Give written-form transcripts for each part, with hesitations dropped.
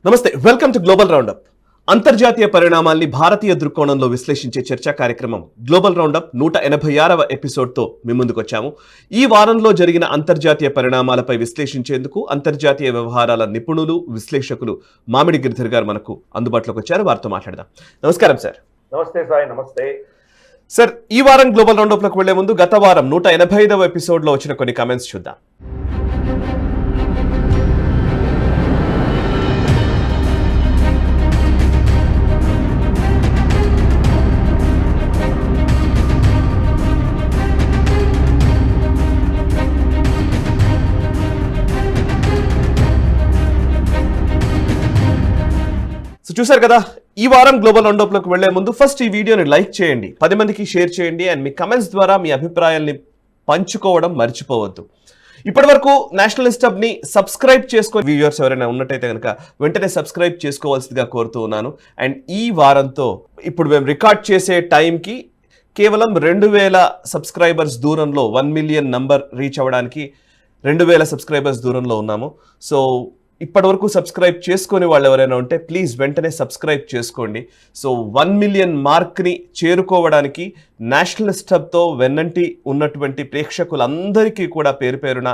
నమస్తే, welcome to global roundup. అంతర్జాతీయ పరిణామాల్ని భారతీయ దృక్కోణంలో విశ్లేషించే చర్చా కార్యక్రమం గ్లోబల్ రౌండప్ 186వ ఎపిసోడ్తో మీ ముందుకు వచ్చాము. ఈ వారంలో జరిగిన అంతర్జాతీయ పరిణామాలపై విశ్లేషించేందుకు అంతర్జాతీయ వ్యవహారాల నిపుణులు, విశ్లేషకులు మామిడి గిరిధర్ గారు మనకు అందుబాటులోకి వచ్చారు. వారితో మాట్లాడదాం. నమస్కారం సార్. నమస్తే సాయి. నమస్తే సార్. ఈ వారం గ్లోబల్ రౌండప్లోకి వెళ్లే ముందు గత వారం 185వ ఎపిసోడ్లో వచ్చిన కొన్ని కామెంట్స్ చూద్దాం. చూసారు కదా, ఈ వారం గ్లోబల్ రౌండప్లోకి వెళ్లే ముందు ఫస్ట్ ఈ వీడియోని లైక్ చేయండి, 10 మందికి షేర్ చేయండి అండ్ మీ కమెంట్స్ ద్వారా మీ అభిప్రాయాల్ని పంచుకోవడం మర్చిపోవద్దు. ఇప్పటి వరకు నేషనలిస్ట్ హబ్ ని సబ్స్క్రైబ్ చేసుకుని వ్యూవర్స్ ఎవరైనా ఉన్నట్టయితే కనుక వెంటనే సబ్స్క్రైబ్ చేసుకోవాల్సిందిగా కోరుతూ ఉన్నాను. అండ్ ఈ వారంతో ఇప్పుడు మేము రికార్డ్ చేసే టైంకి కేవలం 2000 సబ్స్క్రైబర్స్ దూరంలో 1 మిలియన్ నంబర్ రీచ్ అవ్వడానికి 2000 సబ్స్క్రైబర్స్ దూరంలో ఉన్నాము. సో ఇప్పటి వరకు సబ్స్క్రైబ్ చేసుకునే వాళ్ళు ఎవరైనా ఉంటే ప్లీజ్ వెంటనే సబ్స్క్రైబ్ చేసుకోండి. సో 1 మిలియన్ మార్క్ని చేరుకోవడానికి నేషనలిస్ట్ హబ్తో వెన్నంటి ఉన్నటువంటి ప్రేక్షకులందరికీ కూడా పేరు పేరున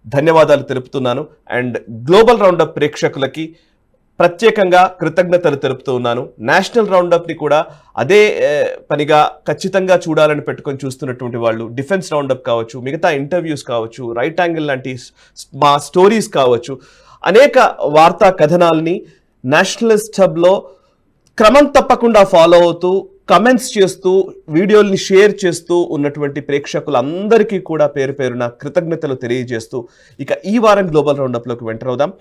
ధన్యవాదాలు తెలుపుతున్నాను. అండ్ గ్లోబల్ రౌండప్ ప్రేక్షకులకి ప్రత్యేకంగా కృతజ్ఞతలు తెలుపుతూ ఉన్నాను. నేషనల్ రౌండప్ని కూడా అదే పనిగా ఖచ్చితంగా చూడాలని పెట్టుకొని చూస్తున్నటువంటి వాళ్ళు, డిఫెన్స్ రౌండప్ కావచ్చు, మిగతా ఇంటర్వ్యూస్ కావచ్చు, రైట్ యాంగిల్ లాంటి మా స్టోరీస్ కావచ్చు, అనేక వార్తా కథనాల్ని నేషనలిస్ట్ హబ్లో క్రమం తప్పకుండా ఫాలో అవుతూ, కమెంట్స్ చేస్తూ, వీడియోల్ని షేర్ చేస్తూ ఉన్నటువంటి ప్రేక్షకులందరికీ కూడా పేరు పేరున కృతజ్ఞతలు తెలియజేస్తూ ఇక ఈ వారం గ్లోబల్ రౌండప్లోకి వెంటర్ అవుదాం.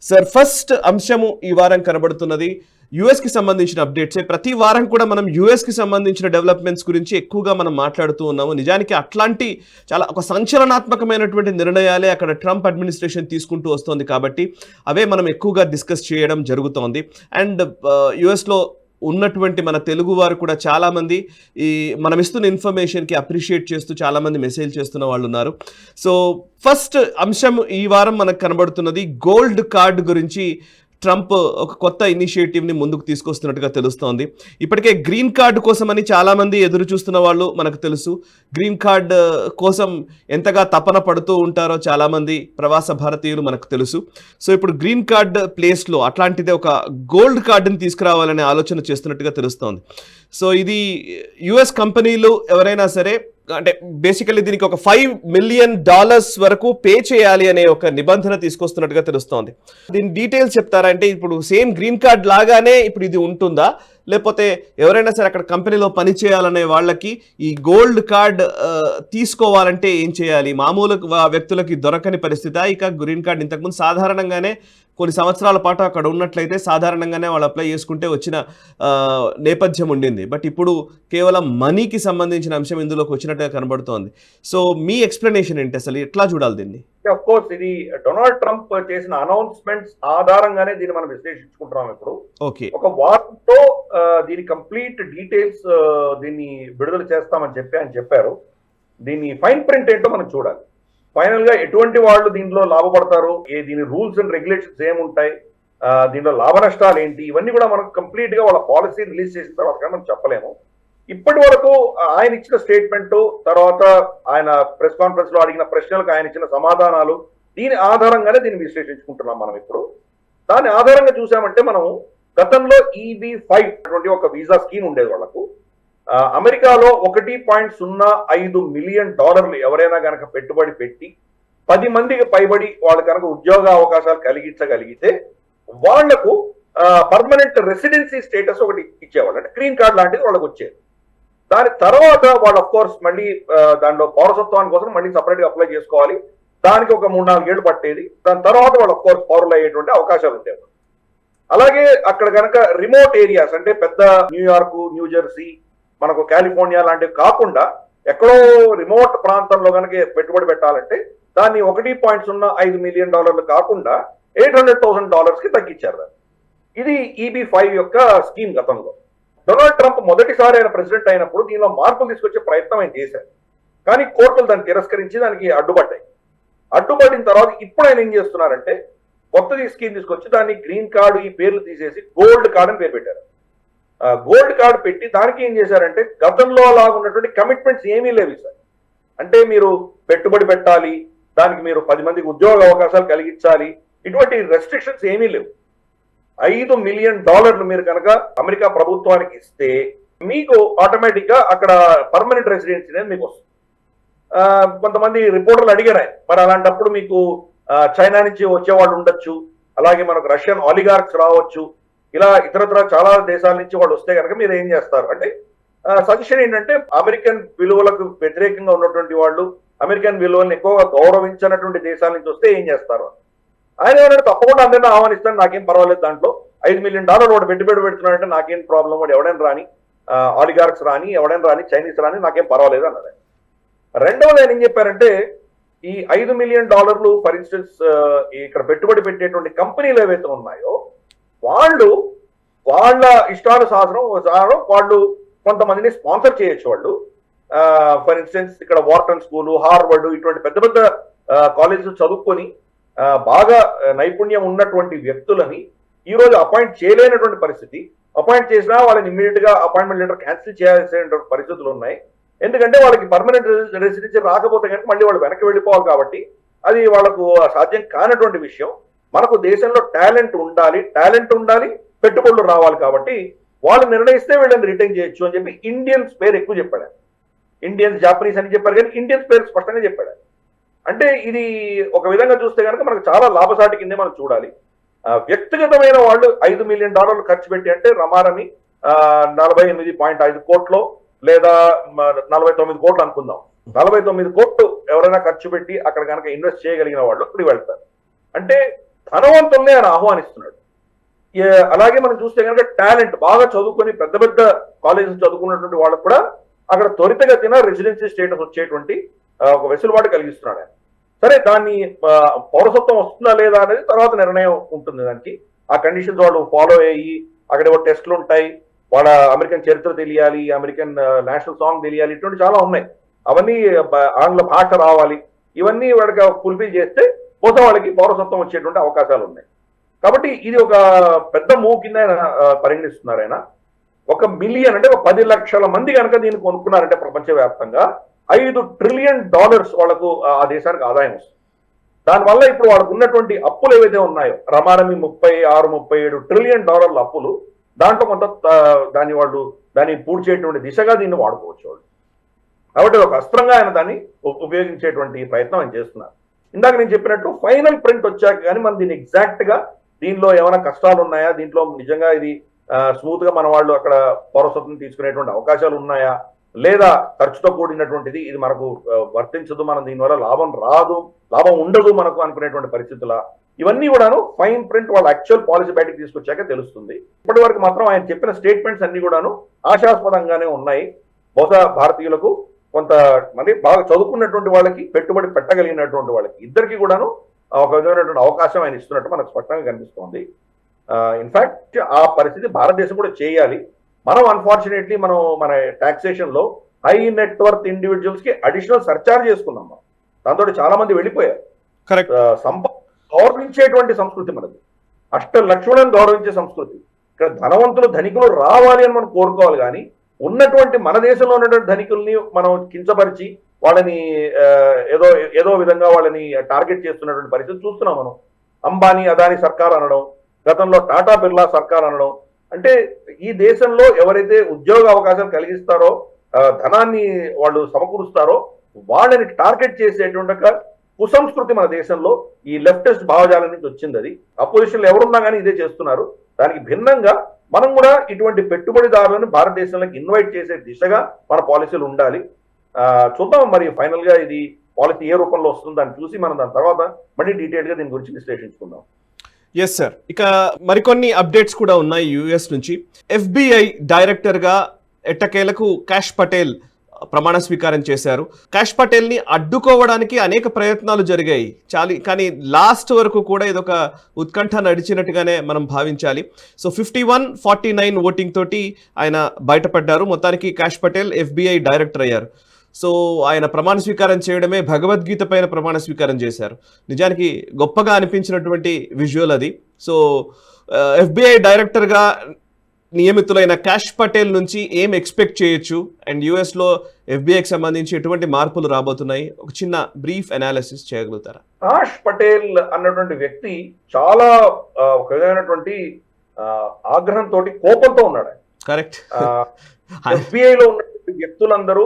సార్, ఫస్ట్ అంశము ఈ వారం కనబడుతున్నది యుఎస్కి సంబంధించిన అప్డేట్సే. ప్రతి వారం కూడా మనం యుఎస్కి సంబంధించిన డెవలప్మెంట్స్ గురించి ఎక్కువగా మనం మాట్లాడుతూ ఉన్నాము. నిజానికి అట్లాంటి చాలా ఒక సంచలనాత్మకమైనటువంటి నిర్ణయాలే అక్కడ ట్రంప్ అడ్మినిస్ట్రేషన్ తీసుకుంటూ వస్తోంది కాబట్టి అవే మనం ఎక్కువగా డిస్కస్ చేయడం జరుగుతోంది. అండ్ యుఎస్లో ఉన్నటువంటి మన తెలుగు వారు కూడా చాలామంది ఈ మనం ఇస్తున్న ఇన్ఫర్మేషన్కి అప్రిషియేట్ చేస్తూ చాలామంది మెసేజ్ చేస్తున్న వాళ్ళు ఉన్నారు. సో ఫస్ట్ అంశం ఈ వారం మనకు కనబడుతున్నది గోల్డ్ కార్డ్ గురించి. ట్రంప్ ఒక కొత్త ఇనిషియేటివ్ని ముందుకు తీసుకొస్తున్నట్టుగా తెలుస్తోంది. ఇప్పటికే గ్రీన్ కార్డు కోసమని చాలామంది ఎదురు చూస్తున్న వాళ్ళు మనకు తెలుసు. గ్రీన్ కార్డ్ కోసం ఎంతగా తపన పడుతూ ఉంటారో చాలామంది ప్రవాస భారతీయులు మనకు తెలుసు. సో ఇప్పుడు గ్రీన్ కార్డ్ ప్లేస్లో అట్లాంటిదే ఒక గోల్డ్ కార్డుని తీసుకురావాలనే ఆలోచన చేస్తున్నట్టుగా తెలుస్తోంది. సో ఇది యుఎస్ కంపెనీలు ఎవరైనా సరే, అంటే బేసికల్లీ దీనికి ఒక $5 మిలియన్ వరకు పే చేయాలి అనే ఒక నిబంధన తీసుకొస్తున్నట్టుగా తెలుస్తోంది. దీని డీటెయిల్స్ చెప్తారా? అంటే ఇప్పుడు సేమ్ గ్రీన్ కార్డ్ లాగానే ఇప్పుడు ఇది ఉంటుందా, లేకపోతే ఎవరైనా సరే అక్కడ కంపెనీలో పని చేయాలనే వాళ్ళకి ఈ గోల్డ్ కార్డ్ తీసుకోవాలంటే ఏం చేయాలి? మామూలు వ్యక్తులకి దొరకని పరిస్థితి. ఇక గ్రీన్ కార్డ్ ఇంతకుముందు సాధారణంగానే కొన్ని సంవత్సరాల పాటు అక్కడ ఉన్నట్లయితే సాధారణంగానే వాళ్ళు అప్లై చేసుకుంటే వచ్చిన నేపథ్యం ఉండింది. బట్ ఇప్పుడు కేవలం మనీకి సంబంధించిన అంశం ఇందులోకి వచ్చినట్టుగా కనబడుతోంది. సో మీ ఎక్స్ప్లెనేషన్ ఏంటి, అసలు ఎట్లా చూడాలి దీన్ని? ఆఫ్ కోర్స్ ఇది డొనాల్డ్ ట్రంప్ చేసిన అనౌన్స్మెంట్స్ ఆధారంగానే దీన్ని మనం విశ్లేషించుకుంటున్నాం. ఇప్పుడు ఒక వారంతో దీని కంప్లీట్ డీటెయిల్స్ దీన్ని విడుదల చేస్తామని చెప్పి ఆయన చెప్పారు. దీని ఫైన్ ప్రింట్ ఏంటో మనం చూడాలి. ఫైనల్ గా ఎటువంటి వాళ్ళు దీంట్లో లాభపడతారు, దీని రూల్స్ అండ్ రెగ్యులేషన్స్ ఏముంటాయి, దీంట్లో లాభ నష్టాలు ఏంటి, ఇవన్నీ కూడా మనకు కంప్లీట్ గా వాళ్ళ పాలసీ రిలీజ్ చేసిన తర్వాత మనం చెప్పలేము. ఇప్పటి వరకు ఆయన ఇచ్చిన స్టేట్మెంట్, తర్వాత ఆయన ప్రెస్ కాన్ఫరెన్స్ లో అడిగిన ప్రశ్నలకు ఆయన ఇచ్చిన సమాధానాలు, దీని ఆధారంగానే దీన్ని విశ్లేషించుకుంటున్నాం మనం. ఇప్పుడు దాని ఆధారంగా చూసామంటే మనం గతంలో EB-5 అటువంటి ఒక వీసా స్కీమ్ ఉండేది వాళ్ళకు. అమెరికాలో $1.05 మిలియన్ ఎవరైనా కనుక పెట్టుబడి పెట్టి 10 మందికి పైబడి వాళ్ళు కనుక ఉద్యోగ అవకాశాలు కలిగించగలిగితే వాళ్లకు పర్మనెంట్ రెసిడెన్సీ స్టేటస్ ఒకటి ఇచ్చేవాళ్ళు, అంటే గ్రీన్ కార్డ్ లాంటిది వాళ్ళకి వచ్చేది. దాని తర్వాత వాళ్ళు అఫ్ కోర్స్ మళ్ళీ దానిలో పౌరసత్వాని కోసం మళ్ళీ సపరేట్ గా అప్లై చేసుకోవాలి. దానికి ఒక 3-4 ఏళ్ళు పట్టేది. దాని తర్వాత వాళ్ళు అఫ్ కోర్స్ పౌరులు అయ్యేటువంటి అవకాశాలు ఉండేవి. అలాగే అక్కడ కనుక రిమోట్ ఏరియాస్, అంటే పెద్ద న్యూయార్క్, న్యూజెర్సీ, మనకు కాలిఫోర్నియా లాంటివి కాకుండా ఎక్కడో రిమోట్ ప్రాంతంలో కనుక పెట్టుబడి పెట్టాలంటే దాన్ని $1.05 మిలియన్ కాకుండా $800,000 తగ్గించారు. ఇది EB-5 యొక్క స్కీమ్ గతంలో. డొనాల్డ్ ట్రంప్ మొదటిసారి ఆయన ప్రెసిడెంట్ అయినప్పుడు దీనిలో మార్పులు తీసుకొచ్చే ప్రయత్నం ఆయన చేశారు. కానీ కోర్టులు దాన్ని తిరస్కరించి దానికి అడ్డుపడ్డాయి. అడ్డుపడిన తర్వాత ఇప్పుడు ఆయన ఏం చేస్తున్నారంటే కొత్తది స్కీమ్ తీసుకొచ్చి దాన్ని గ్రీన్ కార్డు ఈ పేర్లు తీసేసి గోల్డ్ కార్డ్ అని పేరు పెట్టారు. గోల్డ్ కార్డు పెట్టి దానికి ఏం చేశారంటే గతంలో లాగా ఉన్నటువంటి కమిట్మెంట్స్ ఏమీ లేవు సార్. అంటే మీరు పెట్టుబడి పెట్టాలి, దానికి మీరు 10 మందికి ఉద్యోగ అవకాశాలు కలిగించాలి, ఇటువంటి రెస్ట్రిక్షన్స్ ఏమీ లేవు. $5 మిలియన్ మీరు కనుక అమెరికా ప్రభుత్వానికి ఇస్తే మీకు ఆటోమేటిక్ గా అక్కడ పర్మనెంట్ రెసిడెన్సీ అనేది మీకు వస్తుంది. కొంతమంది రిపోర్టర్లు అడిగారు మరి అలాంటప్పుడు మీకు చైనా నుంచి వచ్చేవాళ్ళు ఉండొచ్చు, అలాగే మనకు రష్యన్ ఆలిగార్క్స్ రావచ్చు, ఇలా ఇతరత్ర చాలా దేశాల నుంచి వాళ్ళు వస్తే కనుక మీరు ఏం చేస్తారు అంటే సజెషన్ ఏంటంటే అమెరికన్ విలువలకు వ్యతిరేకంగా ఉన్నటువంటి వాళ్ళు, అమెరికన్ విలువలను ఎక్కువగా గౌరవించినటువంటి దేశాల నుంచి వస్తే ఏం చేస్తారు. ఆయన ఏమన్నా తప్పకుండా అందరినీ ఆహ్వానిస్తాను, నాకేం పర్వాలేదు, దాంట్లో $5 మిలియన్ వాడు పెట్టుబడి పెడుతున్నాడంటే నాకేం ప్రాబ్లం, వాడు ఎవడైనా రాని, ఆలిగార్క్స్ రాని, ఎవడైనా రాని, చైనీస్ రాని, నాకేం పర్వాలేదు అన్నారు. రెండవది ఆయన ఏం చెప్పారంటే ఈ $5 మిలియన్ ఫర్ ఇన్స్టెన్స్ ఇక్కడ పెట్టుబడి పెట్టేటువంటి కంపెనీలు ఏవైతే ఉన్నాయో వాళ్ళు వాళ్ళ ఇష్టానుసారం వాళ్ళు కొంతమందిని స్పాన్సర్ చేయొచ్చు. వాళ్ళు ఫర్ ఇన్స్టెన్స్ ఇక్కడ వార్టన్ స్కూలు, హార్వర్డ్ ఇటువంటి పెద్ద పెద్ద కాలేజెస్ చదువుకొని బాగా నైపుణ్యం ఉన్నటువంటి వ్యక్తులని ఈ రోజు అపాయింట్ చేయలేనటువంటి పరిస్థితి, అపాయింట్ చేసినా వాళ్ళని ఇమ్మీడియట్ గా అపాయింట్మెంట్ లెటర్ క్యాన్సిల్ చేయాల్సినటువంటి పరిస్థితులు ఉన్నాయి. ఎందుకంటే వాళ్ళకి పర్మనెంట్ రెసిడెన్సీ రాకపోతే కనుక మళ్ళీ వాళ్ళు వెనక్కి వెళ్ళిపోవాలి కాబట్టి అది వాళ్ళకు సాధ్యం కానటువంటి విషయం. మనకు దేశంలో టాలెంట్ ఉండాలి, పెట్టుబడులు రావాలి కాబట్టి వాళ్ళు నిర్ణయిస్తే వీళ్ళని రిటైన్ చేయొచ్చు అని చెప్పి ఇండియన్స్ పేరు ఎక్కువ చెప్పాడు. ఇండియన్స్, జాపనీస్ అని చెప్పారు కానీ ఇండియన్స్ పేరు స్పష్టంగా చెప్పాడు. అంటే ఇది ఒక విధంగా చూస్తే కనుక మనకు చాలా లాభసాటి కిందే మనం చూడాలి. వ్యక్తిగతమైన వాళ్ళు $5 మిలియన్ ఖర్చు పెట్టి అంటే రమారమి 48.5 కోట్లు లేదా 49 కోట్లు అనుకుందాం, 49 కోట్లు ఎవరైనా ఖర్చు పెట్టి అక్కడ కనుక ఇన్వెస్ట్ చేయగలిగిన వాళ్ళు అక్కడికి వెళ్తారు. అంటే ధనవంతుల్ని ఆయన ఆహ్వానిస్తున్నాడు. అలాగే మనం చూస్తే కనుక టాలెంట్ బాగా చదువుకొని పెద్ద పెద్ద కాలేజెస్ చదువుకున్నటువంటి వాళ్ళకు కూడా అక్కడ త్వరితగతిన రెసిడెన్సీ స్టేటస్ వచ్చేటువంటి ఒక వెసులుబాటు కలిగిస్తున్నాడు ఆయన. సరే, దాన్ని పౌరసత్వం వస్తుందా లేదా అనేది తర్వాత నిర్ణయం ఉంటుంది. దానికి ఆ కండిషన్స్ వాళ్ళు ఫాలో అయ్యి అక్కడ టెస్టులు ఉంటాయి, వాళ్ళ అమెరికన్ చరిత్ర తెలియాలి, అమెరికన్ నేషనల్ సాంగ్ తెలియాలి, ఇటువంటి చాలా ఉన్నాయి. అవన్నీ ఆంగ్ల భాష రావాలి, ఇవన్నీ వాళ్ళకి ఫుల్ఫిల్ చేస్తే పోతే వాళ్ళకి పౌరసత్వం వచ్చేటువంటి అవకాశాలు ఉన్నాయి. కాబట్టి ఇది ఒక పెద్ద మూవ్ కింద ఆయన పరిగణిస్తున్నారు. ఆయన 1 మిలియన్ అంటే 10 లక్షల మంది కనుక దీన్ని కొనుక్కున్నారంటే ప్రపంచవ్యాప్తంగా $5 ట్రిలియన్ వాళ్ళకు ఆ దేశానికి ఆదాయం వస్తుంది. దానివల్ల ఇప్పుడు వాళ్ళకు ఉన్నటువంటి అప్పులు ఏవైతే ఉన్నాయో రమారమి $36-37 ట్రిలియన్ అప్పులు, దాంట్లో కొంత దాన్ని పూడ్చేటువంటి దిశగా దీన్ని వాడుకోవచ్చు వాళ్ళు. కాబట్టి ఒక అస్త్రంగా ఆయన దాన్ని ఉపయోగించేటువంటి ప్రయత్నం ఆయన చేస్తున్నారు. ఇందాక నేను చెప్పినట్టు ఫైనల్ ప్రింట్ వచ్చాక కానీ మనం దీన్ని ఎగ్జాక్ట్ గా దీనిలో ఏమైనా కష్టాలు ఉన్నాయా, దీంట్లో నిజంగా ఇది స్మూత్ గా మన వాళ్ళు అక్కడ పౌరసత్వం తీసుకునేటువంటి అవకాశాలు ఉన్నాయా, లేదా ఖర్చుతో కూడినటువంటిది, ఇది మనకు వర్తించదు, మనం దీనివల్ల లాభం ఉండదు మనకు అనుకునేటువంటి పరిస్థితుల, ఇవన్నీ కూడాను ఫైన్ ప్రింట్ వాళ్ళ యాక్చువల్ పాలసీ బయటకు తీసుకొచ్చాక తెలుస్తుంది. ఇప్పటి వరకు మాత్రం ఆయన చెప్పిన స్టేట్మెంట్స్ అన్ని కూడాను ఆశాస్పదంగానే ఉన్నాయి. బహుశా భారతీయులకు కొంత మంది బాగా చదువుకున్నటువంటి వాళ్ళకి, పెట్టుబడి పెట్టగలిగినటువంటి వాళ్ళకి ఇద్దరికి కూడాను ఒక విధమైనటువంటి అవకాశం ఆయన ఇస్తున్నట్టు మనకు స్పష్టంగా కనిపిస్తోంది. ఇన్ఫాక్ట్ ఆ పరిస్థితి భారతదేశం కూడా చేయాలి. మనం అన్ఫార్చునేట్లీ మన టాక్సేషన్ లో హై నెట్వర్త్ ఇండివిజువల్స్ కి అడిషనల్ సర్చార్జ్ చేసుకున్నాం. దాంతో చాలా మంది వెళ్ళిపోయారు. సంపద గౌరవించేటువంటి సంస్కృతి మనది, అష్టలక్ష్మణులను గౌరవించే సంస్కృతి. ఇక్కడ ధనవంతులు ధనికులు రావాలి అని మనం కోరుకోవాలి, కానీ ఉన్నటువంటి మన దేశంలో ఉన్నటువంటి ధనికుల్ని మనం కించపరిచి వాళ్ళని ఏదో విధంగా వాళ్ళని టార్గెట్ చేస్తున్నటువంటి పరిస్థితి చూస్తున్నాం మనం. అంబానీ, అదానీ సర్కార్ అనడం, గతంలో టాటా బిర్లా సర్కార్ అనడం, అంటే ఈ దేశంలో ఎవరైతే ఉద్యోగ అవకాశాలు కలిగిస్తారో, ధనాన్ని వాళ్ళు సమకూరుస్తారో వాళ్ళని టార్గెట్ చేసేటువంటి కుసంస్కృతి మన దేశంలో ఈ లెఫ్టిస్ట్ భావజాలం నుంచి వచ్చింది. అది అపోజిషన్లో ఎవరున్నా కానీ ఇదే చేస్తున్నారు. దానికి భిన్నంగా మనం కూడా ఇటువంటి పెట్టుబడిదారులను భారతదేశంలోకి ఇన్వైట్ చేసే దిశగా మన పాలసీలు ఉండాలి. చూద్దాం మరి ఫైనల్ గా ఇది పాలసీ ఏ రూపంలో వస్తుందో దాన్ని చూసి మనం దాని తర్వాత మళ్ళీ డీటెయిల్ గా దీని గురించి విశ్లేషించుకుందాం. ఎస్ సార్, ఇక మరికొన్ని అప్డేట్స్ కూడా ఉన్నాయి యుఎస్ నుంచి. FBI డైరెక్టర్గా ఎట్టకేలకు కాష్ పటేల్ ప్రమాణ స్వీకారం చేశారు. కాష్ పటేల్ని అడ్డుకోవడానికి అనేక ప్రయత్నాలు జరిగాయి కానీ లాస్ట్ వరకు కూడా ఇదొక ఉత్కంఠ నడిచినట్టుగానే మనం భావించాలి. సో 51-49 ఓటింగ్ తోటి ఆయన బయటపడ్డారు. మొత్తానికి కాష్ పటేల్ FBI డైరెక్టర్ అయ్యారు. సో ఆయన ప్రమాణ స్వీకారం చేయడమే భగవద్గీత పైన ప్రమాణ స్వీకారం చేశారు. నిజానికి గొప్పగా అనిపించినటువంటి విజువల్ అది. సో FBI డైరెక్టర్గా నియమితులైన కాష్ పటేల్ నుంచి ఏం ఎక్స్పెక్ట్ చేయొచ్చు, అండ్ యుఎస్లో FBIకి సంబంధించి ఎటువంటి మార్పులు రాబోతున్నాయి, ఒక చిన్న బ్రీఫ్ అనాలిసిస్ చేయగలుగుతారా? కాష్ పటేల్ అన్నటువంటి వ్యక్తి చాలా ఒక విధమైనటువంటి ఆగ్రహంతో, కోపంతో ఉన్నాడు. కరెక్ట్. FBI లో ఉన్నటువంటి వ్యక్తులందరూ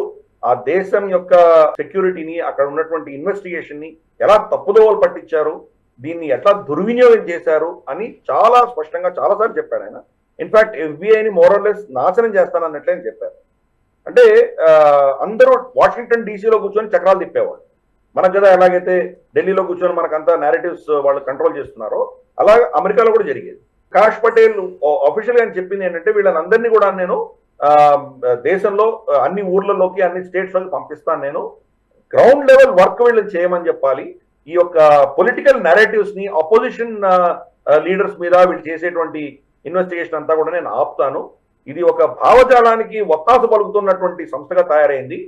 ఆ దేశం యొక్క సెక్యూరిటీని, అక్కడ ఉన్నటువంటి ఇన్వెస్టిగేషన్ ని ఎలా తప్పుదోవలు పట్టించారు, దీన్ని ఎట్లా దుర్వినియోగం చేశారు అని చాలా స్పష్టంగా చాలాసార్లు చెప్పాడు ఆయన. ఇన్ఫాక్ట్ FBIని మోరల్లెస్ నాశనం చేస్తానన్నట్లే అని చెప్పారు. అంటే అందరూ వాషింగ్టన్ డీసీలో కూర్చొని చక్రాలు తిప్పేవాళ్ళు. మనకు కదా ఎలాగైతే ఢిల్లీలో కూర్చొని మనకంతా నేరేటివ్స్ వాళ్ళు కంట్రోల్ చేస్తున్నారో అలా అమెరికాలో కూడా జరిగేది. కాష్ పటేల్ అఫీషియల్ గా చెప్పింది ఏంటంటే, వీళ్ళందరినీ కూడా నేను దేశంలో అన్ని ఊర్లలోకి, అన్ని స్టేట్స్ లోకి పంపిస్తాను, నేను గ్రౌండ్ లెవెల్ వర్క్ వీళ్ళని చేయమని చెప్పాలి. ఈ యొక్క పొలిటికల్ నెరేటివ్స్ ని అపోజిషన్ లీడర్స్ మీద వీళ్ళు చేసేటువంటి ఇన్వెస్టిగేషన్ అంతా కూడా నేను ఆపుతాను. ఇది ఒక భావజాలానికి ఒత్తాసు పలుకుతున్నటువంటి సంస్థగా తయారైంది.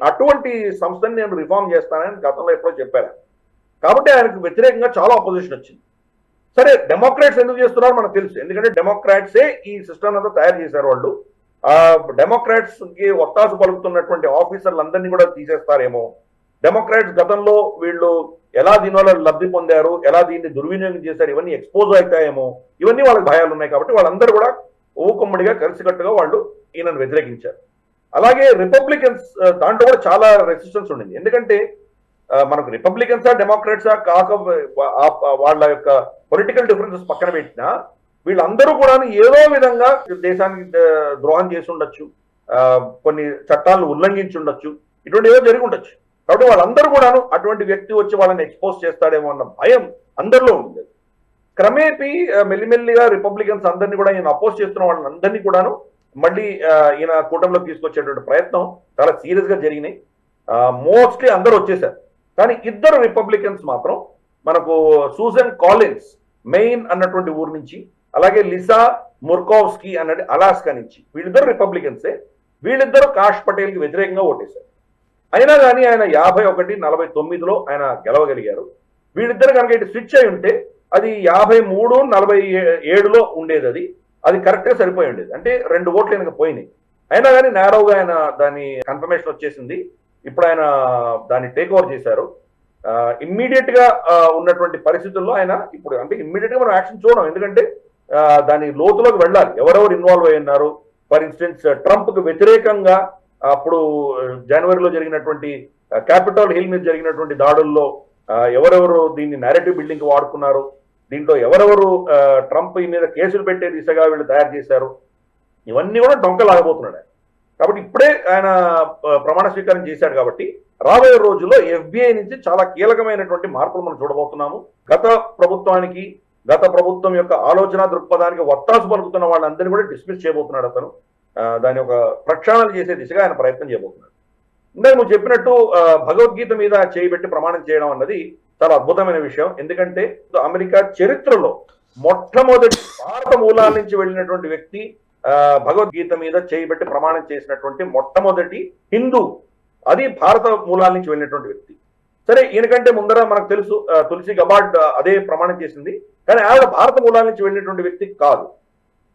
అటువంటి సంస్థని నేను రిఫార్మ్ చేస్తానని గతంలో ఎప్పుడో చెప్పారు. కాబట్టి ఆయనకు వ్యతిరేకంగా చాలా అపోజిషన్ వచ్చింది. సరే, డెమోక్రాట్స్ ఎందుకు చేస్తున్నారో మనకు తెలుసు. ఎందుకంటే డెమోక్రాట్సే ఈ సిస్టమ్ అంతా తయారు చేశారు. వాళ్ళు డెమోక్రాట్స్ కి ఒత్తాసు పలుకుతున్నటువంటి ఆఫీసర్లందరినీ కూడా తీసేస్తారేమో, డెమోక్రాట్స్ గతంలో వీళ్ళు ఎలా దీనివల్ల లబ్ధి పొందారు, ఎలా దీన్ని దుర్వినియోగం చేశారు, ఇవన్నీ ఎక్స్పోజ్ అవుతాయేమో, ఇవన్నీ వాళ్ళకి భయాలు ఉన్నాయి. కాబట్టి వాళ్ళందరూ కూడా ఊకుమ్మడిగా కలిసికట్టుగా వాళ్ళు ఈయనను వ్యతిరేకించారు. అలాగే రిపబ్లికన్స్ దాంట్లో కూడా చాలా రెసిస్టెన్స్ ఉండింది. ఎందుకంటే మనకు రిపబ్లికన్సా డెమోక్రాట్సా కాక వాళ్ళ యొక్క పొలిటికల్ డిఫరెన్సెస్ పక్కన పెట్టినా వీళ్ళందరూ కూడా ఏదో విధంగా దేశానికి ద్రోహం చేసి ఉండొచ్చు, కొన్ని చట్టాలను ఉల్లంఘించి ఉండొచ్చు, ఇటువంటి ఏదో జరిగి ఉండొచ్చు. కాబట్టి వాళ్ళందరూ కూడాను అటువంటి వ్యక్తి వచ్చి వాళ్ళని ఎక్స్పోజ్ చేస్తాడేమో అన్న భయం అందరిలో ఉండేది. క్రమేపీ మెల్లిమెల్లిగా రిపబ్లికన్స్ అందరినీ కూడా ఈయన అపోజ్ చేస్తున్న వాళ్ళందరినీ కూడాను మళ్ళీ ఈయన కూటమిలోకి తీసుకొచ్చేటువంటి ప్రయత్నం చాలా సీరియస్ గా జరిగినాయి. మోస్ట్లీ అందరూ వచ్చేసారు. కానీ ఇద్దరు రిపబ్లికన్స్ మాత్రం, మనకు సూజన్ కాలిన్స్ మెయిన్ అన్నటువంటి ఊరు నుంచి, అలాగే లిసా ముర్కోవ్స్కీ అన్నది అలాస్కా నుంచి, వీళ్ళిద్దరు రిపబ్లికన్సే. వీళ్ళిద్దరూ కాష్ పటేల్ కి వ్యతిరేకంగా ఓటేశారు. అయినా కానీ ఆయన 51-49లో ఆయన గెలవగలిగారు. వీళ్ళిద్దరు కనుక ఇటు స్విచ్ అయి ఉంటే అది 53-47లో ఉండేది. అది కరెక్ట్గా సరిపోయి ఉండేది. అంటే 2 ఓట్లు ఆయనకు పోయినాయి. అయినా కానీ నేరోగా ఆయన దాని కన్ఫర్మేషన్ వచ్చేసింది. ఇప్పుడు ఆయన దాన్ని టేక్ ఓవర్ చేశారు. ఇమ్మీడియట్ గా ఉన్నటువంటి పరిస్థితుల్లో ఆయన ఇప్పుడు, అంటే ఇమ్మీడియట్ గా మనం యాక్షన్ చూడడం, ఎందుకంటే దాని లోతులోకి వెళ్ళాలి. ఎవరెవరు ఇన్వాల్వ్ అయి ఉన్నారు. ఫర్ ఇన్స్టెన్స్ ట్రంప్ కు వ్యతిరేకంగా అప్పుడు జనవరిలో జరిగినటువంటి క్యాపిటల్ హిల్ మీద జరిగినటువంటి దాడుల్లో ఎవరెవరు దీన్ని నేరేటివ్ బిల్డింగ్ కి వాడుకున్నారు, దీంట్లో ఎవరెవరు ట్రంప్ మీద కేసులు పెట్టే దిశగా వీళ్ళు తయారు చేశారు, ఇవన్నీ కూడా డొంకలాగబోతున్నాడు. కాబట్టి ఇప్పుడే ఆయన ప్రమాణ స్వీకారం చేశాడు. కాబట్టి రాబోయే రోజుల్లో FBI నుంచి చాలా కీలకమైనటువంటి మార్పులు మనం చూడబోతున్నాము. గత ప్రభుత్వం యొక్క ఆలోచన దృక్పథానికి ఒత్తాసు పలుకుతున్న వాళ్ళందరినీ కూడా డిస్మిస్ చేయబోతున్నాడు అతను. దాని ఒక ప్రక్షాళన చేసే దిశగా ఆయన ప్రయత్నం చేయబోతున్నాడు. ఇందాక నువ్వు చెప్పినట్టు భగవద్గీత మీద చేయబెట్టి ప్రమాణం చేయడం అన్నది చాలా అద్భుతమైన విషయం. ఎందుకంటే అమెరికా చరిత్రలో మొట్టమొదటి భారత మూలాల నుంచి వెళ్ళినటువంటి వ్యక్తి, భగవద్గీత మీద చేయబెట్టి ప్రమాణం చేసినటువంటి మొట్టమొదటి హిందూ, అది భారత మూలాల నుంచి వెళ్ళినటువంటి వ్యక్తి. సరే, ఈయనకంటే ముందర మనకు తెలుసు తులసి గబార్డ్ అదే ప్రమాణం చేసింది. కానీ ఆవిడ భారత మూలాల నుంచి వెళ్ళినటువంటి వ్యక్తి కాదు.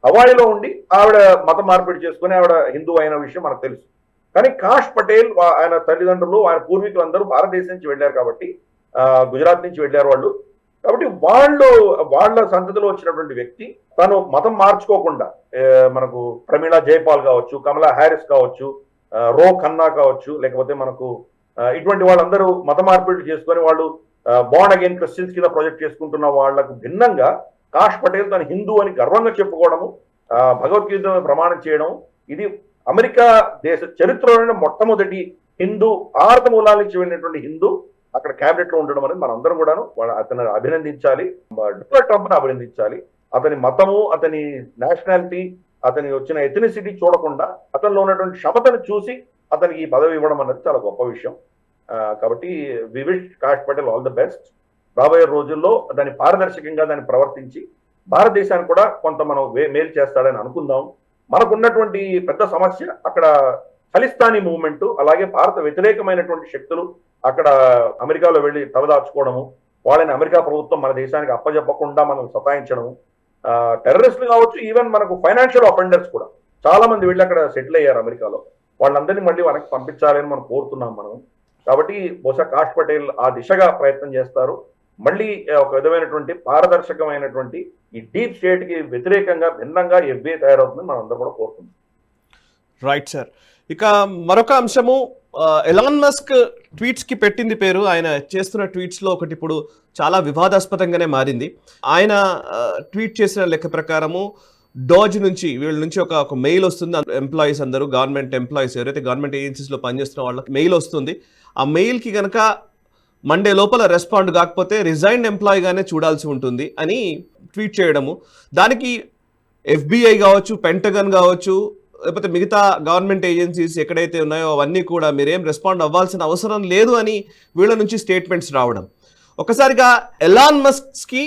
హవాయిలో ఉండి ఆవిడ మత మార్పిడి చేసుకుని ఆవిడ హిందూ అయిన విషయం మనకు తెలుసు. కానీ కాష్ పటేల్, ఆయన తల్లిదండ్రులు, ఆయన పూర్వీకులందరూ భారతదేశం నుంచి వెళ్ళారు. కాబట్టి గుజరాత్ నుంచి వెళ్ళారు వాళ్ళు. కాబట్టి వాళ్ళ సంతతిలో వచ్చినటువంటి వ్యక్తి తను మతం మార్చుకోకుండా, మనకు ప్రమీళా జైపాల్ కావచ్చు, కమలా హ్యారిస్ కావచ్చు, రో ఖన్నా కావచ్చు, లేకపోతే మనకు ఇటువంటి వాళ్ళందరూ మత మార్పిడి చేసుకొని వాళ్ళు బోర్న్ అగైన్ క్రిస్టియన్స్ కింద ప్రొజెక్ట్ చేసుకుంటున్న వాళ్లకు భిన్నంగా కాష్ పటేల్ తను హిందూ అని గర్వంగా చెప్పుకోవడము, భగవద్గీత ప్రమాణం చేయడం, ఇది అమెరికా దేశ చరిత్రలోనే మొట్టమొదటి హిందూ, భారత మూలాల నుంచి వెళ్ళినటువంటి హిందూ అక్కడ క్యాబినెట్ లో ఉండడం అనేది మనందరం కూడాను అతను అభినందించాలి. డొనాల్డ్ ట్రంప్ ని అభినందించాలి. అతని మతము, అతని నేషనాలిటీ, అతని వచ్చిన ఎథనిసిటీ చూడకుండా అతనిలో ఉన్నటువంటి క్షమతను చూసి అతనికి ఈ పదవి ఇవ్వడం అనేది చాలా గొప్ప విషయం. కాబట్టి we wish Kash Patel all the best. రాబోయే రోజుల్లో దాన్ని పారదర్శకంగా దాన్ని ప్రవర్తించి భారతదేశానికి కూడా కొంత మనం మేలు చేస్తాడని అనుకుందాం. మనకున్నటువంటి పెద్ద సమస్య అక్కడ ఖలిస్తానీ మూవ్మెంట్, అలాగే భారత వ్యతిరేకమైనటువంటి శక్తులు అక్కడ అమెరికాలో వెళ్ళి తలదాచుకోవడము, వాళ్ళని అమెరికా ప్రభుత్వం మన దేశానికి అప్పజెప్పకుండా మనం సతాయించడము, టెర్రరిస్టులు కావచ్చు, ఈవెన్ మనకు ఫైనాన్షియల్ అఫెండర్స్ కూడా చాలా మంది వెళ్ళి అక్కడ సెటిల్ అయ్యారు అమెరికాలో. వాళ్ళందరినీ మళ్ళీ వెనక్కి పంపించాలని మనం కోరుతున్నాం మనం. కాబట్టి బహుశా కాష్ పటేల్ ఆ దిశగా ప్రయత్నం చేస్తారు. మళ్ళీ ఒక విధమైనటువంటి పారదర్శకమైనటువంటి ఈ డీప్ స్టేట్ కి వ్యతిరేకంగా భిన్నంగా ఎఫ్బీఐ తయారవుతుందని మనం అందరూ కూడా కోరుకుంటున్నాం. Right sir. ఇక మరొక అంశము, ఎలాన్ మస్క్ ట్వీట్స్ కి పెట్టింది పేరు. ఆయన చేస్తున్న ట్వీట్స్ లో ఒకటి ఇప్పుడు చాలా వివాదాస్పదంగానే మారింది. ఆయన ట్వీట్ చేసిన లెక్క ప్రకారము డోజ్ నుంచి వీళ్ళ నుంచి ఒక మెయిల్ వస్తుంది. ఎంప్లాయీస్ అందరూ, గవర్నమెంట్ ఎంప్లాయీస్ ఎవరైతే గవర్నమెంట్ ఏజెన్సీస్లో పనిచేస్తున్న వాళ్ళకి మెయిల్ వస్తుంది. ఆ మెయిల్కి కనుక మండే లోపల రెస్పాండ్ కాకపోతే రిజైన్డ్ ఎంప్లాయీగానే చూడాల్సి ఉంటుంది అని ట్వీట్ చేయడము. దానికి ఎఫ్బిఐ కావచ్చు, పెంటగన్ కావచ్చు, లేకపోతే మిగతా గవర్నమెంట్ ఏజెన్సీస్ ఎక్కడైతే ఉన్నాయో అవన్నీ కూడా మీరేం రెస్పాండ్ అవ్వాల్సిన అవసరం లేదు అని వీళ్ళ నుంచి స్టేట్మెంట్స్ రావడం. ఒకసారిగా ఎలాన్ మస్క్కి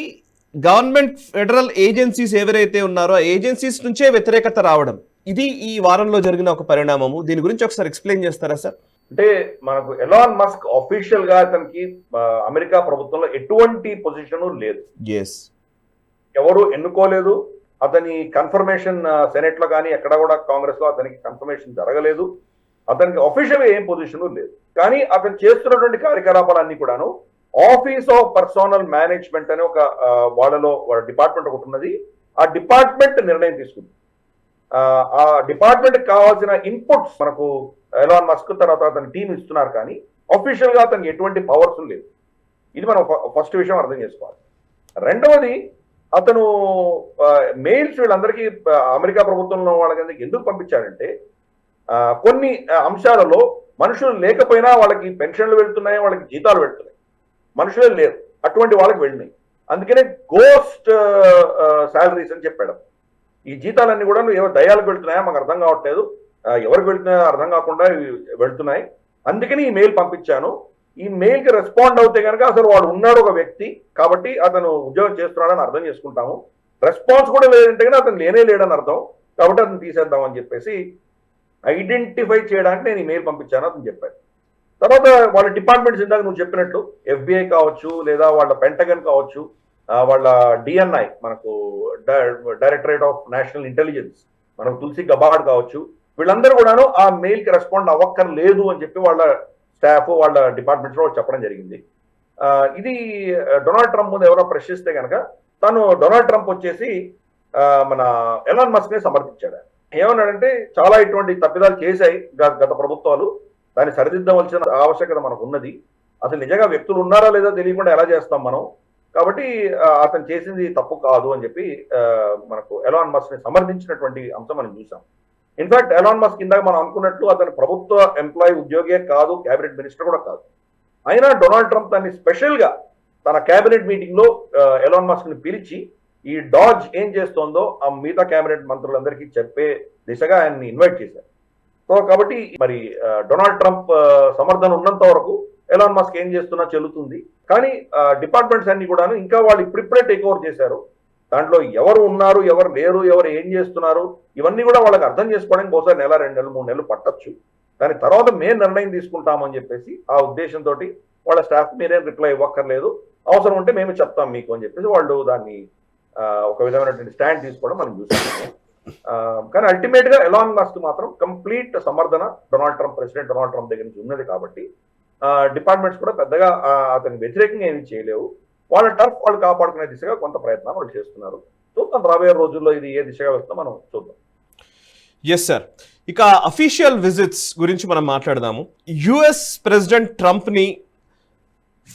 గవర్నమెంట్ ఫెడరల్ ఏజెన్సీస్ ఎవరైతే ఉన్నారో ఆ ఏజెన్సీస్ నుంచే వ్యతిరేకత రావడం, ఇది ఈ వారంలో జరిగిన ఒక పరిణామము. దీని గురించి ఒకసారి ఎక్స్ప్లెయిన్ చేస్తారా సార్? అంటే మనకు ఎలాన్ మస్క్ అఫీషియల్ గా అతనికి అమెరికా ప్రభుత్వంలో ఎటువంటి పొజిషన్ లేదు, ఎవరు ఎన్నుకోలేదు, అతని కన్ఫర్మేషన్ సెనెట్ లో కానీ ఎక్కడ కూడా కాంగ్రెస్ లో అతనికి కన్ఫర్మేషన్ జరగలేదు, అతనికి అఫీషియల్ గా ఏం పొజిషన్ లేదు. కానీ అతను చేస్తున్నటువంటి కార్యకలాపాలన్నీ కూడాను ఆఫీస్ ఆఫ్ పర్సనల్ మేనేజ్మెంట్ అనే ఒక వాళ్ళలో డిపార్ట్మెంట్ ఒకటి ఉన్నది. ఆ డిపార్ట్మెంట్ నిర్ణయం తీసుకుంది. ఆ డిపార్ట్మెంట్ కావాల్సిన ఇన్పుట్స్ మనకు ఎలాన్ మస్క్ తర్వాత అతని టీం ఇస్తున్నారు, కానీ అఫీషియల్ గా అతనికి ఎటువంటి పవర్స్ లేదు. ఇది మనం ఫస్ట్ విషయం అర్థం చేసుకోవాలి. రెండవది, అతను మెయిల్స్ వీళ్ళందరికీ అమెరికా ప్రభుత్వంలో వాళ్ళకి ఎందుకు పంపించాడంటే కొన్ని అంశాలలో మనుషులు లేకపోయినా వాళ్ళకి పెన్షన్లు వెళ్తున్నాయి, వాళ్ళకి జీతాలు వెళ్తున్నాయి, మనుషులే లేరు, అటువంటి వాళ్ళకి వెళ్ళినాయి. అందుకనే గోస్ట్ శాలరీస్ అని చెప్పాడు. ఈ జీతాలన్నీ కూడా ఏవో దయాలకు వెళ్తున్నాయా మాకు అర్థం కావట్లేదు, ఎవరికి వెళ్తున్నాయో అర్థం కాకుండా వెళ్తున్నాయి, అందుకని ఈ మెయిల్ పంపించాను. ఈ మెయిల్ కి రెస్పాండ్ అవుతే కనుక అసలు వాడు ఉన్నాడు ఒక వ్యక్తి, కాబట్టి అతను ఉద్యోగం చేస్తున్నాడని అర్థం చేసుకుంటాము. రెస్పాన్స్ కూడా లేదంటే కానీ అతను లేనే లేడని అర్థం, కాబట్టి అతను తీసేద్దాం అని చెప్పేసి ఐడెంటిఫై చేయడానికి నేను ఈ మెయిల్ పంపించాను అతను చెప్పాడు. తర్వాత వాళ్ళ డిపార్ట్మెంట్స్ ఇందాక నువ్వు చెప్పినట్లు ఎఫ్బిఐ కావచ్చు, లేదా వాళ్ళ పెంటగన్ కావచ్చు, వాళ్ళ డిఎన్ఐ మనకు డైరెక్టరేట్ ఆఫ్ నేషనల్ ఇంటెలిజెన్స్ మనకు తులసి గబాడ్ కావచ్చు, వీళ్ళందరూ కూడాను ఆ మెయిల్ కి రెస్పాండ్ అవ్వక్కర్లేదు అని చెప్పి వాళ్ళ స్టాఫ్ వాళ్ళ డిపార్ట్మెంట్స్ లో చెప్పడం జరిగింది. ఇది డొనాల్డ్ ట్రంప్ ముందు ఎవరో ప్రశ్నిస్తే కనుక తను డొనాల్డ్ ట్రంప్ వచ్చేసి మన ఎలాన్ మస్క్ ని సమర్థించాడు. ఏమన్నాడంటే చాలా ఇటువంటి తప్పిదాలు చేశాయి గత ప్రభుత్వాలు, దాన్ని సరిదిద్దవలసిన ఆవశ్యకత మనకు ఉన్నది, అసలు నిజంగా వ్యక్తులు ఉన్నారా లేదా తెలియకుండా ఎలా చేస్తాం మనం, కాబట్టి అతను చేసింది తప్పు కాదు అని చెప్పి మనకు ఎలాన్ మస్క్ ని సమర్థించినటువంటి అంశం మనం చూసాం. ఇన్ఫాక్ట్ ఎలాన్ మస్క్ ఇందాక మనం అనుకున్నట్లు అతను ప్రభుత్వ ఎంప్లాయీ ఉద్యోగే కాదు, క్యాబినెట్ మినిస్టర్ కూడా కాదు. అయినా డొనాల్డ్ ట్రంప్ దాన్ని స్పెషల్ గా తన క్యాబినెట్ మీటింగ్ లో ఎలాన్ మస్క్ ని పిలిచి ఈ డాజ్ ఏం చేస్తోందో ఆ మిగతా క్యాబినెట్ మంత్రులందరికీ చెప్పే దిశగా ఆయన్ని ఇన్వైట్ చేశారు. సో కాబట్టి మరి డొనాల్డ్ ట్రంప్ సమర్థన ఉన్నంత వరకు ఎలాన్ మస్క్ ఏం చేస్తున్నా చెల్లుతుంది. కానీ డిపార్ట్మెంట్స్ అన్ని కూడాను ఇంకా వాళ్ళు ఇప్పుడిప్పుడే టేక్ ఓవర్ చేశారు. దాంట్లో ఎవరు ఉన్నారు, ఎవరు లేరు, ఎవరు ఏం చేస్తున్నారు, ఇవన్నీ కూడా వాళ్ళకి అర్థం చేసుకోవడానికి బహుశా 1, 2 నెలలు 3 నెలలు పట్టొచ్చు. దాని తర్వాత మేము నిర్ణయం తీసుకుంటామని చెప్పేసి ఆ ఉద్దేశంతో వాళ్ళ స్టాఫ్ మీరేం రిప్లై ఇవ్వక్కర్లేదు, అవసరం ఉంటే మేము చెప్తాం మీకు అని చెప్పేసి వాళ్ళు దాన్ని ఒక విధమైనటువంటి స్టాండ్ తీసుకోవడం మనం చూసాము. కానీ అల్టిమేట్ గా ఎలాన్ మస్క్ మాత్రం కంప్లీట్ సమర్థన ప్రెసిడెంట్ డొనాల్డ్ ట్రంప్ దగ్గర నుంచి ఉన్నది కాబట్టి డిపార్ట్మెంట్స్ కూడా పెద్దగా అతనికి వ్యతిరేకంగా ఏమీ చేయలేవు. వాళ్ళ టర్ఫ్ వాళ్ళు కాపాడుకునే దిశగా కొంత ప్రయత్నం వాళ్ళు చేస్తున్నారు. చూద్దాం రాబోయే రోజుల్లో ఇది ఏ దిశగా వెళ్తుందో మనం చూద్దాం. Yes sir. ఇక అఫీషియల్ విజిట్స్ గురించి మనం మాట్లాడదాము. యుఎస్ ప్రెసిడెంట్ ట్రంప్ని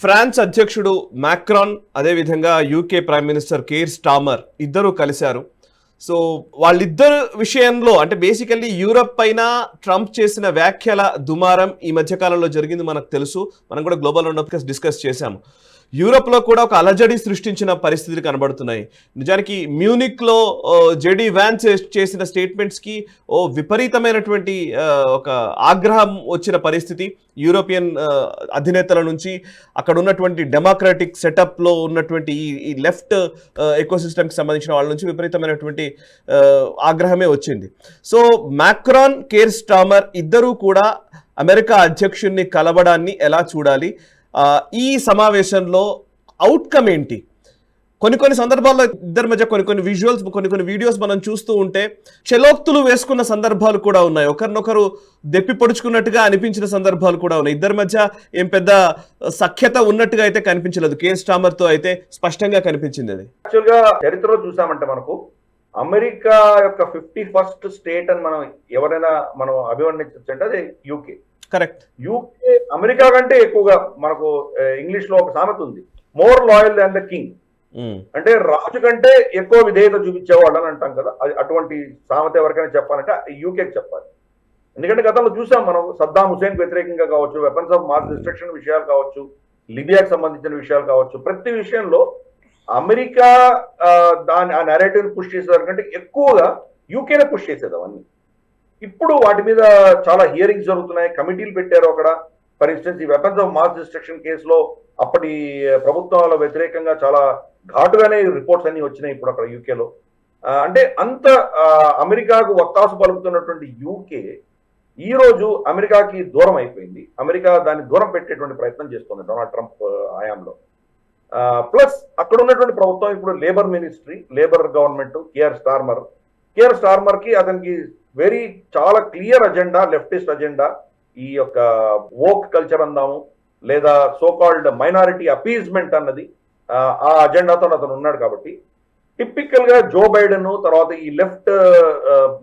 ఫ్రాన్స్ అధ్యక్షుడు మ్యాక్రాన్, అదేవిధంగా UK prime minister Keir Starmer ఇద్దరు కలిశారు. సో వాళ్ళిద్దరు విషయంలో అంటే బేసికల్లీ యూరప్ పైన ట్రంప్ చేసిన వ్యాఖ్యల దుమారం ఈ మధ్యకాలంలో జరిగింది మనకు తెలుసు, మనం కూడా గ్లోబల్ రౌండప్ డిస్కస్ చేశాము. యూరోప్ లో కూడా ఒక అలజడి సృష్టించిన పరిస్థితులు కనబడుతున్నాయి. నిజానికి మ్యూనిక్ లో జెడి వ్యాన్స్ చేసిన స్టేట్మెంట్స్ కి విపరీతమైనటువంటి ఒక ఆగ్రహం వచ్చిన పరిస్థితి యూరోపియన్ అధినేతల నుంచి, అక్కడ ఉన్నటువంటి డెమోక్రాటిక్ సెటప్ లో ఉన్నటువంటి ఈ లెఫ్ట్ ఎకోసిస్టమ్ కి సంబంధించిన వాళ్ళ నుంచి విపరీతమైనటువంటి ఆగ్రహమే వచ్చింది. సో మాక్రాన్, కేర్ స్టార్మర్ ఇద్దరూ కూడా అమెరికా అధ్యక్షుడిని కలవడాన్ని ఎలా చూడాలి? ఈ సమావేశంలో అవుట్కమ్ ఏంటి? కొన్ని సందర్భాల్లో ఇద్దరి మధ్య కొన్ని విజువల్స్, కొన్ని వీడియోస్ మనం చూస్తూ ఉంటే చెలోక్తులు వేసుకున్న సందర్భాలు కూడా ఉన్నాయి. ఒకరినొకరు దెప్పి పొడుచుకున్నట్టుగా అనిపించిన సందర్భాలు కూడా ఉన్నాయి. ఇద్దరి మధ్య ఏం పెద్ద సఖ్యత ఉన్నట్టుగా అయితే కనిపించలేదు. కేర్ స్టార్మర్ తో అయితే స్పష్టంగా కనిపించింది. అది యాక్చువల్గా చరిత్రలో చూసామంటే మనకు అమెరికా యొక్క 51st స్టేట్ అని ఎవరైనా మనం అభివర్ణించంటే అది యూకే. కరెక్ట్. యూకే అమెరికా కంటే ఎక్కువగా మనకు ఇంగ్లీష్ లో ఒక సామెత ఉంది, more loyal than the king. అంటే రాజు కంటే ఎక్కువ విధేయత చూపించేవాళ్ళు అని అంటాం కదా. అటువంటి సామెత ఎవరికైనా చెప్పాలంటే యూకేకి చెప్పాలి. ఎందుకంటే గతంలో చూసాం మనం, సద్దాం హుసేన్ వ్యతిరేకంగా కావచ్చు, వెపన్స్ ఆఫ్ మాస్ డిస్ట్రక్షన్ విషయాలు కావచ్చు, లిబియాకి సంబంధించిన విషయాలు కావచ్చు, ప్రతి విషయంలో అమెరికా దాని ఆ నెరేటివ్ పుష్ చేసేదానికంటే ఎక్కువగా యూకేనే పుష్ చేసేది అవన్నీ. ఇప్పుడు వాటి మీద చాలా హియరింగ్స్ జరుగుతున్నాయి, కమిటీలు పెట్టారు అక్కడ. ఫర్ ఇన్స్టెన్స్ ఈ వెపన్స్ ఆఫ్ మాస్ డిస్ట్రక్షన్ కేసులో అప్పటి ప్రభుత్వాల వ్యతిరేకంగా చాలా ఘాటుగానే రిపోర్ట్స్ అన్ని వచ్చినాయి ఇప్పుడు అక్కడ యూకేలో. అంటే అంత అమెరికాకు వత్తాసు పలుకుతున్నటువంటి యూకే ఈ రోజు అమెరికాకి దూరం అయిపోయింది. అమెరికా దాన్ని దూరం పెట్టేటువంటి ప్రయత్నం చేస్తుంది డొనాల్డ్ ట్రంప్ హయాంలో. ప్లస్ అక్కడ ఉన్నటువంటి ప్రభుత్వం ఇప్పుడు labour ministry, labour government, Keir Starmer కి అతనికి చాలా క్లియర్ అజెండా, లెఫ్టిస్ట్ అజెండా, ఈ యొక్క వోక్ కల్చర్ అందాము లేదా సోకాల్డ్ మైనారిటీ అపీజ్మెంట్ అన్నది ఆ అజెండాతో అతను ఉన్నాడు. కాబట్టి టిపికల్ గా జో బైడెన్ తర్వాత ఈ లెఫ్ట్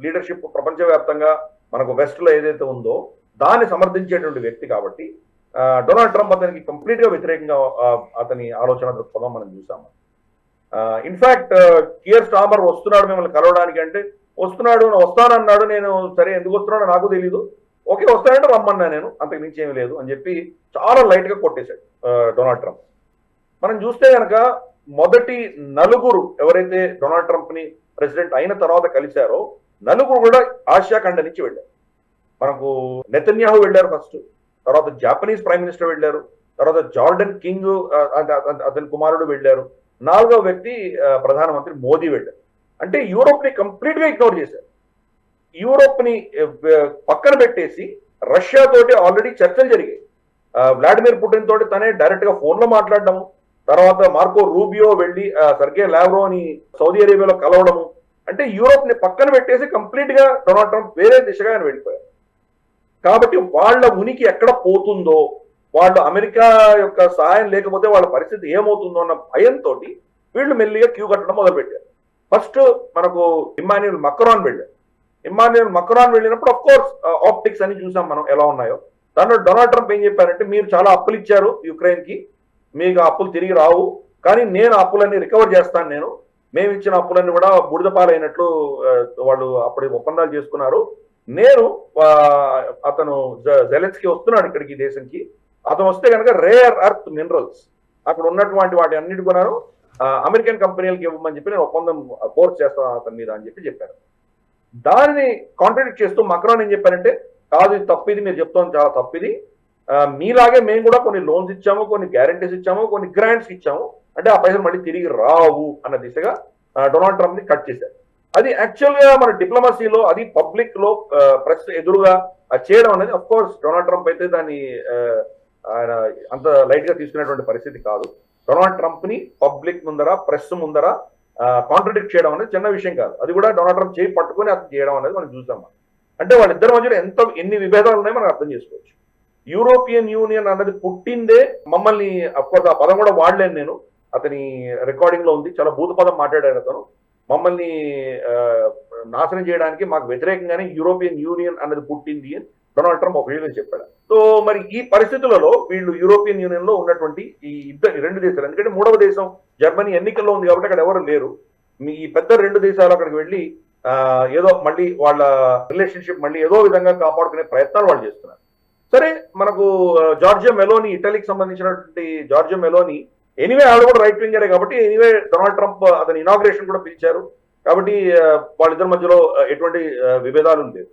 లీడర్షిప్ ప్రపంచవ్యాప్తంగా మనకు వెస్ట్ లో ఏదైతే ఉందో దాన్ని సమర్థించేటువంటి వ్యక్తి. కాబట్టి డొనాల్డ్ ట్రంప్ అతనికి కంప్లీట్ గా వ్యతిరేకంగా అతని ఆలోచన దృక్పథం మనం చూసాము. ఇన్ఫాక్ట్ కేర్ స్టార్మర్ వస్తున్నాడు మిమ్మల్ని కలవడానికి అంటే, వస్తానన్నాడు. నేను సరే ఎందుకు వస్తున్నాడో నాకు తెలీదు, ఓకే వస్తానంటే రమ్మన్నా, నేను అంతకు మించి ఏమీ లేదు అని చెప్పి చాలా లైట్ గా కొట్టేశాడు డొనాల్డ్ ట్రంప్. మనం చూస్తే కనుక మొదటి నలుగురు ఎవరైతే డొనాల్డ్ ట్రంప్ ని ప్రెసిడెంట్ అయిన తర్వాత కలిశారో నలుగురు కూడా ఆసియా ఖండ నుంచి వెళ్ళారు. మనకు నెతన్యాహు వెళ్ళారు ఫస్ట్, తర్వాత జాపనీస్ ప్రైమ్ మినిస్టర్ వెళ్ళారు, తర్వాత జార్డన్ కింగ్ అతని కుమారుడు వెళ్ళారు, నాలుగవ వ్యక్తి ప్రధానమంత్రి మోదీ వెళ్ళారు. అంటే యూరోప్ ని కంప్లీట్ గా ఇగ్నోర్ చేశారు. యూరోప్ ని పక్కన పెట్టేసి రష్యా తోటి ఆల్రెడీ చర్చలు జరిగాయి. వ్లాడిమిర్ పుటిన్ తోటి తనే డైరెక్ట్ గా ఫోన్ లో మాట్లాడడము, తర్వాత మార్కో రూబియో వెళ్ళి సర్గే లావ్రోని సౌదీ అరేబియాలో కలవడము. అంటే యూరోప్ ని పక్కన పెట్టేసి కంప్లీట్ గా డొనాల్డ్ ట్రంప్ వేరే దిశగా ఆయన వెళ్ళిపోయారు. కాబట్టి వాళ్ళ ఉనికి ఎక్కడ పోతుందో, వాళ్ళు అమెరికా యొక్క సహాయం లేకపోతే వాళ్ళ పరిస్థితి ఏమవుతుందో అన్న భయంతో వీళ్ళు మెల్లిగా క్యూ కట్టడం మొదలుపెట్టారు. ఫస్ట్ మనకు ఇమ్మాన్యుయల్ మక్రాన్ వెళ్ళినప్పుడు అఫ్ కోర్స్ ఆప్టిక్స్ అని చూసాం మనం ఎలా ఉన్నాయో. దాంట్లో డొనాల్డ్ ట్రంప్ ఏం చెప్పారంటే, మీరు చాలా అప్పులు ఇచ్చారు యుక్రెయిన్ కి, మీకు అప్పులు తిరిగి రావు, కానీ నేను అప్పులన్నీ రికవర్ చేస్తాను. మేము ఇచ్చిన అప్పులన్నీ కూడా బుడిదపాలైనట్లు వాళ్ళు అప్పటి ఒప్పందాలు చేసుకున్నారు. అతను జెలెన్స్కీ వస్తున్నాడు ఇక్కడికి దేశంకి, అతను వస్తే కనుక రేర్ అర్త్ మినరల్స్ అక్కడ ఉన్నటువంటి వాటి అన్నిటి కూడా అమెరికన్ కంపెనీలకు ఇవ్వమని చెప్పి నేను ఒప్పందం ఫోర్స్ చేస్తాను అతని మీద అని చెప్పారు. దానిని కాంట్రడిక్ట్ చేస్తూ మక్రాన్ ఏం చెప్పారంటే, కాదు ఇది తప్పిది, మీరు చెప్తాను చాలా తప్పిది, మీలాగే మేము కూడా కొన్ని లోన్స్ ఇచ్చాము, కొన్ని గ్యారంటీస్ ఇచ్చాము, కొన్ని గ్రాంట్స్ ఇచ్చాము, అంటే ఆ పైసలు మళ్ళీ తిరిగి రావు అన్న దిశగా డొనాల్డ్ ట్రంప్ ని కట్ చేశారు. అది యాక్చువల్ గా మన డిప్లొమసీలో, అది పబ్లిక్ లో ప్రెస్ ఎదురుగా చేయడం అనేది అఫ్ కోర్స్ డొనాల్డ్ ట్రంప్ అయితే దాన్ని ఆయన అంత లైట్ గా తీసుకునేటువంటి పరిస్థితి కాదు. డొనాల్డ్ ట్రంప్ ని పబ్లిక్ ముందర, ప్రెస్ ముందర కాంట్రడిక్ట్ చేయడం అనేది చిన్న విషయం కాదు. అది కూడా డొనాల్డ్ ట్రంప్ చేయి పట్టుకుని అతను చేయడం అనేది మనం చూసాం. అంటే వాళ్ళిద్దరి మధ్యలో ఎన్ని విభేదాలు ఉన్నాయో మనం అర్థం చేసుకోవచ్చు. యూరోపియన్ యూనియన్ అన్నది పుట్టిందే మమ్మల్ని, అఫ్కోర్స్ ఆ పదం కూడా వాడలేను నేను, అతని రికార్డింగ్ లో ఉంది, చాలా భూత పదం మాట్లాడారు అతను, మమ్మల్ని నాశనం చేయడానికి మాకు వ్యతిరేకంగానే యూరోపియన్ యూనియన్ అన్నది పుట్టింది అని డొనాల్డ్ ట్రంప్ ఒక విషయం చెప్పాడు. సో మరి ఈ పరిస్థితులలో వీళ్ళు యూరోపియన్ యూనియన్ లో ఉన్నటువంటి ఈ రెండు దేశాలు, ఎందుకంటే మూడవ దేశం జర్మనీ ఎన్నికల్లో ఉంది కాబట్టి అక్కడ ఎవరు లేరు, ఈ పెద్ద రెండు దేశాలు అక్కడికి వెళ్ళి ఏదో మళ్ళీ వాళ్ళ రిలేషన్షిప్ మళ్ళీ ఏదో విధంగా కాపాడుకునే ప్రయత్నాలు వాళ్ళు చేస్తున్నారు. సరే, మనకు జార్జియా మెలోని, ఇటలీకి సంబంధించినటువంటి జార్జియా మెలోని ఎనీవే ఆవిడ కూడా రైట్ వింగరే కాబట్టి ఎనీవే డొనాల్డ్ ట్రంప్ అతని ఇనాగ్రేషన్ కూడా పిలిచారు కాబట్టి వాళ్ళిద్దరి మధ్యలో ఎటువంటి విభేదాలు లేదు.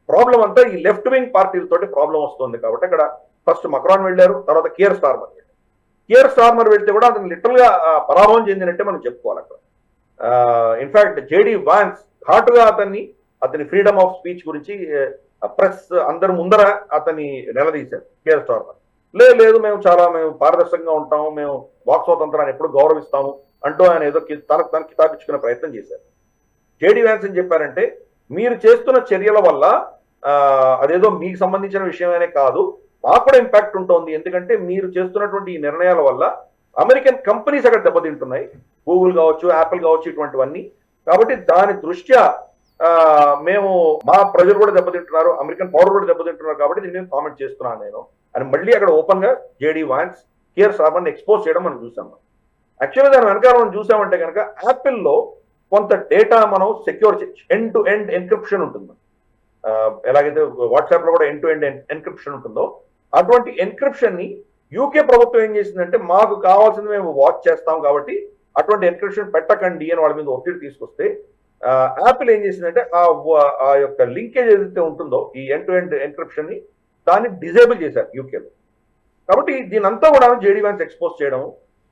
ప్రాబ్లం అంతా ఈ లెఫ్ట్ వింగ్ పార్టీలతోటి ప్రాబ్లం వస్తుంది కాబట్టి అక్కడ ఫస్ట్ మక్రాన్ వెళ్ళారు, తర్వాత కియర్ స్టార్మర్ వెళ్ళారు. కియర్ స్టార్మర్ వెళ్తే కూడా అతను లిటరల్ గా పరాభవం చెందినట్టే మనం చెప్పుకోవాలి అక్కడ. ఇన్ఫాక్ట్ జేడీ వాన్స్ ఘాటుగా అతని ఫ్రీడమ్ ఆఫ్ స్పీచ్ గురించి ప్రెస్ అందరి ముందర అతన్ని నిలదీశారు కియర్ స్టార్మర్. లేదు మేము పారదర్శకంగా ఉంటాము, మేము వాక్ స్వాతంత్రాన్ని ఎప్పుడు గౌరవిస్తాము అంటూ ఆయన ఏదో తనకు కితాబిచ్చుకునే ప్రయత్నం చేశారు. జేడీ వ్యాన్స్ ఏం చెప్పారంటే మీరు చేస్తున్న చర్యల వల్ల అదేదో మీకు సంబంధించిన విషయమనే కాదు, మాకు కూడా ఇంపాక్ట్ ఉంటుంది. ఎందుకంటే మీరు చేస్తున్నటువంటి ఈ నిర్ణయాల వల్ల అమెరికన్ కంపెనీస్ అక్కడ దెబ్బతింటున్నాయి, గూగుల్ కావచ్చు, యాపిల్ కావచ్చు, ఇటువంటివన్నీ. కాబట్టి దాని దృష్ట్యా మేము మా ప్రజలు కూడా దెబ్బతింటున్నారు, అమెరికన్ పౌరులు కూడా దెబ్బతింటున్నారు కాబట్టి దీన్ని కామెంట్ చేస్తున్నాను నేను అని మళ్ళీ అక్కడ ఓపెన్ గా జేడీ వాన్స్ కియర్ స్టార్మర్ని ఎక్స్పోజ్ చేయడం మనం చూసాం. యాక్చువల్గా దాని వెనకాల మనం చూసామంటే కనుక యాపిల్లో కొంత డేటా మనం సెక్యూర్ చేయొచ్చు, ఎండ్ టు ఎండ్ ఎన్క్రిప్షన్ ఉంటుంది. ఎలాగైతే వాట్సాప్ లో కూడా ఎండ్ టు ఎండ్ ఎన్క్రిప్షన్ ఉంటుందో అటువంటి ఎన్క్రిప్షన్ ని యూకే ప్రభుత్వం ఏం చేసిందంటే మాకు కావాల్సింది మేము వాచ్ చేస్తాం కాబట్టి అటువంటి ఎన్క్రిప్షన్ పెట్టకండి అని వాళ్ళ మీద ఒత్తిడి తీసుకొస్తే యాపిల్ ఏం చేసిందంటే ఆ యొక్క లింకేజ్ ఏదైతే ఉంటుందో ఈ ఎండ్ టు ఎండ్ ఎన్క్రిప్షన్ ని దాన్ని డిజేబుల్ చేశారు యూకేలో. కాబట్టి దీని అంతా కూడా జేడీ వ్యాన్స్ ఎక్స్పోజ్ చేయడం,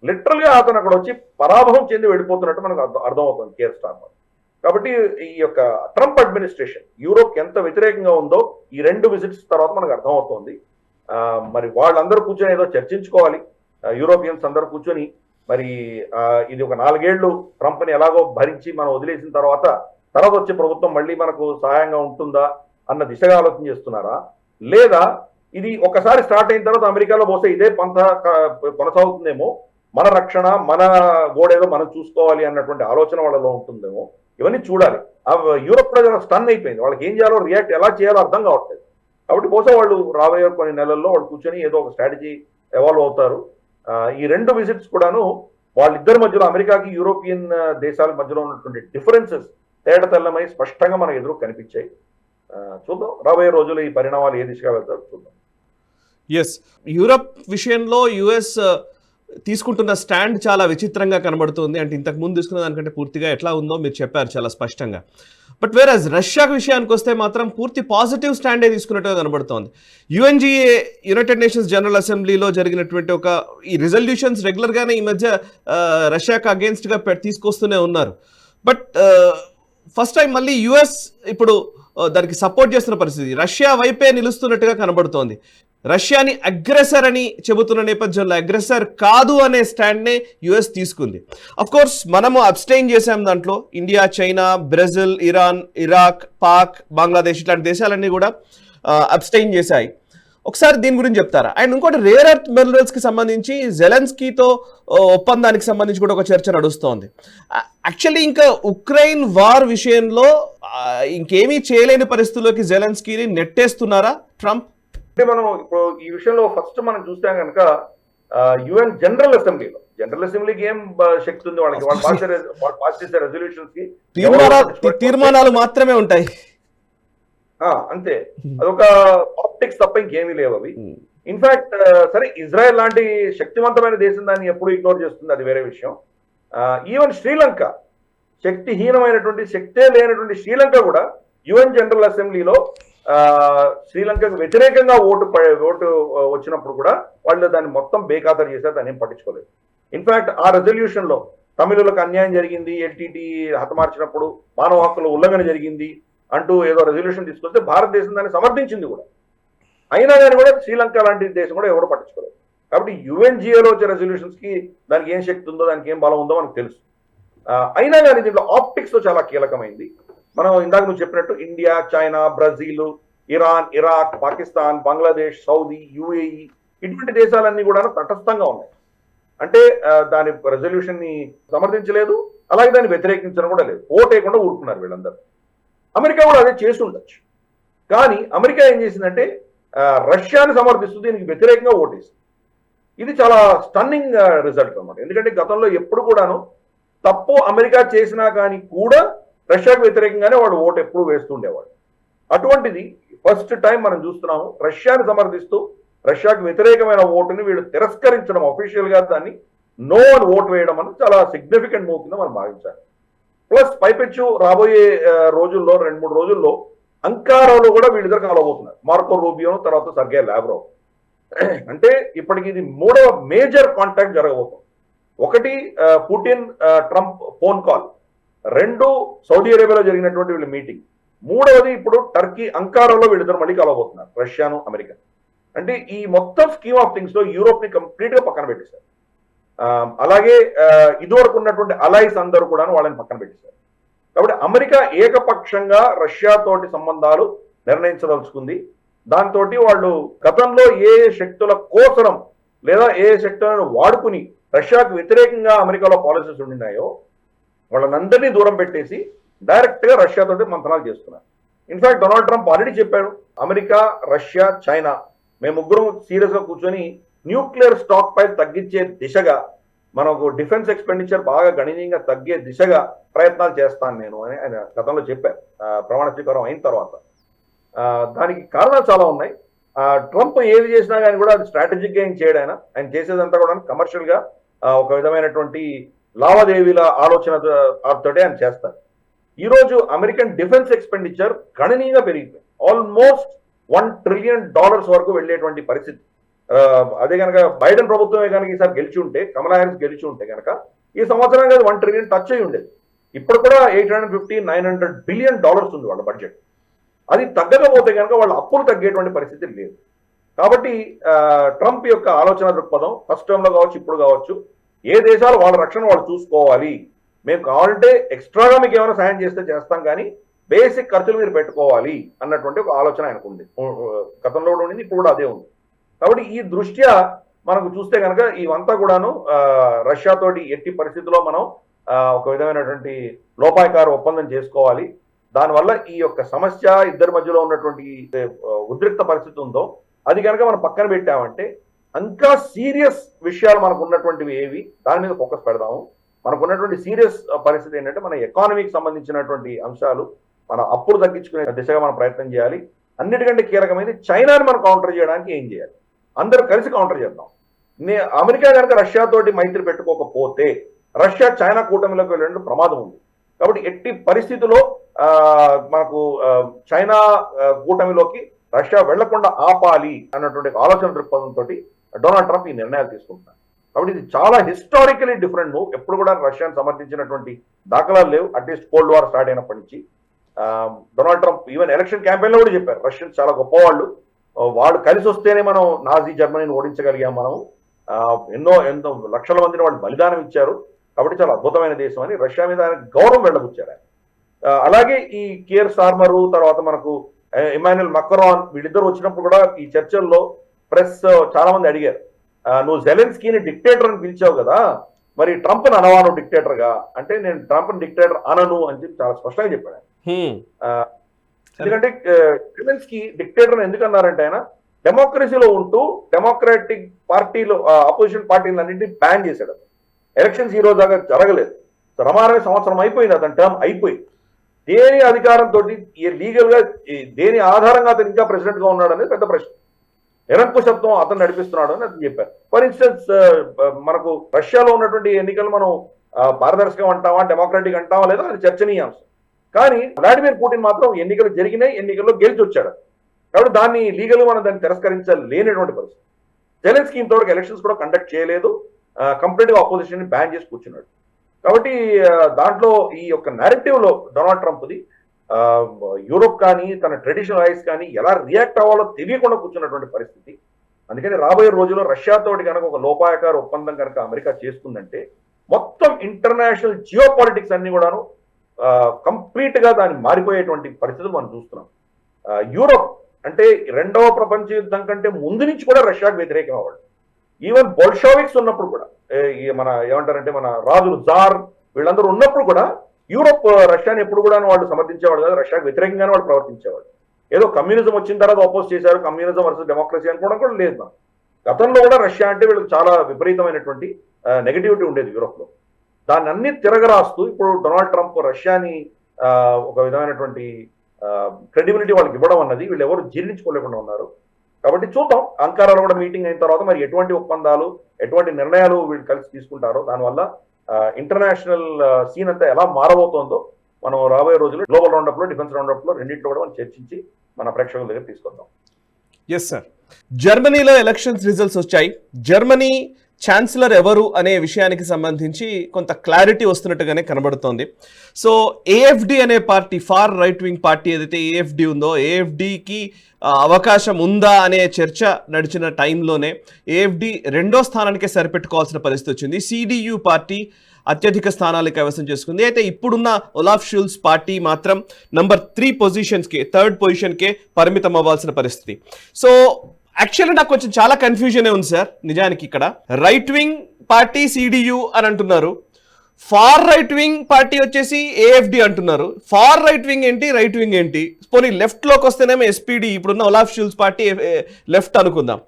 లిటరల్ గా అతను అక్కడ వచ్చి పరాభవం చెంది వెళ్ళిపోతున్నట్టు మనకు అర్థమవుతుంది కియర్ స్టార్మర్. కాబట్టి ఈ యొక్క ట్రంప్ అడ్మినిస్ట్రేషన్ యూరోప్ ఎంత వ్యతిరేకంగా ఉందో ఈ 2 విజిట్స్ తర్వాత మనకు అర్థమవుతోంది. మరి వాళ్ళందరూ కూర్చొని ఏదో చర్చించుకోవాలి, యూరోపియన్స్ అందరూ కూర్చొని మరి ఇది ఒక 4 ఏళ్లు ట్రంప్ని ఎలాగో భరించి మనం వదిలేసిన తర్వాత వచ్చే ప్రభుత్వం మళ్ళీ మనకు సహాయంగా ఉంటుందా అన్న దిశగా ఆలోచన చేస్తున్నారా, లేదా ఇది ఒకసారి స్టార్ట్ అయిన తర్వాత అమెరికాలో పోతే ఇదే పంత కొనసాగుతుందేమో, మన రక్షణ మన గోడేదో మనం చూసుకోవాలి అన్నటువంటి ఆలోచన వాళ్ళలో ఉంటుందేమో, ఇవన్నీ చూడాలి. యూరోప్ కూడా చాలా స్టన్ అయిపోయింది, వాళ్ళకి ఏం చేయాలో రియాక్ట్ ఎలా చేయాలో అర్థం కావట్లేదు. కాబట్టి బహుశా వాళ్ళు రాబోయే కొన్ని నెలల్లో వాళ్ళు కూర్చొని ఏదో ఒక స్ట్రాటజీ ఎవాల్వ్ అవుతారు. ఈ 2 విజిట్స్ కూడాను వాళ్ళిద్దరి మధ్యలో అమెరికాకి యూరోపియన్ దేశాల మధ్యలో ఉన్నటువంటి డిఫరెన్సెస్ తేటతెల్లమై స్పష్టంగా మనకు ఎదురు కనిపించాయి. చూద్దాం రాబోయే రోజుల్లో ఈ పరిణామాలు ఏ దిశగా వెళ్తారో చూద్దాం. ఎస్, యూరప్ విషయంలో యుఎస్ తీసుకుంటున్న స్టాండ్ చాలా విచిత్రంగా కనబడుతుంది. అంటే ఇంతకు ముందు తీసుకున్న దానికంటే పూర్తిగా ఎట్లా ఉందో మీరు చెప్పారు చాలా స్పష్టంగా. బట్ వేరస్ రష్యా విషయానికి వస్తే మాత్రం పూర్తి పాజిటివ్ స్టాండే తీసుకున్నట్టుగా కనబడుతోంది. యుఎన్జిఏ యునైటెడ్ నేషన్స్ జనరల్ అసెంబ్లీలో జరిగినటువంటి ఈ రిజల్యూషన్స్ రెగ్యులర్గానే ఈ మధ్య రష్యాకు అగేన్స్ట్గా తీసుకొస్తూనే ఉన్నారు. బట్ ఫస్ట్ టైం మళ్ళీ యుఎస్ ఇప్పుడు దానికి సపోర్ట్ చేస్తున్న పరిస్థితి, రష్యా వైపే నిలుస్తున్నట్టుగా కనబడుతోంది. రష్యాని అగ్రెసర్ అని చెబుతున్న నేపథ్యంలో అగ్రెసర్ కాదు అనే స్టాండ్నే యుఎస్ తీసుకుంది. అఫ్ కోర్స్ మనము అబ్స్టైన్ చేసాం దాంట్లో, India, China, Brazil, Iran, Iraq, Pak, Bangladesh ఇట్లాంటి దేశాలన్నీ కూడా అబ్స్టైన్ చేశాయి. ఒకసారి దీని గురించి చెప్తారా? అండ్ ఇంకోటి రేర్ ఎర్త్ మినరల్స్కి సంబంధించి జెలెన్స్కీతో ఒప్పందానికి సంబంధించి కూడా ఒక చర్చ నడుస్తోంది. యాక్చువల్లీ ఇంకా ఉక్రెయిన్ వార్ విషయంలో ఇంకేమీ చేయలేని పరిస్థితుల్లోకి జెలెన్స్కీని నెట్టేస్తున్నారా ట్రంప్? అంటే మనం ఇప్పుడు ఈ విషయంలో ఫస్ట్ మనం చూస్తే కనుక యుఎన్ జనరల్ అసెంబ్లీకి ఏం శక్తి ఉంది వాళ్ళకి? వాళ్ళు పాస్ చేసే రెజల్యూషన్స్ కి తీర్మానాలు మాత్రమే ఉంటాయి అంతే. అదొక ఆప్టిక్స్ తప్ప ఇంకేమీ లేవు అవి. ఇన్ఫాక్ట్ సరే ఇజ్రాయెల్ లాంటి శక్తివంతమైన దేశం దాన్ని ఎప్పుడు ఇగ్నోర్ చేస్తుంది, అది వేరే విషయం. ఈవెన్ శ్రీలంక, శక్తిహీనమైనటువంటి శక్తే లేనటువంటి శ్రీలంక కూడా యుఎన్ జనరల్ అసెంబ్లీలో శ్రీలంకకు వ్యతిరేకంగా ఓటు వచ్చినప్పుడు కూడా వాళ్ళు దాన్ని మొత్తం బేఖాతరు చేశారు, దాన్ని ఏం పట్టించుకోలేదు. ఇన్ఫాక్ట్ ఆ రెజల్యూషన్ లో తమిళులకు అన్యాయం జరిగింది, ఎల్టీటీ హతమార్చినప్పుడు మానవ హక్కుల ఉల్లంఘన జరిగింది అంటూ ఏదో రెజల్యూషన్ తీసుకొస్తే భారతదేశం దాన్ని సమర్థించింది కూడా. అయినా కానీ కూడా శ్రీలంక లాంటి దేశం కూడా ఎవరు పట్టించుకోలేదు. కాబట్టి యుఎన్జిఏలో వచ్చే రెజల్యూషన్స్ కి దానికి ఏం శక్తి ఉందో, దానికి ఏం బలం ఉందో మనకు తెలుసు. అయినా కానీ దీంట్లో ఆప్టిక్స్ లో చాలా కీలకమైంది. మనం ఇందాక నువ్వు చెప్పినట్టు India, China, Brazil, Iran, Iraq, Pakistan, Bangladesh, Saudi, UAE ఇటువంటి దేశాలన్నీ కూడా తటస్థంగా ఉన్నాయి. అంటే దాని రెజల్యూషన్ ని సమర్థించలేదు, అలాగే దాన్ని వ్యతిరేకించడం కూడా లేదు, ఓటేయకుండా ఊరుకున్నారు వీళ్ళందరూ. అమెరికా కూడా అదే చేసి ఉండొచ్చు, కానీ అమెరికా ఏం చేసిందంటే రష్యాని సమర్థిస్తూ దీనికి వ్యతిరేకంగా ఓటేసింది. ఇది చాలా స్టన్నింగ్ రిజల్ట్ అన్నమాట. ఎందుకంటే గతంలో ఎప్పుడు కూడాను తప్పు అమెరికా చేసినా కానీ కూడా రష్యాకు వ్యతిరేకంగానే వాడు ఓటు ఎప్పుడు వేస్తుండేవాడు. అటువంటిది ఫస్ట్ టైం మనం చూస్తున్నాము, రష్యాని సమర్థిస్తూ రష్యాకు వ్యతిరేకమైన ఓటుని వీళ్ళు తిరస్కరించడం, అఫీషియల్ గా దాన్ని నో అని ఓటు వేయడం అనేది చాలా సిగ్నిఫికెంట్ మూవ్ కింద మనం భావించాలి. ప్లస్ పైపెచ్చు రాబోయే రోజుల్లో 2-3 రోజుల్లో అంకారాలో కూడా వీళ్ళిద్దరు కలవబోతున్నారు, మార్కో రూబియో తర్వాత సర్గే లావ్రోవ్. అంటే ఇప్పటికి ఇది 3వ మేజర్ కాంటాక్ట్ జరగబోతుంది. ఒకటి Putin Trump phone call, 2 Saudi అరేబియాలో జరిగినటువంటి వీళ్ళ మీటింగ్, 3వది ఇప్పుడు టర్కీ అంకారాలో వీళ్ళిద్దరు మళ్ళీ కలవబోతున్నారు, రష్యాను అమెరికా. అంటే ఈ మొత్తం స్కీమ్ ఆఫ్ థింగ్స్ లో యూరోప్ ని కంప్లీట్ గా పక్కన పెట్టేశారు. అలాగే ఇదివరకు ఉన్నటువంటి అలైస్ అందరూ కూడా వాళ్ళని పక్కన పెట్టేశారు. కాబట్టి అమెరికా ఏకపక్షంగా రష్యా తోటి సంబంధాలు నిర్ణయించదలుచుకుంది. దాంతో వాళ్ళు గతంలో ఏ శక్తుల కోసరం లేదా ఏ శక్తులను వాడుకుని రష్యాకు వ్యతిరేకంగా అమెరికాలో పాలసీస్ ఉండినాయో వాళ్ళనందరినీ దూరం పెట్టేసి డైరెక్ట్ గా రష్యా తోటి మంతనాలు చేస్తున్నారు. ఇన్ఫాక్ట్ డొనాల్డ్ ట్రంప్ ఆల్రెడీ చెప్పాడు, అమెరికా, రష్యా, చైనా మేము ముగ్గురు సీరియస్ గా కూర్చొని న్యూక్లియర్ స్టాక్ పై తగ్గించే దిశగా, మనకు డిఫెన్స్ ఎక్స్పెండిచర్ బాగా గణనీయంగా తగ్గే దిశగా ప్రయత్నాలు చేస్తాను నేను అని ఆయన గతంలో చెప్పారు ప్రమాణ స్వీకారం అయిన తర్వాత. దానికి కారణాలు చాలా ఉన్నాయి. ట్రంప్ ఏది చేసినా కానీ కూడా అది స్ట్రాటజిక్ గా ఏం చేయడు. ఆయన చేసేదంతా కూడా కమర్షియల్ గా ఒక విధమైనటువంటి లావాదేవీల ఆలోచన తోటే ఆయన చేస్తారు. ఈ రోజు అమెరికన్ డిఫెన్స్ ఎక్స్పెండిచర్ గణనీయంగా పెరిగిపోయింది, ఆల్మోస్ట్ $1 ట్రిలియన్ వరకు వెళ్ళేటువంటి పరిస్థితి. అదే కనుక బైడెన్ ప్రభుత్వమే కనుక ఈసారి గెలిచి ఉంటే, కమలా హ్యారిస్ గెలిచి ఉంటే కనుక ఈ సంవత్సరం కదా $1 ట్రిలియన్ టచ్ అయి ఉండేది. ఇప్పుడు కూడా $850-900 బిలియన్ ఉంది వాళ్ళ బడ్జెట్. అది తగ్గకపోతే కనుక వాళ్ళ అప్పులు తగ్గేటువంటి పరిస్థితి లేదు. కాబట్టి ట్రంప్ యొక్క ఆలోచన దృక్పథం ఫస్ట్ టర్మ్ లో కావచ్చు, ఇప్పుడు కావచ్చు, ఏ దేశాలు వాళ్ళ రక్షణ వాళ్ళు చూసుకోవాలి, మేము కావాలంటే ఎక్స్ట్రాగా మీకు ఏమైనా సాయం చేస్తే చేస్తాం, కానీ బేసిక్ ఖర్చులు మీరు పెట్టుకోవాలి అన్నటువంటి ఒక ఆలోచన ఆయనకు ఉంది. గతంలో కూడా ఉండింది, ఇప్పుడు కూడా అదే ఉంది. కాబట్టి ఈ దృష్ట్యా మనకు చూస్తే కనుక ఇవంతా కూడాను రష్యాతోటి ఎట్టి పరిస్థితుల్లో మనం ఒక విధమైనటువంటి లోపాయకార ఒప్పందం చేసుకోవాలి. దానివల్ల ఈ యొక్క సమస్య ఇద్దరి మధ్యలో ఉన్నటువంటి ఉద్రిక్త పరిస్థితి ఉందో అది కనుక మనం పక్కన పెట్టామంటే ఇంకా సీరియస్ విషయాలు మనకు ఉన్నటువంటివి ఏవి దాని మీద ఫోకస్ పెడదాము. మనకు ఉన్నటువంటి సీరియస్ పరిస్థితి ఏంటంటే మన ఎకానమీకి సంబంధించినటువంటి అంశాలు, మన అప్పులు తగ్గించుకునే దిశగా మనం ప్రయత్నం చేయాలి. అన్నిటికంటే కీలకమైనది చైనాని మనం కౌంటర్ చేయడానికి ఏం చేయాలి, అందరూ కలిసి కౌంటర్ చేద్దాం. అమెరికా కనుక రష్యాతోటి మైత్రి పెట్టుకోకపోతే రష్యా చైనా కూటమిలోకి వెళ్ళే ప్రమాదం ఉంది. కాబట్టి ఎట్టి పరిస్థితుల్లో మనకు చైనా కూటమిలోకి రష్యా వెళ్లకుండా ఆపాలి అన్నటువంటి ఆలోచన దృక్పథంతో డొనాల్డ్ ట్రంప్ ఈ నిర్ణయాలు తీసుకుంటున్నారు. కాబట్టి ఇది చాలా హిస్టారికలీ డిఫరెంట్ మూవ్. ఎప్పుడు కూడా రష్యాను సమర్థించినటువంటి దాఖలాలు లేవు, అట్లీస్ట్ కోల్డ్ వార్ స్టార్ట్ అయినప్పటి నుంచి. Donald Trump even election campaign లో కూడా చెప్పారు, రష్యన్స్ చాలా గొప్పవాళ్ళు, వాళ్ళు కలిసి వస్తేనే మనం నాజీ జర్మనీని ఓడించగలిగాం, మనం ఎంతో లక్షల మందిని వాళ్ళు బలిదానం ఇచ్చారు, కాబట్టి చాలా అద్భుతమైన దేశం అని రష్యా మీద ఆయన గౌరవం వెళ్ళబుచ్చారు. అలాగే ఈ కియర్ స్టార్మరు తర్వాత మనకు ఇమాన్యుయల్ మక్రాన్ వీళ్ళిద్దరు వచ్చినప్పుడు కూడా ఈ చర్చల్లో ప్రెస్ చాలా మంది అడిగారు, నువ్వు జెలెన్స్కీని డిక్టేటర్ అని పిలిచావు కదా, మరి ట్రంప్ని అనవాను డిక్టేటర్ గా అంటే, నేను ట్రంప్ని డిక్టేటర్ అనను అని చెప్పి చాలా స్పష్టంగా చెప్పాడు. ఎందుకంటే జెలెన్స్కీ డిక్టేటర్ ఎందుకు అన్నారంటే ఆయన డెమోక్రసీలో ఉంటూ డెమోక్రాటిక్ పార్టీలు అపోజిషన్ పార్టీలు అన్నింటినీ బ్యాన్ చేశాడు. ఎలక్షన్స్ ఈ రోజు దాకా జరగలేదు, రమారణ సంవత్సరం అయిపోయింది, అతని టర్మ్ అయిపోయింది. దేని అధికారంతో లీగల్ గా దేని ఆధారంగా అతను ఇంకా ప్రెసిడెంట్ గా ఉన్నాడు అనేది పెద్ద ప్రశ్న. నిరంకుశత్వం అతను నడిపిస్తున్నాడు అని అతను చెప్పారు. ఫర్ ఇన్స్టెన్స్ మనకు రష్యాలో ఉన్నటువంటి ఎన్నికలు మనం పారదర్శకం అంటామా డెమోక్రాటిక్ అంటామా లేదా అది చర్చనీయాంశం. కానీ వ్లాడిమిర్ పుటిన్ మాత్రం ఎన్నికలు జరిగినాయి, ఎన్నికల్లో గెలిచి వచ్చాడు. కాబట్టి దాన్ని లీగల్ మనం దాన్ని తిరస్కరించలేనటువంటి పరిస్థితి. జెలెన్స్కీ ఇంతవరకు ఎలక్షన్స్ కూడా కండక్ట్ చేయలేదు, కంప్లీట్ గా అపోజిషన్ ని బ్యాన్ చేసి కూర్చున్నాడు. కాబట్టి దాంట్లో ఈ యొక్క నేరేటివ్ లో డొనాల్డ్ ట్రంప్ది యూరోప్ కానీ తన ట్రెడిషనల్ రైట్స్ కానీ ఎలా రియాక్ట్ అవ్వాలో తెలియకుండా కూర్చున్నటువంటి పరిస్థితి. అందుకని రాబోయే రోజుల్లో రష్యాతోటి కనుక ఒక లోపాయకార ఒప్పందం కనుక అమెరికా చేస్తుందంటే మొత్తం ఇంటర్నేషనల్ జియో పాలిటిక్స్ అన్ని కూడాను కంప్లీట్ గా దాన్ని మారిపోయేటువంటి పరిస్థితులు మనం చూస్తున్నాం. యూరోప్ అంటే 2వ ప్రపంచ యుద్ధం కంటే ముందు నుంచి కూడా రష్యాకు వ్యతిరేకం అవ్వడు. ఈవెన్ బోల్షావిక్స్ ఉన్నప్పుడు కూడా మన ఏమంటారంటే మన రాజులు జార్ వీళ్ళందరూ ఉన్నప్పుడు కూడా యూరోప్ రష్యాని ఎప్పుడు కూడా వాళ్ళు సమర్థించేవాడు కదా, రష్యాకు వ్యతిరేకంగానే వాళ్ళు ప్రవర్తించేవాడు. ఏదో కమ్యూనిజం వచ్చిన తర్వాత అపోజ్ చేశారు, కమ్యూనిజం వర్సెస్ డెమోక్రసీ అనుకోవడం కూడా లేదు. గతంలో కూడా రష్యా అంటే వీళ్ళకి చాలా విపరీతమైనటువంటి నెగటివిటీ ఉండేది యూరోప్ లో. దాన్ని అన్ని తిరగరాస్తూ ఇప్పుడు డొనాల్డ్ ట్రంప్ రష్యాని ఒక విధమైనటువంటి క్రెడిబిలిటీ వాళ్ళకి ఇవ్వడం అన్నది వీళ్ళు ఎవరు జీర్ణించుకోలేకుండా ఉన్నారు. కాబట్టి చూద్దాం అంకారాలో కూడా మీటింగ్ అయిన తర్వాత మరి ఎటువంటి ఒప్పందాలు ఎటువంటి నిర్ణయాలు వీళ్ళు కలిసి తీసుకుంటారో దానివల్ల ఇంటర్నేషనల్ సీన్ అంతా ఎలా మారబోతోందో మనం రాబోయే రోజుల్లో గ్లోబల్ రౌండప్ లో డిఫెన్స్ రౌండప్ లో రెండింటిలో కూడా మనం చర్చించి మన ప్రేక్షకుల దగ్గర తీసుకొద్దాం. ఎస్ సార్, జర్మనీలో ఎలక్షన్స్ రిజల్ట్స్ వచ్చాయి. జర్మనీ ఛాన్సలర్ ఎవరు అనే విషయానికి సంబంధించి కొంత క్లారిటీ వస్తున్నట్టుగానే కనబడుతోంది. సో ఏఎఫ్డి అనే party, far right wing party ఏదైతే ఏఎఫ్డి ఉందో, ఏఎఫ్డికి అవకాశం ఉందా అనే చర్చ నడిచిన టైంలోనే ఏఎఫ్డి 2వ స్థానానికే సరిపెట్టుకోవాల్సిన పరిస్థితి వచ్చింది. సిడియు పార్టీ అత్యధిక స్థానాలు కైవసం చేసుకుంది. అయితే ఇప్పుడున్న ఒలాఫ్ షూల్స్ పార్టీ మాత్రం నంబర్ 3 పొజిషన్స్కి, 3rd పొజిషన్కే పరిమితం అవ్వాల్సిన పరిస్థితి. సో యాక్చువల్లీ నాకు కొంచెం చాలా కన్ఫ్యూజనే ఉంది సార్. నిజానికి ఇక్కడ రైట్ వింగ్ పార్టీ సిడియు అని అంటున్నారు, ఫార్ రైట్ వింగ్ పార్టీ వచ్చేసి ఏఎఫ్డి అంటున్నారు. ఫార్ రైట్ వింగ్ ఏంటి, రైట్ వింగ్ ఏంటి? పోనీ లెఫ్ట్లోకి వస్తేనేమో ఎస్పీడి, ఇప్పుడున్న ఒలాఫ్ షూల్స్ పార్టీ లెఫ్ట్ అనుకుందాం.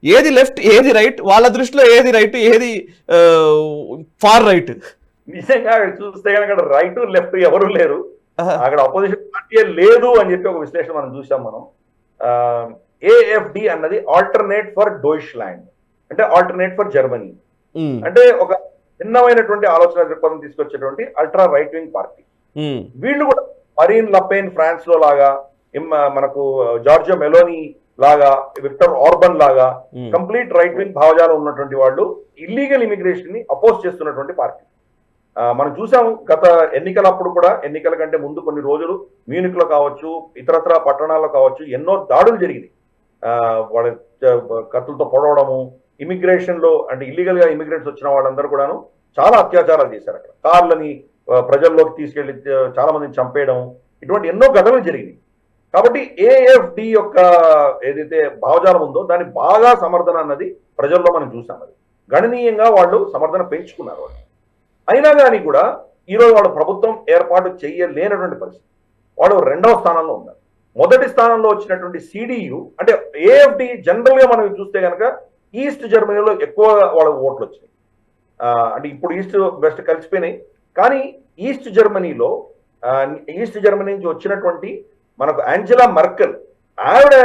ఏది లెఫ్ట్, ఏది రైట్? వాళ్ళ దృష్టిలో ఏది రైట్, ఏది ఫార్ రైట్? నిజంగా చూస్తే కనుక రైట్ లెఫ్ట్ ఎవరు లేరు, అక్కడ అపోజిషన్ పార్టీ లేదు అని చెప్పి ఒక విశ్లేషణ మనం చూసాం. మనం ఏఎఫ్డి అన్నది ఆల్టర్నేట్ ఫర్ డోయిచ్లాండ్, అంటే ఆల్టర్నేట్ ఫర్ జర్మనీ, అంటే ఒక భిన్నమైనటువంటి ఆలోచన దృక్పథం తీసుకొచ్చేటువంటి అల్ట్రా రైట్ వింగ్ పార్టీ. వీళ్ళు కూడా మరీన్ లపెన్ ఫ్రాన్స్ లో లాగా, మనకు జార్జియా మెలోనీ లాగా, విక్టర్ ఆర్బన్ లాగా కంప్లీట్ రైట్ వింగ్ భావజాలం ఉన్నటువంటి వాళ్ళు ఇల్లీగల్ ఇమిగ్రేషన్ ని అపోజ్ చేస్తున్నటువంటి పార్టీ. మనం చూసాము గత ఎన్నికలప్పుడు కూడా, ఎన్నికల కంటే ముందు కొన్ని రోజులు మ్యూనిక్ లో కావచ్చు, ఇతరత్ర పట్టణాల్లో కావచ్చు ఎన్నో దాడులు జరిగినాయి. వాళ్ళ కత్తులతో పొడవడము, ఇమిగ్రేషన్ లో అంటే ఇల్లీగల్ గా ఇమిగ్రెంట్స్ వచ్చిన వాళ్ళందరూ కూడాను చాలా అత్యాచారాలు చేశారు. అక్కడ కార్లని ప్రజల్లోకి తీసుకెళ్లి చాలా మందిని చంపేయడం, ఇటువంటి ఎన్నో ఘటనలు జరిగినాయి. కాబట్టి ఏఎఫ్డి యొక్క ఏదైతే భావజాలం ఉందో దాని బాగా సమర్థన అన్నది ప్రజల్లో మనం చూసాం. అది గణనీయంగా వాళ్ళు సమర్థన పెంచుకున్నారు. వాళ్ళు అయినా కానీ కూడా ఈరోజు వాళ్ళు ప్రభుత్వం ఏర్పాటు చేయలేనటువంటి పరిస్థితి. వాళ్ళు 2వ స్థానంలో ఉన్నారు. మొదటి స్థానంలో వచ్చినటువంటి సిడియు, అంటే ఏఎఫ్డి జనరల్ గా మనం చూస్తే కనుక ఈస్ట్ జర్మనీలో ఎక్కువ వాళ్ళ ఓట్లు వచ్చినాయి. అంటే ఇప్పుడు ఈస్ట్ వెస్ట్ కలిసిపోయినాయి. కానీ ఈస్ట్ జర్మనీ నుంచి వచ్చినటువంటి మనకు యాంజెలా మర్కెల్, ఆవిడ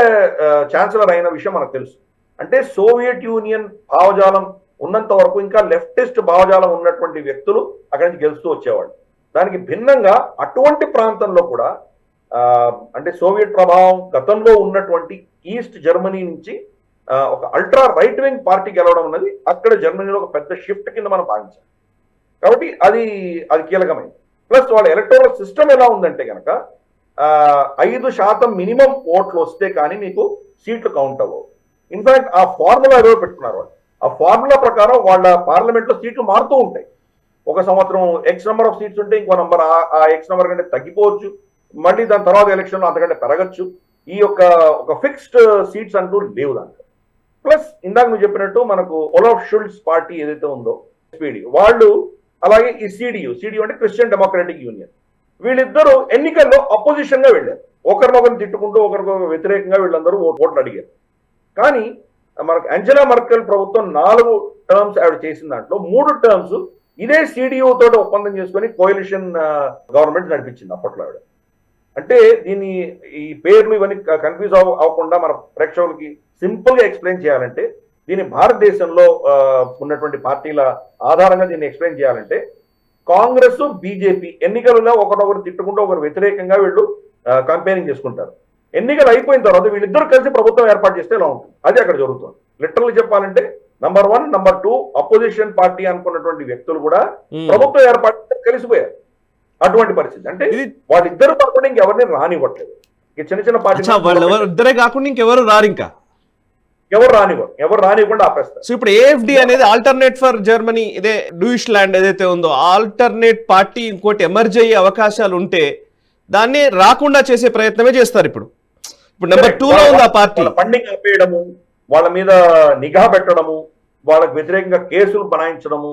ఛాన్సలర్ అయిన విషయం మనకు తెలుసు. అంటే సోవియట్ యూనియన్ భావజాలం ఉన్నంత వరకు ఇంకా లెఫ్టిస్ట్ భావజాలం ఉన్నటువంటి వ్యక్తులు అక్కడి నుంచి గెలుస్తూ వచ్చేవాళ్ళు. దానికి భిన్నంగా అటువంటి ప్రాంతంలో కూడా అంటే సోవియట్ ప్రభావం గతంలో ఉన్నటువంటి ఈస్ట్ జర్మనీ నుంచి ఒక అల్ట్రా రైట్ వింగ్ పార్టీ గెలవడం అన్నది అక్కడ జర్మనీలో ఒక పెద్ద షిఫ్ట్ కింద మనం భావించాలి. కాబట్టి అది కీలకమైంది. ప్లస్ వాళ్ళ ఎలక్టోరల్ సిస్టమ్ ఎలా ఉందంటే కనుక 5% మినిమం ఓట్లు వస్తే కానీ మీకు సీట్లు కౌంట్ అవ్వవు. ఇన్ఫాక్ట్ ఆ ఫార్ములా ఏదో పెట్టుకున్నారు వాళ్ళు. ఆ ఫార్ములా ప్రకారం వాళ్ళ పార్లమెంట్ లో సీట్లు మారుతూ ఉంటాయి. ఒక సంవత్సరం ఎక్స్ నెంబర్ ఆఫ్ సీట్స్ ఉంటే ఇంకో నంబర్ ఆ ఎక్స్ నెంబర్ కంటే తగ్గిపోవచ్చు, మళ్ళీ దాని తర్వాత ఎలక్షన్ లో అంతకంటే పెరగచ్చు. ఈ ఒక ఫిక్స్డ్ సీట్స్ అంటూ లేవు దాంట్లో. ప్లస్ ఇందాక నువ్వు చెప్పినట్టు మనకు ఒలాఫ్ షుల్ట్స్ పార్టీ ఏదైతే ఉందో ఎస్పీడి వాళ్ళు, అలాగే ఈ సిడియు అంటే క్రిస్టియన్ డెమోక్రటిక్ యూనియన్, వీళ్ళిద్దరూ ఎన్నికల్లో అపోజిషన్ గా వెళ్ళారు. ఒకరినొకరిని తిట్టుకుంటూ ఒకరికొకరు వ్యతిరేకంగా వీళ్ళందరూ ఓట్లు అడిగారు. కానీ మనకు యాంజెలా మర్కెల్ ప్రభుత్వం 4 టర్మ్స్ ఆవిడ చేసిన దాంట్లో 3 టర్మ్స్ ఇదే సిడియు తోటి ఒప్పందం చేసుకుని కోalition గవర్నమెంట్ నడిపించింది అప్పట్లో ఆవిడ. అంటే దీన్ని ఈ పేర్లు ఇవన్నీ కన్ఫ్యూజ్ అవ్వకుండా మన ప్రేక్షకులకి సింపుల్ గా ఎక్స్ప్లెయిన్ చేయాలంటే, దీన్ని భారతదేశంలో ఉన్నటువంటి పార్టీల ఆధారంగా దీన్ని ఎక్స్ప్లెయిన్ చేయాలంటే, కాంగ్రెస్ బీజేపీ ఎన్నికలలో ఒకరొకరు తిట్టుకుంటూ ఒకరు వ్యతిరేకంగా వీళ్ళు కంపేరింగ్ చేసుకుంటారు. ఎన్నికలు అయిపోయిన తర్వాత వీళ్ళిద్దరు కలిసి ప్రభుత్వం ఏర్పాటు చేస్తే ఎలా ఉంటుంది, అది అక్కడ జరుగుతుంది. లిటరల్లీ చెప్పాలంటే నంబర్ 1, నంబర్ 2 అపోజిషన్ పార్టీ అనుకున్నటువంటి వ్యక్తులు కూడా ప్రభుత్వం ఏర్పాటు కలిసిపోయారు. అటువంటి పరిస్థితి. అంటే వాళ్ళిద్దరు కాకుండా ఇంకెవరిని రానివ్వట్లేదు. చిన్న చిన్న పార్టీ ఇద్దరే కాకుండా ఇంకెవరు రారు, ఇంకా ఎవరు రానివ్వకుండా ఆపేస్తారు. సో ఇప్పుడు ఏఎఫ్డి అనేది ఆల్టర్నేట్ ఫర్ జర్మనీ, ఇదే డూయిచ్లాండ్ ఏదైతే ఉందో ఆల్టర్నేట్ పార్టీ ఇంకోటి ఎమర్జ్ అయ్యే అవకాశాలు ఉంటే దాన్ని రాకుండా చేసే ప్రయత్నమే చేస్తారు. ఇప్పుడు నెంబర్ 2లో ఉంది ఆ పార్టీ. ఫండింగ్ ఆపేయడము, వాళ్ళ మీద నిఘా పెట్టడము, వాళ్ళకు వ్యతిరేకంగా కేసులు బనాయించడము,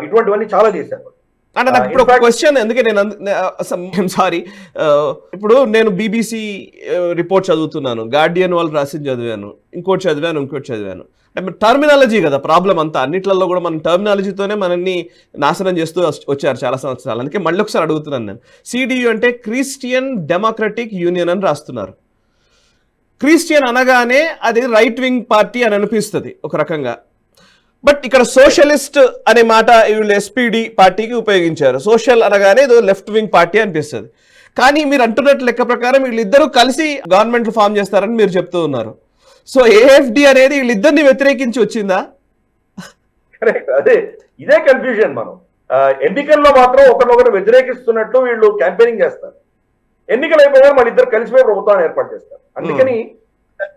ఇటువంటివన్నీ చాలా చేశారు. అంటే నాకు ఇప్పుడు ఒక క్వశ్చన్, ఎందుకే నేను సారీ, ఇప్పుడు నేను బీబీసీ రిపోర్ట్ చదువుతున్నాను, గార్డియన్ వాళ్ళు రాసింది చదివాను, ఇంకోటి చదివాను. అంటే టర్మినాలజీ కదా ప్రాబ్లం అంతా. అన్నిట్లలో కూడా మనం టర్మినాలజీతోనే మనల్ని నాశనం చేస్తూ వచ్చారు చాలా సంవత్సరాలు. అందుకే మళ్ళీ ఒకసారి అడుగుతున్నాను నేను. సిడియు అంటే క్రిస్టియన్ డెమోక్రటిక్ యూనియన్ అని రాస్తున్నారు. క్రిస్టియన్ అనగానే అది రైట్ వింగ్ పార్టీ అని అనిపిస్తుంది ఒక రకంగా. బట్ ఇక్కడ సోషలిస్ట్ అనే మాట వీళ్ళు ఎస్పీడి పార్టీకి ఉపయోగించారు. సోషల్ అనగానే ఇది లెఫ్ట్ వింగ్ పార్టీ అనిపిస్తుంది. కానీ మీరు అంటున్నట్టు లెక్క ప్రకారం వీళ్ళిద్దరూ కలిసి గవర్నమెంట్లు ఫామ్ చేస్తారని మీరు చెప్తూ ఉన్నారు. సో ఏఎఫ్డి అనేది వీళ్ళిద్దరిని వ్యతిరేకించి వచ్చిందా? కరెక్ట్, అదే ఇదే కన్ఫ్యూజన్. మనం ఎన్నికల్లో మాత్రం ఒకరినొకరు వ్యతిరేకిస్తున్నట్టు వీళ్ళు క్యాంపెయినింగ్ చేస్తారు. ఎన్నికలు అయిపోయినా మన ఇద్దరు కలిసిపోయి ప్రభుత్వాన్ని ఏర్పాటు చేస్తారు. అందుకని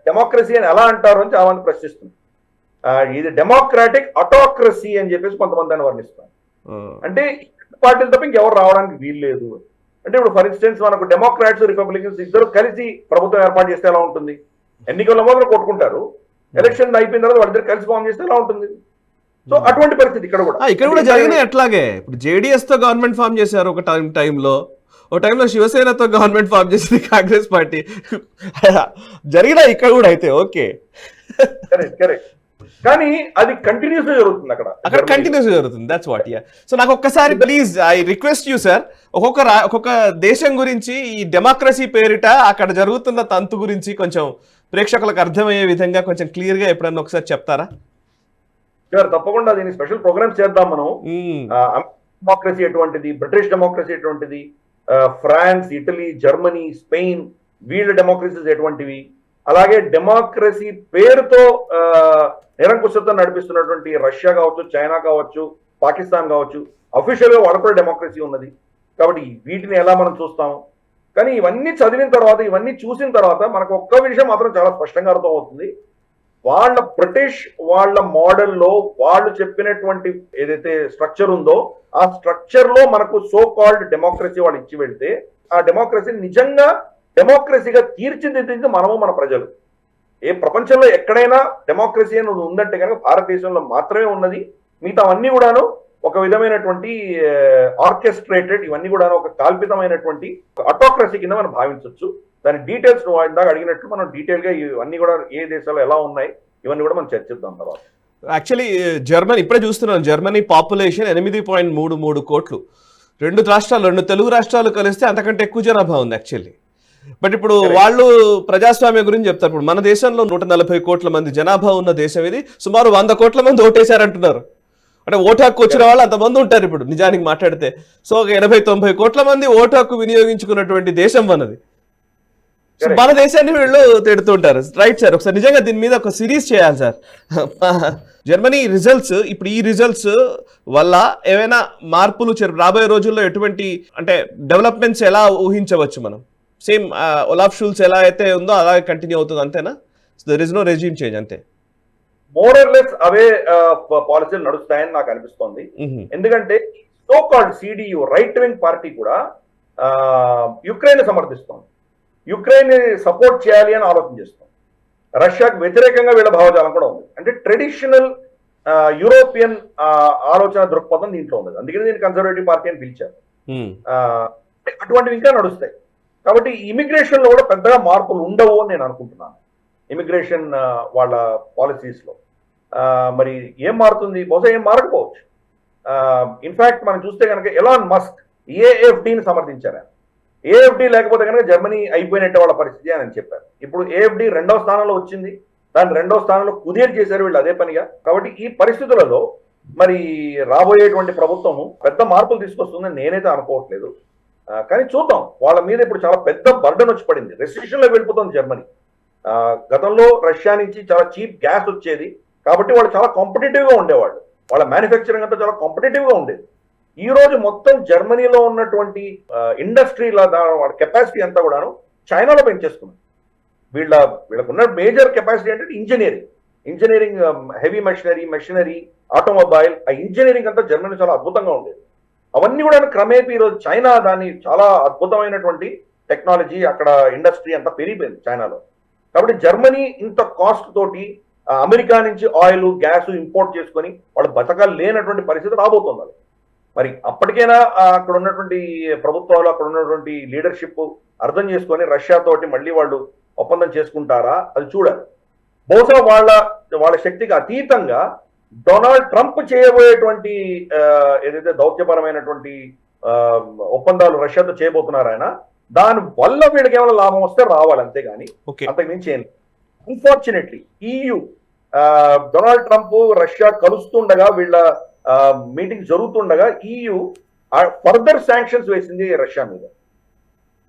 డెమోక్రసీ అని ఎలా అంటారు అని చాలా మంది ప్రశ్నిస్తుంది. ఇది డెమోక్రాటిక్ అటోక్రసీ అని చెప్పేసి కొంతమంది దాన్ని వర్ణిస్తారు. అంటే పార్టీలు తప్ప ఇంకెవరు రావడానికి వీలు లేదు. అంటే ఇప్పుడు ఫర్ ఇన్స్టెన్స్ మనకు డెమోక్రాట్స్ రిపబ్లికన్స్ ఇద్దరు కలిసి ప్రభుత్వం ఏర్పాటు చేస్తే ఎలా ఉంటుంది? ఎన్నికల్లో మాత్రం కొట్టుకుంటారు, ఎలక్షన్ అయిపోయిన తర్వాత వాళ్ళిద్దరు కలిసి ఫామ్ చేస్తే ఎలా ఉంటుంది? సో అటువంటి పరిస్థితి ఇక్కడ కూడా జరిగినాయి. అట్లాగే ఇప్పుడు జేడీఎస్ తో గవర్నమెంట్ ఫామ్ చేశారు ఒక టైంలో. ఓ టైంలో శివసేనతో గవర్నమెంట్ ఫామ్ చేసింది కాంగ్రెస్ పార్టీ. జరిగినా ఇక్కడ కూడా అయితే ఓకే, కరెక్ట్ కరెక్ట్. కానీ అది కంటిన్యూస్ గా జరుగుతుంది అక్కడ కంటిన్యూస్ జరుగుతుంది. That's what. యా. సో నాకు ఒక్కసారి please I request you sir, ఒక్కొక్క దేశం గురించి ఈ డెమోక్రసీ పేరిట అక్కడ జరుగుతున్న తంతు గురించి కొంచెం ప్రేక్షకులకు అర్థమయ్యే విధంగా కొంచెం క్లియర్ గా ఎప్పుడన్నా ఒకసారి చెప్తారా? సార్ తప్పకుండా దీన్ని స్పెషల్ ప్రోగ్రామ్స్ చేద్దాం మనం. డెమోక్రసీ ఎటువంటిది, బ్రిటిష్ డెమోక్రసీ ఎటువంటిది, ఫ్రాన్స్, ఇటలీ, జర్మనీ, స్పెయిన్ వీళ్ళ డెమోక్రసీస్ ఎటువంటివి, అలాగే డెమోక్రసీ పేరుతో నిరంకుశతో నడిపిస్తున్నటువంటి రష్యా కావచ్చు, చైనా కావచ్చు, పాకిస్తాన్ కావచ్చు, అఫీషియల్ గా వాళ్ళ కూడా డెమోక్రసీ ఉన్నది. కాబట్టి వీటిని ఎలా మనం చూస్తాము. కానీ ఇవన్నీ చదివిన తర్వాత, ఇవన్నీ చూసిన తర్వాత మనకు ఒక్క విషయం మాత్రం చాలా స్పష్టంగా అర్థం అవుతుంది. వాళ్ళ బ్రిటిష్ వాళ్ళ మోడల్లో వాళ్ళు చెప్పినటువంటి ఏదైతే స్ట్రక్చర్ ఉందో ఆ స్ట్రక్చర్ లో మనకు సో కాల్డ్ డెమోక్రసీ వాళ్ళు ఇచ్చి వెళ్తే ఆ డెమోక్రసీ నిజంగా డెమోక్రసీగా తీర్చిదిద్దింది మనము, మన ప్రజలు. ఏ ప్రపంచంలో ఎక్కడైనా డెమోక్రసీ అని ఉందంటే కనుక భారతదేశంలో మాత్రమే ఉన్నది. మిగతా అన్ని కూడాను ఒక విధమైనటువంటి ఆర్కెస్ట్రేటెడ్, ఇవన్నీ కూడా ఒక కాల్పితమైనటువంటి అటోక్రసీ కింద మనం భావించవచ్చు. దాని డీటెయిల్స్ నువ్వు ఇందాక అడిగినట్టు మనం డీటెయిల్ గా ఇవన్నీ కూడా ఏ దేశాల్లో ఎలా ఉన్నాయి ఇవన్నీ కూడా మనం చర్చిద్దాం తర్వాత. యాక్చువల్లీ జర్మనీ ఇప్పుడే చూస్తున్నాను, జర్మనీ పాపులేషన్ 8.33 కోట్లు. రెండు తెలుగు రాష్ట్రాలు కలిస్తే అంతకంటే ఎక్కువ జనాభా ఉంది యాక్చువల్లీ. బట్ ఇప్పుడు వాళ్ళు ప్రజాస్వామ్యం గురించి చెప్తారు. ఇప్పుడు మన దేశంలో 140 కోట్ల మంది జనాభా ఉన్న దేశం ఇది. సుమారు 100 కోట్ల మంది ఓటేశారంటున్నారు. అంటే ఓటు హక్కు వచ్చిన వాళ్ళు అంతమంది ఉంటారు ఇప్పుడు నిజానికి మాట్లాడితే. సో ఒక 80-90 కోట్ల మంది ఓటు హక్కు వినియోగించుకున్నటువంటి దేశం మనది. మన దేశాన్ని వీళ్ళు తిడుతుంటారు. రైట్ సార్, ఒకసారి నిజంగా దీని మీద ఒక సిరీస్ చేయాలి సార్. జర్మనీ రిజల్ట్స్, ఇప్పుడు ఈ రిజల్ట్స్ వల్ల ఏమైనా మార్పులు రాబోయే రోజుల్లో ఎటువంటి అంటే డెవలప్మెంట్స్ ఎలా ఊహించవచ్చు మనం? సేమ్ ఒలాఫ్ షూల్స్ ఎలా అయితే ఉందో అలాగే కంటిన్యూ అవుతుంది అంతేనా? There is no regime change అంతే. మోర్ ఆర్ లెస్ అవే పాలసీలు నడుస్తాయని నాకు అనిపిస్తోంది. ఎందుకంటే so called CDU right wing party కూడా యుక్రెయిన్ సమర్థిస్తోంది, యుక్రెయిన్ సపోర్ట్ చేయాలి అని ఆలోచన చేస్తాం. రష్యాకు వ్యతిరేకంగా వీళ్ళ భావజాలం కూడా ఉంది. అంటే ట్రెడిషనల్ యూరోపియన్ ఆలోచన దృక్పథం దీంట్లో ఉంది. అందుకని దీన్ని కన్సర్వేటివ్ పార్టీ అని పిలిచారు. అటువంటివి ఇంకా నడుస్తాయి. కాబట్టి ఇమిగ్రేషన్ లో కూడా పెద్దగా మార్పులు ఉండవు అని నేను అనుకుంటున్నాను. ఇమిగ్రేషన్ వాళ్ళ పాలసీస్ లో మరి ఏం మారుతుంది? బహుశా ఏం మారకపోవచ్చు. ఇన్ఫాక్ట్ మనం చూస్తే కనుక ఎలాన్ మస్క్ ఏఎఫ్డిని సమర్థించారు. ఏఎఫ్డి లేకపోతే కనుక జర్మనీ అయిపోయినట్టు వాళ్ళ పరిస్థితి అని చెప్పారు. ఇప్పుడు ఏఎఫ్డి 2వ స్థానంలో వచ్చింది, దాన్ని 2వ స్థానంలో కుదేరు చేశారు వీళ్ళు అదే పనిగా. కాబట్టి ఈ పరిస్థితులలో మరి రాబోయేటువంటి ప్రభుత్వము పెద్ద మార్పులు తీసుకొస్తుందని నేనైతే అనుకోవట్లేదు. కానీ చూద్దాం. వాళ్ళ మీద ఇప్పుడు చాలా పెద్ద బర్డన్ వచ్చి పడింది. రెసిషన్ లో వెళ్ళిపోతుంది జర్మనీ. గతంలో రష్యా నుంచి చాలా చీప్ గ్యాస్ వచ్చేది కాబట్టి వాళ్ళు చాలా కాంపిటేటివ్ గా ఉండేవాళ్ళు. వాళ్ళ మ్యానుఫ్యాక్చరింగ్ అంతా చాలా కాంపిటేటివ్ గా ఉండేది. ఈ రోజు మొత్తం జర్మనీలో ఉన్నటువంటి ఇండస్ట్రీల వాళ్ళ కెపాసిటీ అంతా కూడాను చైనాలో పెంచేసుకున్నారు. వీళ్ళకున్న మేజర్ కెపాసిటీ అంటే ఇంజనీరింగ్, హెవీ మెషినరీ, ఆటోమొబైల్, ఆ ఇంజనీరింగ్ అంతా జర్మనీ చాలా అద్భుతంగా ఉండేది. అవన్నీ కూడా క్రమేపీ ఈరోజు చైనా దాన్ని చాలా అద్భుతమైనటువంటి టెక్నాలజీ, అక్కడ ఇండస్ట్రీ అంతా పెరిగిపోయింది చైనాలో. కాబట్టి జర్మనీ ఇంత కాస్ట్ తోటి అమెరికా నుంచి ఆయిల్, గ్యాస్ ఇంపోర్ట్ చేసుకొని వాళ్ళు బతకాలు లేనటువంటి పరిస్థితి రాబోతుంది. మరి అప్పటికైనా అక్కడ ఉన్నటువంటి ప్రభుత్వాలు, అక్కడ ఉన్నటువంటి లీడర్షిప్ అర్థం చేసుకొని రష్యా తోటి మళ్ళీ వాళ్ళు ఒప్పందం చేసుకుంటారా అది చూడాలి. బహుశా వాళ్ళ శక్తికి అతీతంగా డొనాల్డ్ ట్రంప్ చేయబోయేటువంటి ఏదైతే దౌత్యపరమైనటువంటి ఒప్పందాలు రష్యాతో చేయబోతున్నారు ఆయన, దాని వల్ల వీళ్ళకి ఏమైనా లాభం వస్తే రావాలి, అంతేగాని అంతకు మించి ఏం. Unfortunately EU Donald Trump Russia కలుస్తుండగా, వీళ్ళ మీటింగ్ జరుగుతుండగా EU ఫర్దర్ శాంక్షన్స్ వేసింది రష్యా మీద.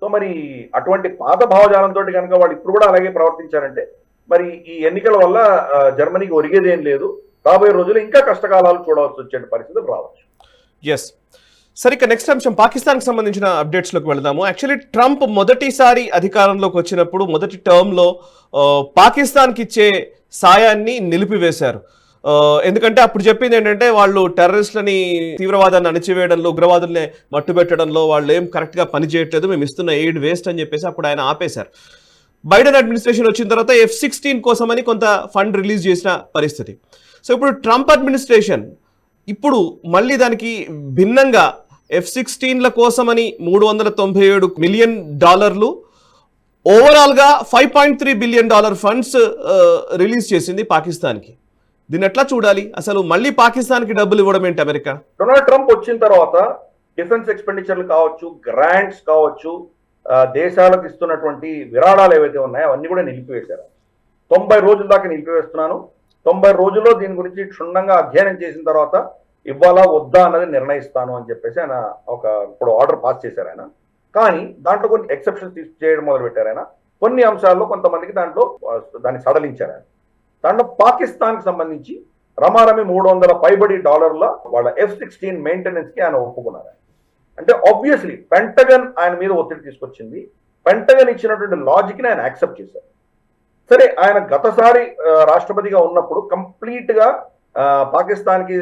సో మరి అటువంటి పాత భావజాలంతో కనుక వాళ్ళు ఇప్పుడు కూడా అలాగే ప్రవర్తించారంటే మరి ఈ ఎన్నికల వల్ల జర్మనీకి ఒరిగేదేం లేదు. రాబోయే రోజులు ఇంకా కష్టకాలాలు చూడవలసి వచ్చే పరిస్థితులు రావచ్చు. ఎస్. సరే, ఇక నెక్స్ట్ అంశం పాకిస్తాన్కి సంబంధించిన అప్డేట్స్లోకి వెళదాము. యాక్చువల్లీ ట్రంప్ మొదటిసారి అధికారంలోకి వచ్చినప్పుడు మొదటి టర్మ్లో పాకిస్తాన్కి ఇచ్చే సాయాన్ని నిలిపివేశారు. ఎందుకంటే అప్పుడు చెప్పింది ఏంటంటే వాళ్ళు టెర్రరిస్టులని, తీవ్రవాదాన్ని అణచివేయడంలో, ఉగ్రవాదుల్ని మట్టుబెట్టడంలో వాళ్ళు ఏం కరెక్ట్గా పని చేయట్లేదు, మేము ఇస్తున్న ఎయిడ్ వేస్ట్ అని చెప్పేసి అప్పుడు ఆయన ఆపేశారు. బైడెన్ అడ్మినిస్ట్రేషన్ వచ్చిన తర్వాత F-16 కోసమని కొంత ఫండ్ రిలీజ్ చేసిన పరిస్థితి. సో ఇప్పుడు ట్రంప్ అడ్మినిస్ట్రేషన్ ఇప్పుడు మళ్ళీ దానికి భిన్నంగా F-16ల కోసమని $397 మిలియన్ ఓవరాల్గా $5.3 బిలియన్ ఫండ్స్ రిలీజ్ చేసింది పాకిస్తాన్కి. దీన్ని ఎట్లా చూడాలి? అసలు మళ్ళీ పాకిస్తాన్కి డబ్బులు ఇవ్వడం ఏంటి అమెరికా? డొనాల్డ్ ట్రంప్ వచ్చిన తర్వాత డిఫెన్స్ ఎక్స్పెండిచర్లు కావచ్చు, గ్రాంట్స్ కావచ్చు, దేశాలకు ఇస్తున్నటువంటి విరాళాలు ఏవైతే ఉన్నాయో అవన్నీ కూడా నిలిపివేశారు. 90 రోజుల దాకా నిలిపివేస్తున్నాను, 90 రోజుల్లో దీని గురించి క్షుణ్ణంగా అధ్యయనం చేసిన తర్వాత ఇవ్వాలా వద్దా అన్నది నిర్ణయిస్తాను అని చెప్పేసి ఆయన ఇప్పుడు ఆర్డర్ పాస్ చేశారు ఆయన. కానీ దాంట్లో కొన్ని ఎక్సెప్షన్స్ చేయడం మొదలుపెట్టారు ఆయన. కొన్ని అంశాల్లో కొంతమందికి దాన్ని సడలించారు ఆయన. దాంట్లో పాకిస్తాన్కి సంబంధించి రమారమి $300 పైబడి వాళ్ళ F-16 మెయింటెనెన్స్ కి ఆయన ఒప్పుకున్నారు. అంటే ఆబ్వియస్లీ పెంటగన్ ఆయన మీద ఒత్తిడి తీసుకొచ్చింది. పెంటగన్ ఇచ్చినటువంటి లాజిక్ ని ఆయన యాక్సెప్ట్ చేశారు. సరే, ఆయన గతసారి రాష్ట్రపతిగా ఉన్నప్పుడు కంప్లీట్ గా పాకిస్తాన్ కి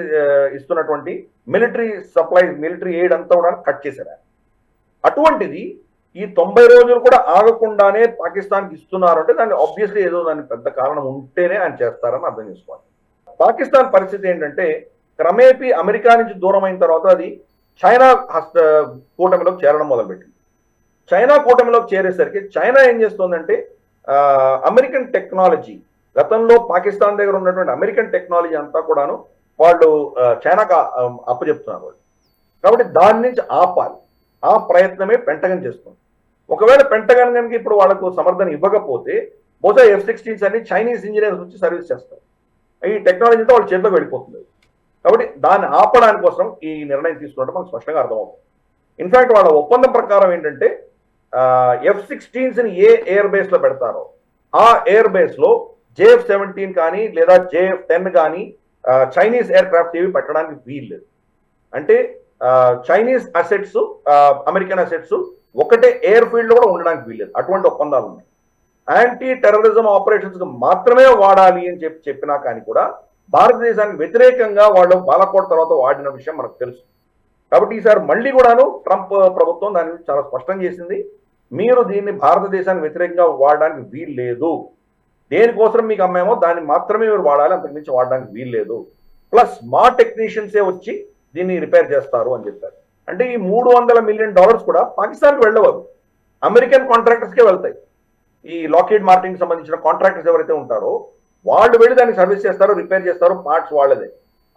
ఇస్తున్నటువంటి మిలిటరీ సప్లైస్, మిలిటరీ ఎయిడ్ అంతా కూడా కట్ చేశారు ఆయన. అటువంటిది ఈ 90 రోజులు కూడా ఆగకుండానే పాకిస్తాన్కి ఇస్తున్నారు అంటే దాన్ని ఆబ్వియస్లీ ఏదో దానికి పెద్ద కారణం ఉంటేనే ఆయన చేస్తారని అర్థం చేసుకోవాలి. పాకిస్తాన్ పరిస్థితి ఏంటంటే క్రమేపీ అమెరికా నుంచి దూరం అయిన తర్వాత అది చైనా కూటమిలోకి చేరడం మొదలుపెట్టింది. చైనా కూటమిలోకి చేరేసరికి చైనా ఏం చేస్తుందంటే అమెరికన్ టెక్నాలజీ, గతంలో పాకిస్తాన్ దగ్గర ఉన్నటువంటి అమెరికన్ టెక్నాలజీ అంతా కూడాను వాళ్ళు చైనాకు అప్పచెప్తున్నారు వాళ్ళు. కాబట్టి దాని నుంచి ఆపాలి, ఆ ప్రయత్నమే పెంటగన్ చేస్తుంది. ఒకవేళ పెంటగన్ కనుక ఇప్పుడు వాళ్ళకు సమర్థన ఇవ్వకపోతే బహుశా F-16s అన్ని చైనీస్ ఇంజనీర్స్ వచ్చి సర్వీస్ చేస్తారు. ఈ టెక్నాలజీతో వాళ్ళ చేతిలోకి వెళ్ళిపోతుంది. కాబట్టి దాన్ని ఆపడానికి కోసం ఈ నిర్ణయం తీసుకున్నట్టు మనకు స్పష్టంగా అర్థమవుతుంది. ఇన్ఫాక్ట్ వాళ్ళ ఒప్పందం ప్రకారం ఏంటంటే F-16s ని ఏ ఎయిర్ బేస్ లో పెడతారో ఆ ఎయిర్ బేస్ లో JF-17 కానీ లేదా JF-10 కానీ చైనీస్ ఎయిర్ క్రాఫ్ట్ ఏవి పెట్టడానికి వీల్లేదు. అంటే చైనీస్ అసెట్స్, అమెరికన్ అసెట్స్ ఒకటే ఎయిర్ ఫీల్డ్ లో కూడా ఉండడానికి వీల్లేదు. అటువంటి ఒప్పందాలు ఉన్నాయి. యాంటీ టెర్రరిజం ఆపరేషన్స్ మాత్రమే వాడాలి అని చెప్పినా కానీ కూడా భారతదేశానికి వ్యతిరేకంగా వాళ్ళు బాలకోట్ తర్వాత వాడిన విషయం మనకు తెలుసు. కాబట్టి ఈసారి మళ్ళీ కూడాను ట్రంప్ ప్రభుత్వం దాన్ని చాలా స్పష్టం చేసింది. మీరు దీన్ని భారతదేశానికి వ్యతిరేకంగా వాడడానికి వీల్లేదు. దేనికోసం మీకు అమ్మామో దాన్ని మాత్రమే మీరు వాడాలి, అంతకుమించి వాడడానికి వీల్లేదు. ప్లస్ మా టెక్నీషియన్సే వచ్చి దీన్ని రిపేర్ చేస్తారు అని చెప్పారు. అంటే ఈ $300 మిలియన్ కూడా పాకిస్తాన్కి వెళ్ళవద్దు, అమెరికన్ కాంట్రాక్టర్స్కే వెళ్తాయి. ఈ లాక్హీడ్ మార్టిన్కి సంబంధించిన కాంట్రాక్టర్స్ ఎవరైతే ఉంటారో వాళ్ళు వెళ్ళి దాన్ని సర్వీస్ చేస్తారో, రిపేర్ చేస్తారో, పార్ట్స్ వాళ్ళదే.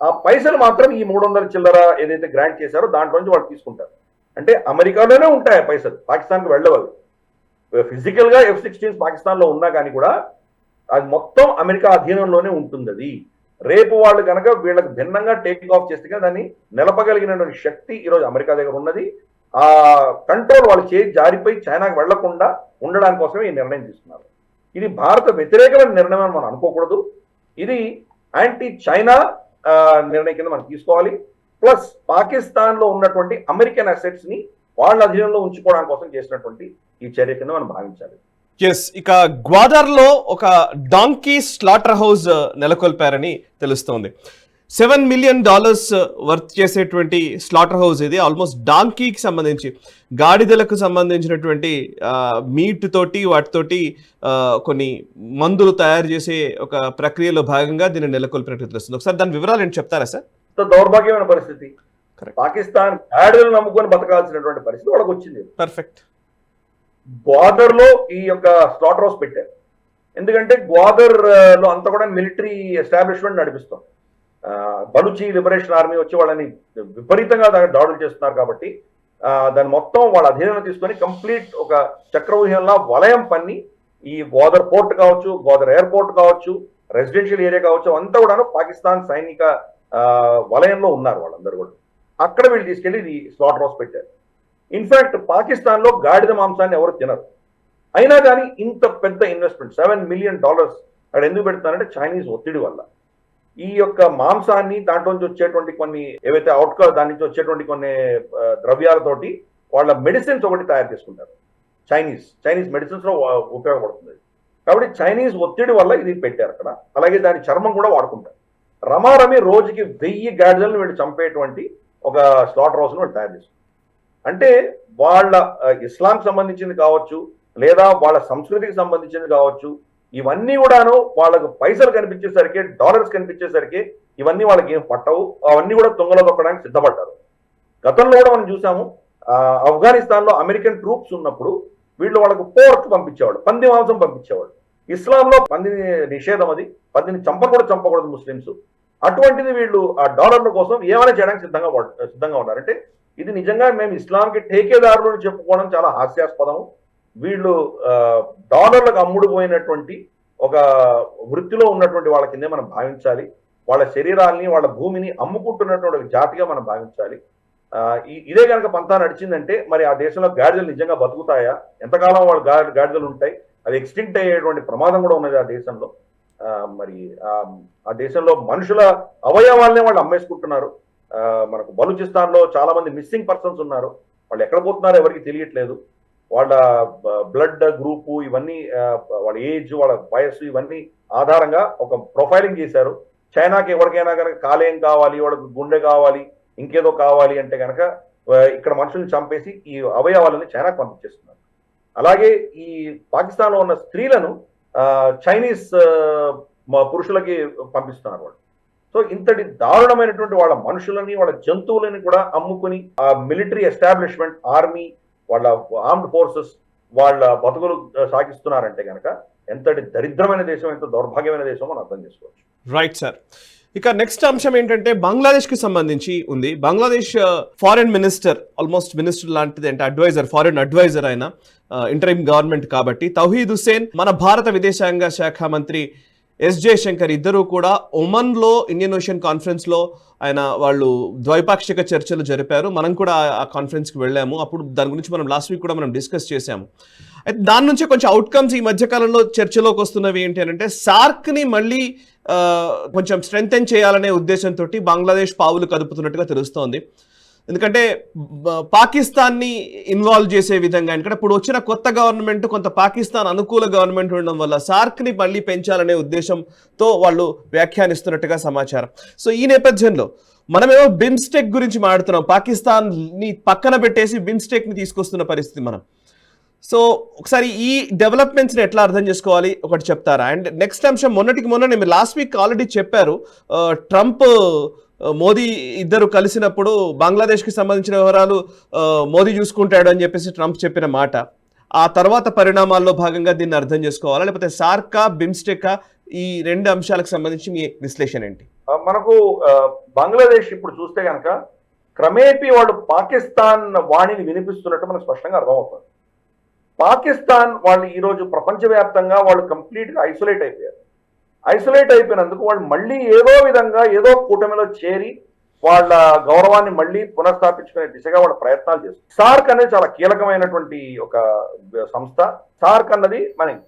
ఆ పైసలు మాత్రం ఈ 300 చిల్లర ఏదైతే గ్రాంట్ చేశారో దాంట్లో నుంచి వాళ్ళు తీసుకుంటారు. అంటే అమెరికాలోనే ఉంటాయి ఆ పైసలు, పాకిస్తాన్కి వెళ్ళవాలి. ఫిజికల్ గా F-16s పాకిస్తాన్ లో ఉన్నా కానీ కూడా అది మొత్తం అమెరికా అధీనంలోనే ఉంటుంది. అది రేపు వాళ్ళు కనుక వీళ్ళకి భిన్నంగా టేకింగ్ ఆఫ్ చేస్తే దాన్ని నిలపగలిగినటువంటి శక్తి ఈరోజు అమెరికా దగ్గర ఉన్నది. ఆ కంట్రోల్ వాళ్ళు చేసి జారిపోయి చైనాకి వెళ్లకుండా ఉండడానికి కోసమే ఈ నిర్ణయం తీసుకున్నారు. ఇది భారత వ్యతిరేకమైన నిర్ణయం అని మనం అనుకోకూడదు. ఇది యాంటీ చైనా నిర్ణయం కింద మనం తీసుకోవాలి. ప్లస్ పాకిస్తాన్ లో ఉన్నటువంటి అమెరికన్ అసెట్స్ ని వాళ్ళ అధీనంలో ఉంచుకోవడానికి కోసం చేసినటువంటి ఈ చర్య కింద మనం భావించాలి. ఎస్, ఇక గ్వాదర్లో ఒక డాంకీ స్లాటర్ హౌస్ నెలకొల్పారని తెలుస్తోంది. $7 మిలియన్ వర్త్ చేసేటువంటి స్లాటర్ హౌస్ ఇది. ఆల్మోస్ట్ డాంకీకి సంబంధించి, గాడిదలకు సంబంధించినటువంటి మీట్ తోటి వాటితోటి కొన్ని మందులు తయారు చేసే ఒక ప్రక్రియలో భాగంగా దీన్ని నెలకొల్పినట్టు తెలుస్తుంది. ఒకసారి దాని వివరాలు ఏంటి చెప్తారా సార్? దౌర్భాగ్యమైన పరిస్థితి. పాకిస్తాన్ గాడిదలు నమ్ముకొని బతకాల్సినటువంటి పరిస్థితి వాళ్ళకి వచ్చింది. పర్ఫెక్ట్. గ్వాదర్ లో ఈ యొక్క స్లాటర్ హౌస్ పెట్టారు. ఎందుకంటే గ్వాదర్ లో అంతా కూడా మిలిటరీ ఎస్టాబ్లిష్మెంట్ నడిపిస్తాం. బలూచి లిబరేషన్ ఆర్మీ వచ్చి వాళ్ళని విపరీతంగా దాడులు చేస్తున్నారు. కాబట్టి దాన్ని మొత్తం వాళ్ళ అధీనంలో తీసుకొని కంప్లీట్ ఒక చక్రవ్యూహంలా వలయం పన్ని ఈ గోదర్ పోర్ట్ కావచ్చు, గోదర్ ఎయిర్పోర్ట్ కావచ్చు, రెసిడెన్షియల్ ఏరియా కావచ్చు, అంతా కూడాను పాకిస్తాన్ సైనిక వలయంలో ఉన్నారు వాళ్ళందరూ కూడా. అక్కడ వీళ్ళు తీసుకెళ్లి ఇది స్లాటర్ హౌస్ పెట్టారు. ఇన్ఫాక్ట్ పాకిస్తాన్ లో గాడిద మాంసాన్ని ఎవరు తినరు. అయినా కానీ ఇంత పెద్ద ఇన్వెస్ట్మెంట్ $7 మిలియన్ అక్కడ ఎందుకు పెడతారంటే చైనీస్ ఒత్తిడి వల్ల. ఈ యొక్క మాంసాన్ని దాంట్లో నుంచి వచ్చేటువంటి కొన్ని ఏవైతే దాని నుంచి వచ్చేటువంటి కొన్ని ద్రవ్యాలతోటి వాళ్ళ మెడిసిన్స్ ఒకటి తయారు చేసుకుంటారు. చైనీస్ మెడిసిన్స్ లో ఉపయోగపడుతుంది. కాబట్టి చైనీస్ ఒత్తిడి వల్ల ఇది పెట్టారు అక్కడ. అలాగే దాని చర్మం కూడా వాడుకుంటారు. రమారమి రోజుకి 1000 గాడిదలను వీళ్ళు చంపేటువంటి ఒక స్లాటర్ హౌస్ ను వీళ్ళు తయారు చేసుకుంటారు. అంటే వాళ్ళ ఇస్లాంకి సంబంధించింది కావచ్చు, లేదా వాళ్ళ సంస్కృతికి సంబంధించింది కావచ్చు, ఇవన్నీ కూడాను వాళ్ళకు పైసలు కనిపించేసరికి, డాలర్స్ కనిపించేసరికి ఇవన్నీ వాళ్ళకి ఏం పట్టవు. అవన్నీ కూడా తుంగలో తొక్కడానికి సిద్ధపడ్డారు. గతంలో కూడా మనం చూసాము, ఆఫ్ఘనిస్తాన్ లో అమెరికన్ ట్రూప్స్ ఉన్నప్పుడు వీళ్ళు వాళ్ళకు పోర్క్ పంపించేవాడు, పంది మాంసం పంపించేవాడు. ఇస్లాంలో పందిని నిషేధం, అది పందిని చంపకూడదు ముస్లింస్. అటువంటిది వీళ్ళు ఆ డాలర్ల కోసం ఏమైనా చేయడానికి సిద్ధంగా ఉన్నారు. అంటే ఇది నిజంగా మేము ఇస్లాంకి ఠేకేదారులు అని చెప్పుకోవడం చాలా హాస్యాస్పదము. వీళ్ళు డాలర్లకు అమ్ముడుపోయినటువంటి ఒక వృత్తిలో ఉన్నటువంటి వాళ్ళ కిందే మనం భావించాలి. వాళ్ళ శరీరాల్ని, వాళ్ళ భూమిని అమ్ముకుంటున్నటువంటి ఒక జాతిగా మనం భావించాలి. ఇదే కనుక పంతా నడిచిందంటే మరి ఆ దేశంలో గాడిదలు నిజంగా బతుకుతాయా? ఎంతకాలం వాళ్ళు గాడిదలు ఉంటాయి? అవి ఎక్స్టింక్ట్ అయ్యేటువంటి ప్రమాదం కూడా ఉన్నది ఆ దేశంలో. మరి ఆ దేశంలో మనుషుల అవయవాలనే వాళ్ళు అమ్మేసుకుంటున్నారు. మనకు బలూచిస్తాన్ లో చాలా మంది మిస్సింగ్ పర్సన్స్ ఉన్నారు. వాళ్ళు ఎక్కడ పోతున్నారో ఎవరికి తెలియట్లేదు. వాళ్ళ బ్లడ్ గ్రూపు ఇవన్నీ, వాళ్ళ ఏజ్, వాళ్ళ వయస్సు ఇవన్నీ ఆధారంగా ఒక ప్రొఫైలింగ్ చేశారు. చైనాకి ఎవరికైనా కనుక కాలేయం కావాలి, వాళ్ళకి గుండె కావాలి, ఇంకేదో కావాలి అంటే కనుక ఇక్కడ మనుషుల్ని చంపేసి ఈ అవయవాలని చైనాకు పంపించేస్తున్నారు. అలాగే ఈ పాకిస్తాన్ లో ఉన్న స్త్రీలను చైనీస్ పురుషులకి పంపిస్తున్నారు వాళ్ళు. సో ఇంతటి దారుణమైనటువంటి వాళ్ళ మనుషులని, వాళ్ళ జంతువులని కూడా అమ్ముకుని ఆ మిలిటరీ ఎస్టాబ్లిష్మెంట్, ఆర్మీ, వాళ్ళ ఆర్మ్డ్ ఫోర్సెస్ వాళ్ళ బతుకులు సాగిస్తున్నారంటే కనుక ఎంతటి దరిద్రమైన దేశం, ఎంత దౌర్భాగ్యమైన దేశం మనం అర్థం చేసుకోవచ్చు. Right sir. ఇక నెక్స్ట్ అంశం ఏంటంటే బంగ్లాదేశ్ కి సంబంధించి ఉంది. Bangladesh foreign minister, almost minister లాంటిది, అంటే అడ్వైజర్, ఫారెన్ అడ్వైజర్ ఆయన, ఇంటరిమ్ గవర్నమెంట్ కాబట్టి, తౌహీద్ హుస్సేన్, మన భారత విదేశాంగ శాఖ మంత్రి ఎస్ జయశంకర్ ఇద్దరు కూడా ఒమన్ లో ఇండియన్ ఓషన్ కాన్ఫరెన్స్ లో వాళ్ళు ద్వైపాక్షిక చర్చలు జరిపారు. మనం కూడా ఆ కాన్ఫరెన్స్ కి వెళ్ళాము. అప్పుడు దాని గురించి మనం లాస్ట్ వీక్ కూడా మనం డిస్కస్ చేశాము. అయితే దాని నుంచే కొంచెం అవుట్కమ్స్ ఈ మధ్యకాలంలో చర్చలోకి వస్తున్నవి ఏంటి అంటే, సార్క్ ని మళ్ళీ కొంచెం స్ట్రెంగ్తెన్ చేయాలనే ఉద్దేశంతో బంగ్లాదేశ్ పావులు కదుపుతున్నట్టుగా తెలుస్తోంది. ఎందుకంటే పాకిస్తాన్ని ఇన్వాల్వ్ చేసే విధంగా, ఎందుకంటే ఇప్పుడు వచ్చిన కొత్త గవర్నమెంట్ కొంత పాకిస్తాన్ అనుకూల గవర్నమెంట్ ఉండడం వల్ల సార్క్ని మళ్ళీ పెంచాలనే ఉద్దేశంతో వాళ్ళు వ్యాఖ్యానిస్తున్నట్టుగా సమాచారం. సో ఈ నేపథ్యంలో మనమేమో బిమ్స్టెక్ గురించి మాట్లాడుతున్నాం, పాకిస్తాన్ని పక్కన పెట్టేసి బిమ్స్టెక్ని తీసుకొస్తున్న పరిస్థితి మనం. సో ఒకసారి ఈ డెవలప్మెంట్స్ని ఎట్లా అర్థం చేసుకోవాలి ఒకటి చెప్తారా? అండ్ నెక్స్ట్ అంశం, మొన్న మీరు లాస్ట్ వీక్ ఆల్రెడీ చెప్పారు, ట్రంప్ మోదీ ఇద్దరు కలిసినప్పుడు బంగ్లాదేశ్కి సంబంధించిన వివరాలు మోదీ చూసుకుంటాడు అని చెప్పేసి ట్రంప్ చెప్పిన మాట. ఆ తర్వాత పరిణామాల్లో భాగంగా దీన్ని అర్థం చేసుకోవాలా, లేకపోతే సార్కా, బిమ్స్టెకా, ఈ రెండు అంశాలకు సంబంధించి మీ విశ్లేషణ ఏంటి? మనకు బంగ్లాదేశ్ ఇప్పుడు చూస్తే కనుక క్రమేపీ వాళ్ళు పాకిస్తాన్ వాణిని వినిపిస్తున్నట్టు మనకు స్పష్టంగా అర్థమవుతుంది. పాకిస్తాన్ వాళ్ళు ఈరోజు ప్రపంచవ్యాప్తంగా వాళ్ళు కంప్లీట్గా ఐసోలేట్ అయిపోయినందుకు వాళ్ళు మళ్ళీ ఏదో విధంగా ఏదో కూటమిలో చేరి వాళ్ళ గౌరవాన్ని మళ్ళీ పునఃస్థాపించుకునే దిశగా వాళ్ళ ప్రయత్నాలు చేస్తారు. సార్క్ అనేది చాలా కీలకమైనటువంటి ఒక సంస్థ. సార్క్ అన్నది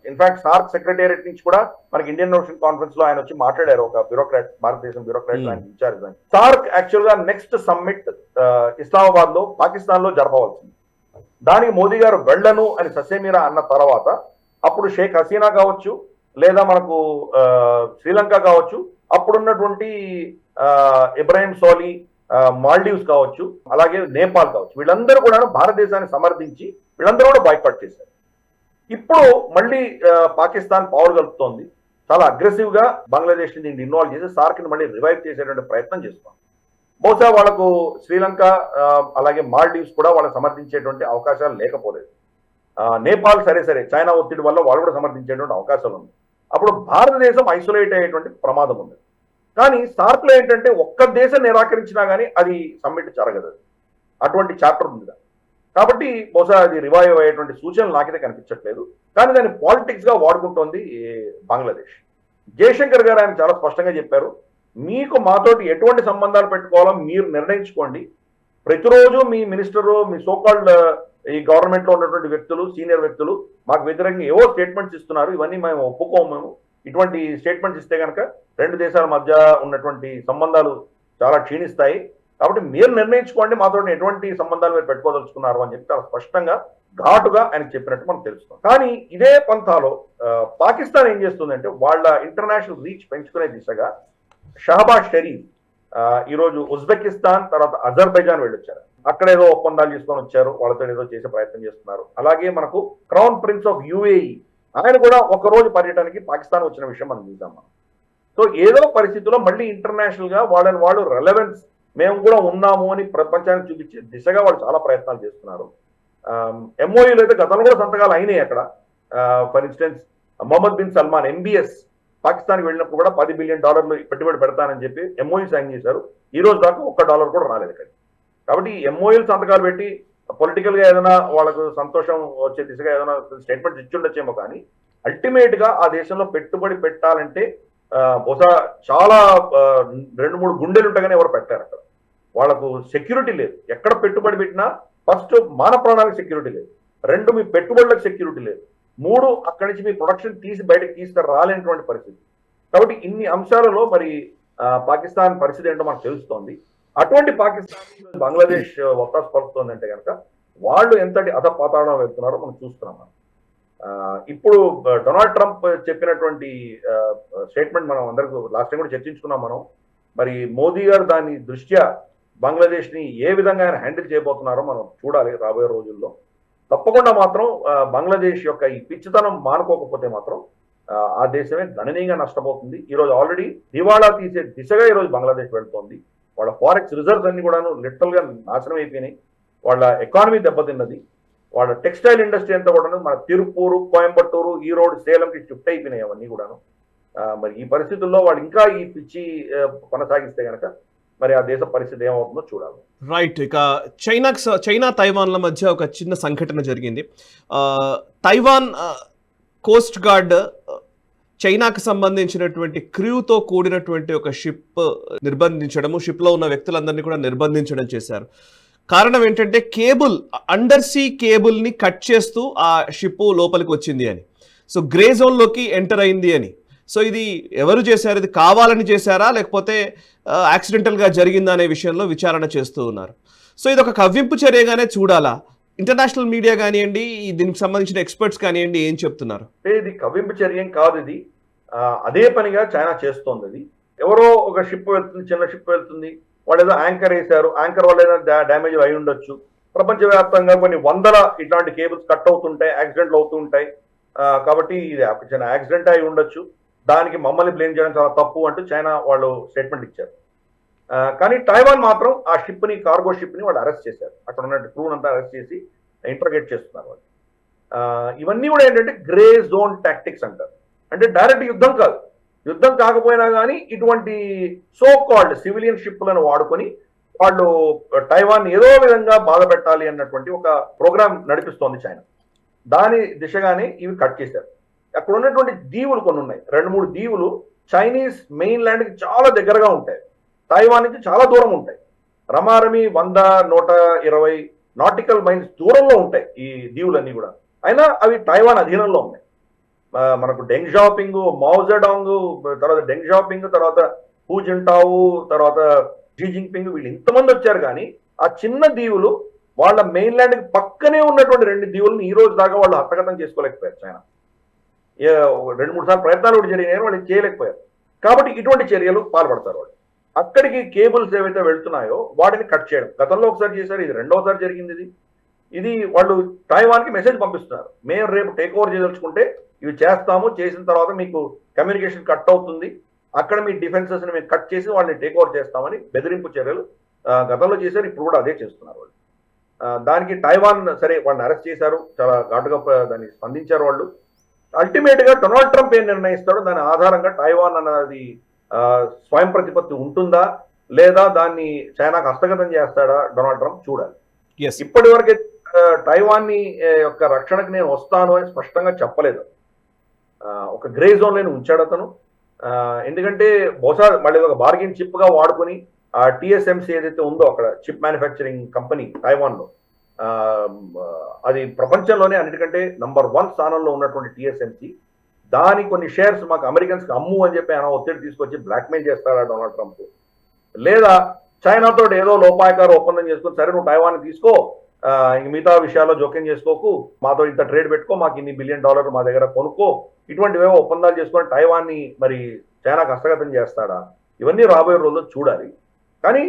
ఇన్ఫాక్ట్ సార్క్ సెక్రటేరియట్ నుంచి కూడా మనకి ఇండియన్ ఓషన్ కాన్ఫరెన్స్ లో ఆయన వచ్చి మాట్లాడారు, ఒక బ్యూరోక్రాట్, భారతదేశం బ్యూరోక్రాట్ ఆయన ఇన్ఛార్జ్. సార్క్ యాక్చువల్ గా నెక్స్ట్ సమ్మిట్ ఇస్లామాబాద్ లో, పాకిస్తాన్ లో జరపవలసింది. దానికి మోదీ గారు వెళ్ళను అని ససేమిరా అన్న తర్వాత అప్పుడు షేక్ హసీనా కావచ్చు, లేదా మనకు శ్రీలంక కావచ్చు, అప్పుడున్నటువంటి ఇబ్రాహిం సోలి, మాల్డీవ్స్ కావచ్చు, అలాగే నేపాల్ కావచ్చు, వీళ్ళందరూ కూడా భారతదేశాన్ని సమర్థించి వీళ్ళందరూ కూడా బాయ్కాట్ చేశారు. ఇప్పుడు మళ్ళీ పాకిస్తాన్ పవర్ కలుపుతోంది, చాలా అగ్రెసివ్ గా బంగ్లాదేశ్ ని దీన్ని ఇన్వాల్వ్ చేసి సార్క్ ని మళ్ళీ రివైవ్ చేసేటువంటి ప్రయత్నం చేస్తాం. బహుశా వాళ్ళకు శ్రీలంక అలాగే మాల్డీవ్స్ కూడా వాళ్ళని సమర్థించేటువంటి అవకాశాలు లేకపోలేదు. నేపాల్ సరే చైనా ఒత్తిడి వల్ల వాళ్ళు కూడా సమర్థించేటువంటి అవకాశాలు ఉంది. అప్పుడు భారతదేశం ఐసోలేట్ అయ్యేటువంటి ప్రమాదం ఉంది. కానీ సార్క్ లో ఏంటంటే ఒక్క దేశం నిరాకరించినా కానీ అది సమ్మిట్ జరగదు, అటువంటి చాప్టర్ ఉంది. కాబట్టి బహుశా అది రివైవ్ అయ్యేటువంటి సూచనలు నాకైతే కనిపించట్లేదు. కానీ దాన్ని పాలిటిక్స్ గా వాడుకుంటోంది బంగ్లాదేశ్. జయశంకర్ గారు ఆయన చాలా స్పష్టంగా చెప్పారు, మీకు మాతోటి ఎటువంటి సంబంధాలు పెట్టుకోవాలో మీరు నిర్ణయించుకోండి. ప్రతిరోజు మీ మినిస్టరు, మీ సోకాల్డ్ ఈ గవర్నమెంట్ లో ఉన్నటువంటి వ్యక్తులు, సీనియర్ వ్యక్తులు మాకు వ్యతిరేకంగా ఏవో స్టేట్మెంట్స్ ఇస్తున్నారు, ఇవన్నీ మేము ఒప్పుకోము. మేము ఇటువంటి స్టేట్మెంట్స్ ఇస్తే కనుక రెండు దేశాల మధ్య ఉన్నటువంటి సంబంధాలు చాలా క్షీణిస్తాయి. కాబట్టి మీరు నిర్ణయించుకోండి మాతో ఎటువంటి సంబంధాలు మీరు పెట్టుకోదలుచుకున్నారు అని చెప్పి చాలా స్పష్టంగా ఘాటుగా ఆయనకు చెప్పినట్టు మనం తెలుస్తాం. కానీ ఇదే పంథాలో పాకిస్తాన్ ఏం చేస్తుందంటే వాళ్ళ ఇంటర్నేషనల్ రీచ్ పెంచుకునే దిశగా షహబాజ్ షరీఫ్ ఈరోజు ఉజ్బెకిస్తాన్ తర్వాత అజర్బైజాన్ వెళ్ళొచ్చారు. అక్కడ ఏదో ఒప్పందాలు తీసుకొని వచ్చారు, వాళ్ళతో ఏదో చేసే ప్రయత్నం చేస్తున్నారు. అలాగే మనకు క్రౌన్ ప్రిన్స్ ఆఫ్ యుఏఈ ఆయన కూడా ఒక రోజు పర్యటనకి పాకిస్తాన్ వచ్చిన విషయం మనం చూసాం. సో ఏదో పరిస్థితుల్లో మళ్ళీ ఇంటర్నేషనల్ గా వాళ్ళని వాళ్ళు రెలవెన్స్ మేము కూడా ఉన్నాము అని ప్రపంచానికి చూపించే దిశగా వాళ్ళు చాలా ప్రయత్నాలు చేస్తున్నారు. ఎంఓయూలు అయితే గతంలో కూడా సంతకాలు అయినాయి అక్కడ. For instance Mohammed bin Salman MBS పాకిస్తాన్కి వెళ్ళినప్పుడు కూడా $10 బిలియన్ పెట్టుబడి పెడతానని చెప్పి ఎంఓయూ సైన్ చేశారు. ఈ రోజు దాకా $1 కూడా రాలేదు ఇక్కడ. కాబట్టి ఎంఓయూలు సంతకాలు పెట్టి పొలిటికల్ గా ఏదైనా వాళ్ళకు సంతోషం వచ్చే దిశగా ఏదైనా స్టేట్మెంట్స్ ఇచ్చుండొచ్చేమో, కానీ అల్టిమేట్ గా ఆ దేశంలో పెట్టుబడి పెట్టాలంటే బహుశా చాలా 2-3 గుండెలు ఉంటాగానే ఎవరు పెట్టారు అక్కడ. వాళ్ళకు సెక్యూరిటీ లేదు. ఎక్కడ పెట్టుబడి పెట్టినా ఫస్ట్ మాన ప్రాణాలకు సెక్యూరిటీ లేదు, 2 మీ పెట్టుబడులకు సెక్యూరిటీ లేదు, 3 అక్కడి నుంచి మీ ప్రొడక్షన్ తీసి బయటకు తీసుకుని రాలేనటువంటి పరిస్థితి. కాబట్టి ఇన్ని అంశాలలో మరి పాకిస్తాన్ పరిస్థితి ఏంటో మనకు తెలుస్తోంది. అటువంటి పాకిస్తాన్ బంగ్లాదేశ్ ఒత్తాసు పలుకుతోందంటే కనుక వాళ్ళు ఎంతటి అధపాతాళం వెళ్తున్నారో మనం చూస్తున్నాం. ఇప్పుడు డొనాల్డ్ ట్రంప్ చెప్పినటువంటి స్టేట్మెంట్ మనం అందరికీ లాస్ట్ టైం కూడా చర్చించుకున్నాం మనం. మరి మోదీ గారు దాని దృష్ట్యా బంగ్లాదేశ్ ని ఏ విధంగా ఆయన హ్యాండిల్ చేయబోతున్నారో మనం చూడాలి రాబోయే రోజుల్లో. తప్పకుండా మాత్రం బంగ్లాదేశ్ యొక్క ఈ పిచ్చితనం మానుకోకపోతే మాత్రం ఆ దేశమే గణనీయంగా నష్టపోతుంది. ఈరోజు ఆల్రెడీ దివాళా తీసే దిశగా ఈరోజు బంగ్లాదేశ్ వెళ్తోంది. వాళ్ళ ఫారెక్స్ రిజర్వ్స్ అన్ని కూడాను లిటరల్ గా నాశనం అయిపోయినాయి. వాళ్ళ ఎకానమీ దెబ్బతిన్నది. వాళ్ళ టెక్స్టైల్ ఇండస్ట్రీ అంతా కూడా మన తిరుపూరు, కోయంబత్తూరు, ఈరోడ్, సేలంకి షిఫ్ట్ అయిపోయినాయి అవన్నీ కూడాను. మరి ఈ పరిస్థితుల్లో వాళ్ళు ఇంకా ఈ పిచ్చి కొనసాగిస్తే కనుక మరి ఆ దేశ పరిస్థితి ఏమవుతుందో చూడాలి. రైట్. ఇక చైనా తైవాన్ల మధ్య ఒక చిన్న సంఘటన జరిగింది. తైవాన్ కోస్ట్ గార్డ్ చైనాకు సంబంధించినటువంటి క్రూతో కూడినటువంటి ఒక షిప్ నిర్బంధించడము, షిప్లో ఉన్న వ్యక్తులందరినీ కూడా నిర్బంధించడం చేశారు. కారణం ఏంటంటే కేబుల్, అండర్ సీ కేబుల్ని కట్ చేస్తూ ఆ షిప్ లోపలికి వచ్చింది అని. సో గ్రే జోన్లోకి ఎంటర్ అయింది అని. సో ఇది ఎవరు చేశారు, ఇది కావాలని చేశారా లేకపోతే యాక్సిడెంటల్గా జరిగిందా అనే విషయంలో విచారణ చేస్తూ ఉన్నారు. సో ఇది ఒక కవ్వింపు చర్యగానే చూడాలా? ఇంటర్నేషనల్ మీడియా కానివ్వండి, దీనికి సంబంధించిన ఎక్స్పర్ట్స్ కానివ్వండి ఏం చెప్తున్నారు? ఇది కవ్వింపు చర్య కాదు, ఇది అదే పనిగా చైనా చేస్తోంది. ఇది ఎవరో ఒక షిప్ వెళ్తుంది, చిన్న షిప్ వెళ్తుంది, వాళ్ళు ఏదో యాంకర్ వేశారు, యాంకర్ వల్ల ఏదైనా డ్యామేజ్ అయి ఉండొచ్చు. ప్రపంచవ్యాప్తంగా కొన్ని వందల ఇట్లాంటి కేబుల్స్ కట్ అవుతుంటాయి, యాక్సిడెంట్లు అవుతూ ఉంటాయి. కాబట్టి ఇది చిన్న యాక్సిడెంట్ అయి ఉండొచ్చు, దానికి మమ్మల్ని బ్లేమ్ చేయడం చాలా తప్పు అంటూ చైనా వాళ్ళు స్టేట్మెంట్ ఇచ్చారు. కానీ తైవాన్ మాత్రం ఆ షిప్ ని, కార్గో షిప్ ని వాళ్ళు అరెస్ట్ చేశారు. అక్కడ ఉన్న క్రూన్ అంతా అరెస్ట్ చేసి ఇంటర్గేట్ చేస్తున్నారు వాళ్ళు. ఇవన్నీ కూడా ఏంటంటే గ్రే జోన్ టాక్టిక్స్ అంటారు. అంటే డైరెక్ట్ యుద్ధం కాదు, యుద్ధం కాకపోయినా కానీ ఇటువంటి సో కాల్డ్ సివిలియన్ షిప్లను వాడుకొని వాళ్ళు తైవాన్ ఏదో విధంగా బాధ పెట్టాలి అన్నటువంటి ఒక ప్రోగ్రామ్ నడిపిస్తోంది చైనా. దాని దిశగానే ఇవి కట్ చేశారు. అక్కడ ఉన్నటువంటి దీవులు కొన్ని ఉన్నాయి, 2-3 దీవులు చైనీస్ మెయిన్ ల్యాండ్ కి చాలా దగ్గరగా ఉంటాయి, తైవాన్ నుంచి చాలా దూరం ఉంటాయి. రమారమి 100-120 నాటికల్ మైల్స్ దూరంలో ఉంటాయి ఈ దీవులన్నీ కూడా. అయినా అవి తైవాన్ అధీనంలో ఉన్నాయి. మనకు డెంగ్ షాపింగ్, మౌజడాంగ్, తర్వాత డెంగ్ షాపింగ్, తర్వాత హూజింటావు, తర్వాత జీ జింగ్పింగ్, వీళ్ళు ఇంతమంది వచ్చారు. కానీ ఆ చిన్న దీవులు వాళ్ళ మెయిన్ ల్యాండ్ కి పక్కనే ఉన్నటువంటి 2 దీవులను ఈ రోజు దాకా వాళ్ళు హస్తగతం చేసుకోలేకపోయారు. చైనా 2-3 సార్లు ప్రయత్నాలు కూడా జరిగినాయని వాళ్ళు చేయలేకపోయారు. కాబట్టి ఇటువంటి చర్యలు పాల్పడతారు వాళ్ళు. అక్కడికి కేబుల్స్ ఏవైతే వెళ్తున్నాయో వాటిని కట్ చేయడం గతంలో ఒకసారి చేశారు, ఇది రెండోసారి జరిగింది. ఇది వాళ్ళు తైవాన్కి మెసేజ్ పంపిస్తున్నారు, మేము రేపు టేక్ ఓవర్ చేయదలుచుకుంటే ఇవి చేస్తాము, చేసిన తర్వాత మీకు కమ్యూనికేషన్ కట్ అవుతుంది, అక్కడ మీ డిఫెన్సెస్ ని మేము కట్ చేసి వాళ్ళని టేక్ ఓవర్ చేస్తామని బెదిరింపు చర్యలు గతంలో చేశారు, ఇప్పుడు కూడా అదే చేస్తున్నారు వాళ్ళు. దానికి తైవాన్ సరే వాళ్ళని అరెస్ట్ చేశారు, చాలా ఘాటుగా దాన్ని స్పందించారు వాళ్ళు. అల్టిమేట్ గా డొనాల్డ్ ట్రంప్ ఏం నిర్ణయిస్తాడో దాని ఆధారంగా తైవాన్ అన్నది స్వయం ప్రతిపత్తి ఉంటుందా లేదా దాన్ని చైనాకు హస్తగతం చేస్తాడా డొనాల్డ్ ట్రంప్ చూడాలి. ఇప్పటి వరకే టైవాన్ని యొక్క రక్షణకు నేను వస్తాను అని స్పష్టంగా చెప్పలేదు. ఒక గ్రే జోన్ లేని ఉంచాడు అతను. ఎందుకంటే బహుశా మళ్ళీ ఒక బార్గెన్ చిప్ గా వాడుకుని ఆ టిఎస్ఎంసి ఏదైతే ఉందో అక్కడ చిప్ మ్యానుఫ్యాక్చరింగ్ కంపెనీ టైవాన్ లో, అది ప్రపంచంలోనే అన్నిటికంటే #1 స్థానంలో ఉన్నటువంటి టిఎస్ఎంసి, దాని కొన్ని షేర్స్ మాకు అమెరికన్స్ కి అమ్ము అని చెప్పి ఆయన ఒత్తిడి తీసుకొచ్చి బ్లాక్మెయిల్ చేస్తాడా డొనాల్డ్ ట్రంప్, లేదా చైనాతో ఏదో లోపాయకార ఒప్పందం చేసుకుని సరే నువ్వు టైవాన్ తీసుకో, ఇంక మిగతా విషయాల్లో జోక్యం చేసుకోకు, మాతో ఇంత ట్రేడ్ పెట్టుకో, మాకు ఇన్ని $1 బిలియన్ మా దగ్గర కొనుక్కో, ఇటువంటివేవో ఒప్పందాలు చేసుకొని టైవాన్ని మరి చైనాకు హస్తగతం చేస్తాడా, ఇవన్నీ రాబోయే రోజుల్లో చూడాలి. కానీ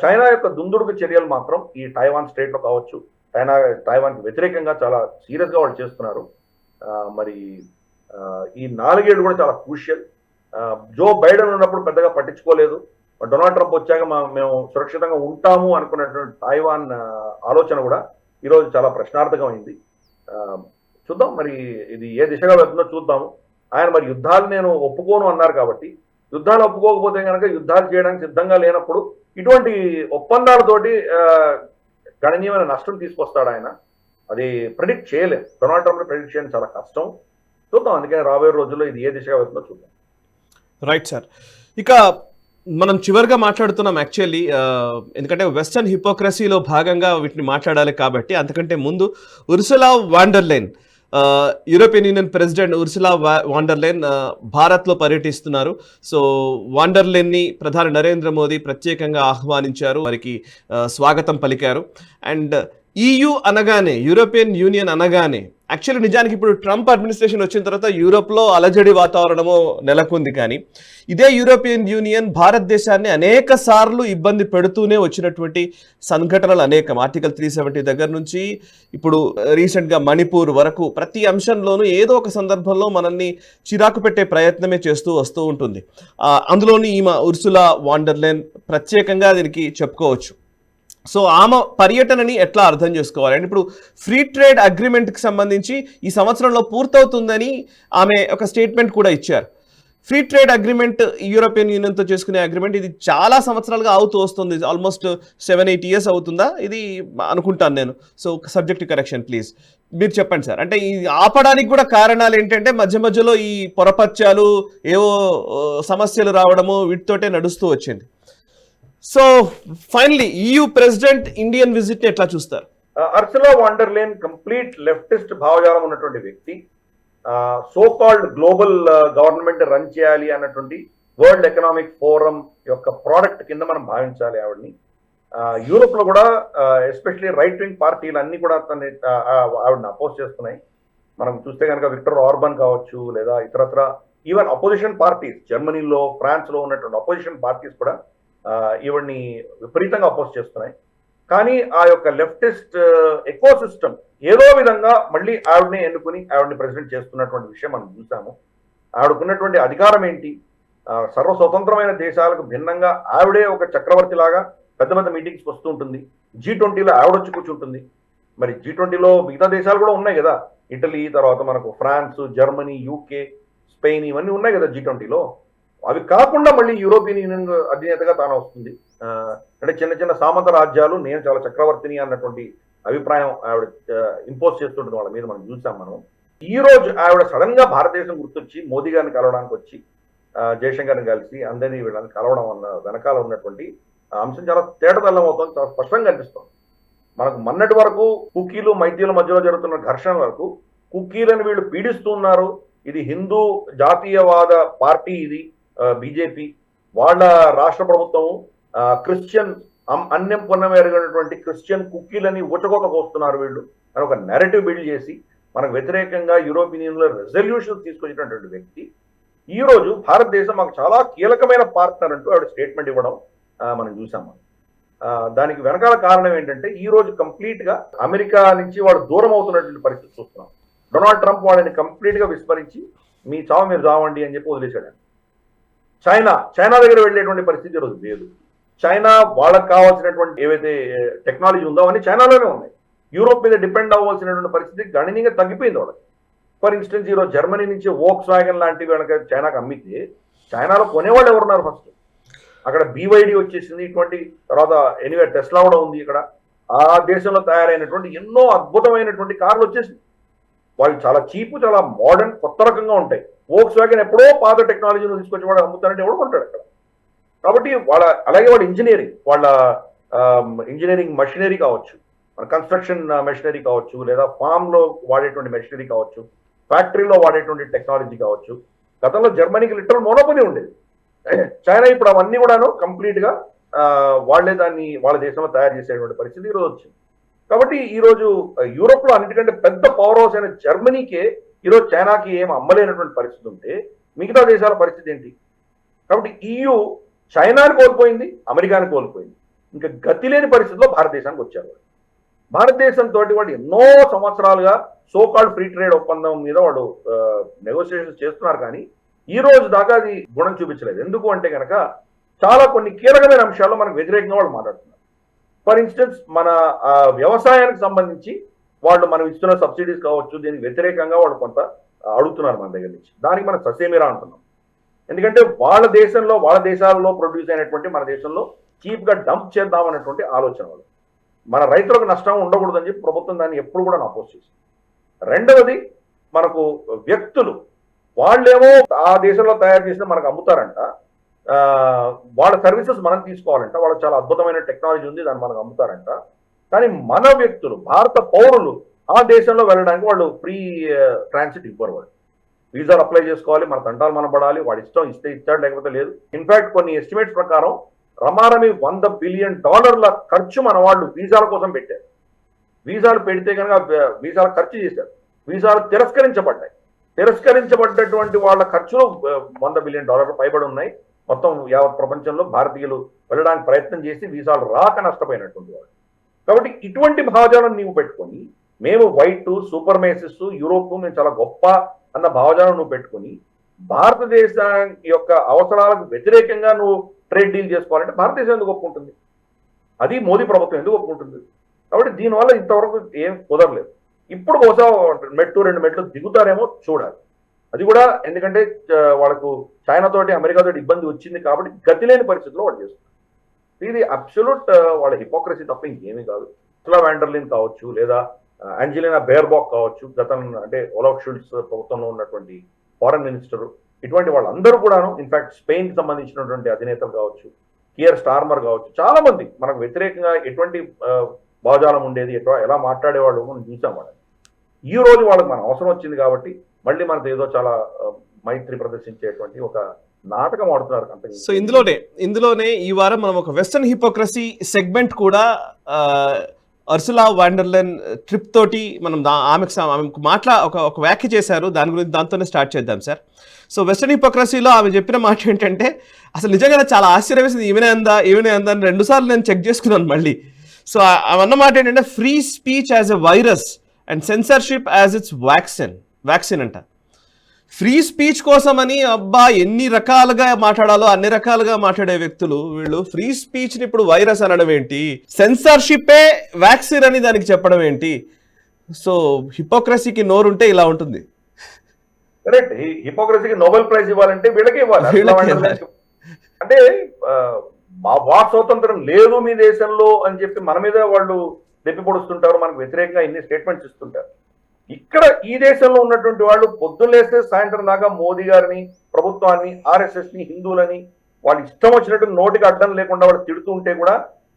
చైనా యొక్క దుందుడుకు చర్యలు మాత్రం ఈ టైవాన్ స్టేట్ లో కావచ్చు, టైవాన్ కి వ్యతిరేకంగా చాలా సీరియస్ గా వాళ్ళు చేస్తున్నారు. మరి ఈ 4 ఏళ్ళు కూడా చాలా క్రూషియల్. జో బైడెన్ ఉన్నప్పుడు పెద్దగా పట్టించుకోలేదు, డొనాల్డ్ ట్రంప్ వచ్చాక మేము సురక్షితంగా ఉంటాము అనుకున్నటువంటి టైవాన్ ఆలోచన కూడా ఈరోజు చాలా ప్రశ్నార్థకమైంది. చూద్దాం మరి ఇది ఏ దిశగా వెళ్తుందో చూద్దాము. ఆయన మరి యుద్ధాలు నేను ఒప్పుకోను అన్నారు కాబట్టి, యుద్ధాలు ఒప్పుకోకపోతే కనుక యుద్ధాలు చేయడానికి సిద్ధంగా లేనప్పుడు ఇటువంటి ఒప్పందాలతోటి గణనీయమైన నష్టం తీసుకొస్తాడు ఆయన. అది ప్రెడిక్ట్ చేయలేదు, డొనాల్డ్ ట్రంప్ ప్రెడిక్ట్ చేయడం చాలా కష్టం. చూద్దాం, అందుకని రాబోయే రోజుల్లో ఇది ఏ దిశగా వెళ్తుందో చూద్దాం. Right sir. ఇక మనం చివరిగా మాట్లాడుతున్నాం యాక్చువల్లీ, ఎందుకంటే వెస్టర్న్ హిపోక్రసీలో భాగంగా వీటిని మాట్లాడాలి కాబట్టి. అంతకంటే ముందు Ursula von der Leyen, European Union president Ursula von der Leyen భారత్లో పర్యటిస్తున్నారు. సో వాండర్లైన్ని ప్రధాని నరేంద్ర మోదీ ప్రత్యేకంగా ఆహ్వానించారు, వారికి స్వాగతం పలికారు. అండ్ EU అనగానే, యూరోపియన్ యూనియన్ అనగానే, యాక్చువల్లీ నిజానికి ఇప్పుడు ట్రంప్ అడ్మినిస్ట్రేషన్ వచ్చిన తర్వాత యూరోప్లో అలజడి వాతావరణము నెలకొంది. కానీ ఇదే యూరోపియన్ యూనియన్ భారతదేశాన్ని అనేక సార్లు ఇబ్బంది పెడుతూనే వచ్చినటువంటి సంఘటనలు అనేకం. ఆర్టికల్ 370 దగ్గర నుంచి ఇప్పుడు రీసెంట్గా మణిపూర్ వరకు ప్రతి అంశంలోనూ ఏదో ఒక సందర్భంలో మనల్ని చిరాకు పెట్టే ప్రయత్నమే చేస్తూ వస్తూ ఉంటుంది. అందులోని ఈమె ఉర్సులా వాండర్లైన్ ప్రత్యేకంగా దీనికి చెప్పుకోవచ్చు. సో ఆమె పర్యటనని ఎట్లా అర్థం చేసుకోవాలి అంటే, ఇప్పుడు ఫ్రీ ట్రేడ్ అగ్రిమెంట్కి సంబంధించి ఈ సంవత్సరంలో పూర్తవుతుందని ఆమె ఒక స్టేట్మెంట్ కూడా ఇచ్చారు. ఫ్రీ ట్రేడ్ అగ్రిమెంట్ యూరోపియన్ యూనియన్తో చేసుకునే అగ్రిమెంట్ ఇది చాలా సంవత్సరాలుగా అవుతూ వస్తుంది, ఆల్మోస్ట్ 7-8 years అవుతుందా ఇది అనుకుంటాను నేను. సో సబ్జెక్ట్ కరెక్షన్ ప్లీజ్, మీరు చెప్పండి సార్. అంటే ఈ ఆపడానికి కూడా కారణాలు ఏంటంటే మధ్య మధ్యలో ఈ పొరపత్యాలు ఏవో సమస్యలు రావడము వీటితోటే నడుస్తూ వచ్చింది. So finally EU president Indian visit ని ఎట్లా చూస్తారు? ఉర్సులా వాండర్లైన్ కంప్లీట్ లెఫ్టిస్ట్ భావజాలం ఉన్నటువంటి వ్యక్తి. So called global government run చేయాలి అన్నటువంటి వరల్డ్ ఎకనామిక్ ఫోరం యొక్క ప్రోడక్ట్ కింద మనం భావించాలి ఆవిడని. యూరోప్ లో కూడా ఎస్పెషలీ రైట్ వింగ్ పార్టీలు అన్ని కూడా ఆవిడని అపోజ్ చేస్తున్నాయి. మనం చూస్తే కనుక విక్టర్ ఆర్బన్ కావచ్చు, లేదా ఇతరత్ర ఈవెన్ అపోజిషన్ పార్టీస్, జర్మనీలో ఫ్రాన్స్ లో ఉన్నటువంటి అపోజిషన్ పార్టీస్ కూడా ఈవిడ్ని విపరీతంగా అపోజ్ చేస్తున్నాయి. కానీ ఆ యొక్క లెఫ్టిస్ట్ ఎకో సిస్టమ్ ఏదో విధంగా మళ్ళీ ఆవిడని ఎన్నుకుని ఆవిడని ప్రెసిడెంట్ చేస్తున్నటువంటి విషయం మనం చూసాము. ఆవిడకున్నటువంటి అధికారం ఏంటి? సర్వస్వతంత్రమైన దేశాలకు భిన్నంగా ఆవిడే ఒక చక్రవర్తి లాగా పెద్ద పెద్ద మీటింగ్స్కి వస్తూ ఉంటుంది. G20లో ఆవిడొచ్చి కూర్చుంటుంది. మరి G20లో మిగతా దేశాలు కూడా ఉన్నాయి కదా, ఇటలీ, తర్వాత మనకు ఫ్రాన్స్, జర్మనీ, UK, స్పెయిన్, ఇవన్నీ ఉన్నాయి కదా G20లో. అవి కాకుండా మళ్ళీ యూరోపియన్ యూనియన్ అధినేతగా తాను వస్తుంది. అంటే చిన్న చిన్న సామంత రాజ్యాలు, నేను చాలా చక్రవర్తిని అన్నటువంటి అభిప్రాయం ఆవిడ ఇంపోజ్ చేస్తుంటుంది వాళ్ళ మీద, మనం చూసాం. మనం ఈ రోజు ఆవిడ సడన్ గా భారతదేశం గుర్తొచ్చి మోదీ గారిని కలవడానికి వచ్చి, జయశంకర్ని కలిసి అందరినీ వీళ్ళని కలవడం అన్న వెనకాల ఉన్నటువంటి అంశం చాలా తేటతెల్లం అవుతుంది, చాలా స్పష్టంగా కనిపిస్తుంది మనకు. మొన్నటి వరకు కుకీలు మైతీల మధ్యలో జరుగుతున్న ఘర్షణ వరకు కుకీలను వీళ్ళు పీడిస్తున్నారు, ఇది హిందూ జాతీయవాద పార్టీ, ఇది బీజేపీ, వాళ్ళ రాష్ట్ర ప్రభుత్వము క్రిస్టియన్ అన్యం పొన్నమేరగనటువంటి క్రిస్టియన్ కుక్కీలని ఊచకోత కోస్తున్నారు వీళ్ళు అని ఒక నెరేటివ్ బిల్డ్ చేసి మనకు వ్యతిరేకంగా యూరోపియన్ యూనియన్లో రెజల్యూషన్స్ తీసుకొచ్చినటువంటి వ్యక్తి ఈ రోజు భారతదేశం మాకు చాలా కీలకమైన పార్ట్నర్ అంటూ ఆవిడ స్టేట్మెంట్ ఇవ్వడం మనం చూసాము. దానికి వెనకాల కారణం ఏంటంటే, ఈ రోజు కంప్లీట్ గా అమెరికా నుంచి వాడు దూరం అవుతున్నటువంటి పరిస్థితి చూస్తున్నాం. డొనాల్డ్ ట్రంప్ వాళ్ళని కంప్లీట్ గా విస్మరించి మీ చావు మీరు చావండి అని చెప్పి వదిలేశాడు. చైనా దగ్గర వెళ్ళేటువంటి పరిస్థితి ఈరోజు లేదు. చైనా వాళ్ళకి కావాల్సినటువంటి ఏవైతే టెక్నాలజీ ఉందో అవన్నీ చైనాలోనే ఉన్నాయి. యూరోప్ మీద డిపెండ్ అవ్వాల్సినటువంటి పరిస్థితి గణనీయంగా తగ్గిపోయింది వాళ్ళకి. ఫర్ ఇన్స్టెన్స్ ఈరోజు జర్మనీ నుంచి వోక్స్ వ్యాగన్ లాంటివి కనుక చైనాకి అమ్మితే చైనాలో కొనేవాళ్ళు ఎవరున్నారు? ఫస్ట్ అక్కడ BYD వచ్చేసింది, ఇటువంటి తర్వాత ఎనీవే టెస్లా కూడా ఉంది ఇక్కడ. ఆ దేశంలో తయారైనటువంటి ఎన్నో అద్భుతమైనటువంటి కార్లు వచ్చేసి వాళ్ళు చాలా చీప్, చాలా మోడర్న్, కొత్త రకంగా ఉంటాయి. వోక్స్ వ్యాగన్ ఎప్పుడో పాత టెక్నాలజీని తీసుకొచ్చి వాడు అమ్ముతారంటే ఎవడు కొంటాడు అక్కడ. కాబట్టి అలాగే వాళ్ళ ఇంజనీరింగ్ మెషినరీ కావచ్చు, మన కన్స్ట్రక్షన్ మెషినరీ కావచ్చు, లేదా ఫామ్ లో వాడేటువంటి మెషినరీ కావచ్చు, ఫ్యాక్టరీలో వాడేటువంటి టెక్నాలజీ కావచ్చు. గతంలో జర్మనీకి లిటరల్ మోనోపలి ఉండేది. చైనా ఇప్పుడు అవన్నీ కూడాను కంప్లీట్ గా వాళ్లే దాన్ని వాళ్ళ దేశంలో తయారు చేసేటువంటి పరిస్థితి ఈరోజు వచ్చింది. కాబట్టి ఈరోజు యూరోప్ లో అన్నిటికంటే పెద్ద పవర్ హౌస్ అయిన జర్మనీకే ఈరోజు చైనాకి ఏం అమ్మలేనటువంటి పరిస్థితి ఉంటే మిగతా దేశాల పరిస్థితి ఏంటి? కాబట్టి EU చైనాని కోల్పోయింది, అమెరికాని కోల్పోయింది. ఇంకా గతి లేని పరిస్థితిలో భారతదేశానికి వచ్చారు. భారతదేశంతో వాళ్ళు ఎన్నో సంవత్సరాలుగా సోకాల్డ్ ఫ్రీ ట్రేడ్ ఒప్పందం మీద వాళ్ళు నెగోషియేషన్స్ చేస్తున్నారు, కానీ ఈ రోజు దాకా అది గుణం చూపించలేదు. ఎందుకు అంటే కనుక చాలా కొన్ని కీలకమైన అంశాల్లో మనకు వ్యతిరేకంగా వాళ్ళు మాట్లాడుతున్నారు. ఫర్ ఇన్స్టెన్స్ మన వ్యవసాయానికి సంబంధించి వాళ్ళు మనం ఇస్తున్న సబ్సిడీస్ కావచ్చు, దీనికి వ్యతిరేకంగా వాళ్ళు కొంత అడుగుతున్నారు మన దగ్గర నుంచి. దానికి మనం ససేమిరా అంటున్నాం. ఎందుకంటే వాళ్ళ దేశాలలో ప్రొడ్యూస్ అయినటువంటి మన దేశంలో చీప్ గా డంప్ చేద్దాం అనేటువంటి ఆలోచన వాళ్ళు. మన రైతులకు నష్టం ఉండకూడదని చెప్పి ప్రభుత్వం దాన్ని ఎప్పుడు కూడా అపోజ్ చేసింది. రెండవది, మనకు వ్యక్తులు వాళ్ళేమో ఆ దేశంలో తయారు చేసిన మనకు అమ్ముతారంట, వాళ్ళ సర్వీసెస్ మనం తీసుకోవాలంట, వాళ్ళకి చాలా అద్భుతమైన టెక్నాలజీ ఉంది, దాన్ని మనకు అమ్ముతారంట. కానీ మన వ్యక్తులు, భారత పౌరులు ఆ దేశంలో వెళ్ళడానికి వాళ్ళు ఫ్రీ ట్రాన్సిట్ ఇవ్వరు. వాళ్ళు వీసాలు అప్లై చేసుకోవాలి, మన తంటాలు మనం పడాలి, వాడి ఇష్టం ఇస్తే ఇచ్చాడు లేకపోతే లేదు. ఇన్ఫాక్ట్ కొన్ని ఎస్టిమేట్స్ ప్రకారం రమారమి $100 బిలియన్ ఖర్చు మన వాళ్ళు వీసాల కోసం పెట్టారు. వీసాలు పెడితే కనుక వీసాలు ఖర్చు చేశారు, వీసాలు తిరస్కరించబడ్డటువంటి వాళ్ళ ఖర్చులు $100 బిలియన్ పైబడి ఉన్నాయి. మొత్తం యావత్ ప్రపంచంలో భారతీయులు వెళ్ళడానికి ప్రయత్నం చేసి వీసాలు రాక నష్టపోయినటువంటి వాళ్ళు. కాబట్టి ఇటువంటి భావజాలం నీవు పెట్టుకొని, మేము వైట్ సూపర్ మేసిస్ యూరోప్ మేము చాలా గొప్ప అన్న భావజాలం నువ్వు పెట్టుకుని భారతదేశం యొక్క అవసరాలకు వ్యతిరేకంగా నువ్వు ట్రేడ్ డీల్ చేసుకోవాలంటే భారతదేశం ఎందుకు ఒప్పుకుంటుంది? అది మోదీ ప్రభుత్వం ఎందుకు ఒప్పుకుంటుంది? కాబట్టి దీనివల్ల ఇంతవరకు ఏం కుదరలేదు. ఇప్పుడు బహుశా 2 మెట్లు దిగుతారేమో చూడాలి. అది కూడా ఎందుకంటే వాళ్ళకు చైనాతోటి అమెరికాతోటి ఇబ్బంది వచ్చింది కాబట్టి గతి లేని పరిస్థితిలో వాళ్ళు చేస్తున్నారు. ఇది అబ్సల్యూట్ వాళ్ళ హిపోక్రసీ తప్ప ఇంకేమీ కాదు. ఉర్సులా వాన్ డెర్ లెయన్ కావచ్చు, లేదా ఆంజెలినా బేర్బాక్ కావచ్చు, అంటే ఓలాఫ్ షోల్ట్జ్ ప్రభుత్వంలో ఉన్నటువంటి ఫారెన్ మినిస్టర్, ఇటువంటి వాళ్ళందరూ కూడాను, ఇన్ఫాక్ట్ స్పెయిన్ కి సంబంధించినటువంటి అధినేతలు కావచ్చు, కియర్ స్టార్మర్ కావచ్చు, చాలా మంది మనకు వ్యతిరేకంగా ఎటువంటి భావజాలం ఉండేది, ఎలా మాట్లాడేవాళ్ళు మనం చూసాం. వాళ్ళని ఈ రోజు వాళ్ళకి మన అవసరం వచ్చింది కాబట్టి మళ్ళీ మనతో ఏదో చాలా మైత్రి ప్రదర్శించేటువంటి ఒక నాటకం ఆడుతున్నారు. సో ఇందులోనే ఈ వారం మనం ఒక వెస్టర్న్ హిపోక్రసీ సెగ్మెంట్ కూడా ఉర్సులా వాన్ డెర్ లెయన్ ట్రిప్ తోటి మనం ఆమెకు ఒక వ్యాఖ్య చేశారు. దాంతోనే స్టార్ట్ చేద్దాం సార్. సో వెస్టర్న్ హిపోక్రసీలో ఆమె చెప్పిన మాట ఏంటంటే, అసలు నిజంగా చాలా ఆశ్చర్యం వేసింది. ఈమెనే అందా అని 2 సార్లు నేను చెక్ చేసుకున్నాను మళ్ళీ. సో అన్న మాట ఏంటంటే, free speech as a virus and censorship as it's vaccine అంట. ఫ్రీ స్పీచ్ కోసమని అబ్బా ఎన్ని రకాలుగా మాట్లాడాలో అన్ని రకాలుగా మాట్లాడే వ్యక్తులు వీళ్ళు ఫ్రీ స్పీచ్ ని ఇప్పుడు వైరస్ అనడం ఏంటి, సెన్సార్షిప్పే వ్యాక్సిన్ అని దానికి చెప్పడం ఏంటి? సో హిపోక్రసీకి నోరుంటే ఇలా ఉంటుంది. కరెక్ట్. హిపోక్రసీకి నోబెల్ ప్రైజ్ ఇవ్వాలంటే వీళ్ళకే ఇవ్వాలి. అంటే వాక్ స్వాతంత్రం లేదు మీ దేశంలో అని చెప్పి మన మీద వాళ్ళు దెప్పి పొడుస్తుంటారు, మనకు వ్యతిరేకంగా ఇన్ని స్టేట్మెంట్స్ ఇస్తుంటారు. ఇక్కడ ఈ దేశంలో ఉన్నటువంటి వాళ్ళు పొద్దున్నేస్తే సాయంత్రం దాకా మోదీ గారిని, ప్రభుత్వాన్ని, RSS ని, హిందువులని వాళ్ళు ఇష్టం వచ్చినట్టు నోటికి అడ్డం లేకుండా వాళ్ళు తిడుతూ ఉంటే కూడా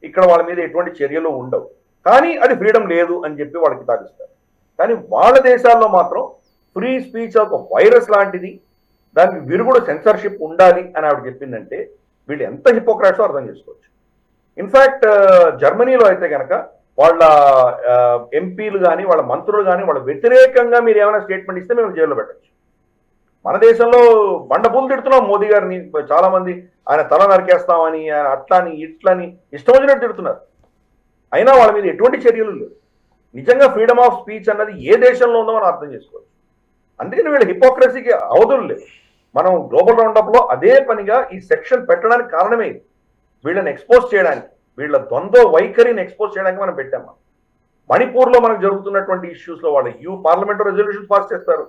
ఇక్కడ వాళ్ళ మీద ఎటువంటి చర్యలు ఉండవు. కానీ అది ఫ్రీడమ్ లేదు అని చెప్పి వాళ్ళకి తాగిస్తారు. కానీ వాళ్ళ దేశాల్లో మాత్రం ఫ్రీ స్పీచ్ ఒక వైరస్ లాంటిది, దానికి విరుగుడు సెన్సర్షిప్ ఉండాలి అని ఆవిడ చెప్పిందంటే వీళ్ళు ఎంత హిపోక్రాట్సో అర్థం చేసుకోవచ్చు. ఇన్ఫాక్ట్ జర్మనీలో అయితే కనుక వాళ్ళ ఎంపీలు కానీ వాళ్ళ మంత్రులు కానీ వాళ్ళ వ్యతిరేకంగా మీరు ఏమైనా స్టేట్మెంట్ ఇస్తే మేము జైల్లో పెట్టచ్చు. మన దేశంలో బండపూలు తిడుతున్నాం మోదీ గారిని, చాలా మంది ఆయన తల నరికేస్తామని, ఆయన అట్లని ఇట్లని ఇష్టం వచ్చినట్టు తిడుతున్నారు. అయినా వాళ్ళ మీద ఎటువంటి చర్యలు లేవు. నిజంగా ఫ్రీడమ్ ఆఫ్ స్పీచ్ అన్నది ఏ దేశంలో ఉందో మనం అర్థం చేసుకోవచ్చు. అందుకని వీళ్ళ హిపోక్రసీకి అవధులు లేవు. మనం గ్లోబల్ రౌండప్ లో అదే పనిగా ఈ సెక్షన్ పెట్టడానికి కారణమే వీళ్ళని ఎక్స్పోజ్ చేయడానికి, వీళ్ళ ద్వంద్వ వైఖరిని ఎక్స్పోజ్ చేయడానికి మనం పెట్టాము. మణిపూర్లో మనకు జరుగుతున్నటువంటి ఇష్యూస్ లో వాళ్ళు పార్లమెంట్ రెజల్యూషన్ పాస్ చేస్తారు,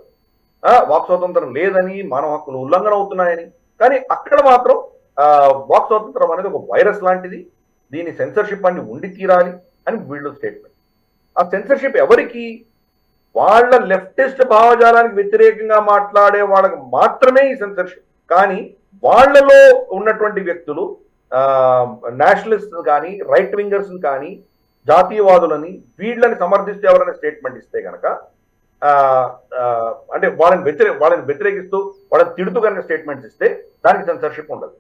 వాక్ స్వాతంత్రం లేదని, మానవ హక్కులు ఉల్లంఘన అవుతున్నాయని. కానీ అక్కడ మాత్రం వాక్ స్వాతంత్రం అనేది ఒక వైరస్ లాంటిది, దీని సెన్సర్షిప్ అన్ని ఉండి తీరాలి అని వీళ్ళు స్టేట్మెంట్. ఆ సెన్సర్షిప్ ఎవరికి? వాళ్ళ లెఫ్టిస్ట్ భావజాలానికి వ్యతిరేకంగా మాట్లాడే వాళ్ళకి మాత్రమే ఈ సెన్సర్షిప్. కానీ వాళ్ళలో ఉన్నటువంటి వ్యక్తులు నేషనలిస్ట్ కానీ రైట్ వింగర్స్ కానీ జాతీయవాదులని వీళ్ళని సమర్థిస్తూ ఎవరైనా స్టేట్మెంట్ ఇస్తే కనుక అంటే వాళ్ళని వ్యతిరేకిస్తూ వాళ్ళని తిడుతూ కనుక స్టేట్మెంట్స్ ఇస్తే దానికి సెన్సర్షిప్ ఉండదు.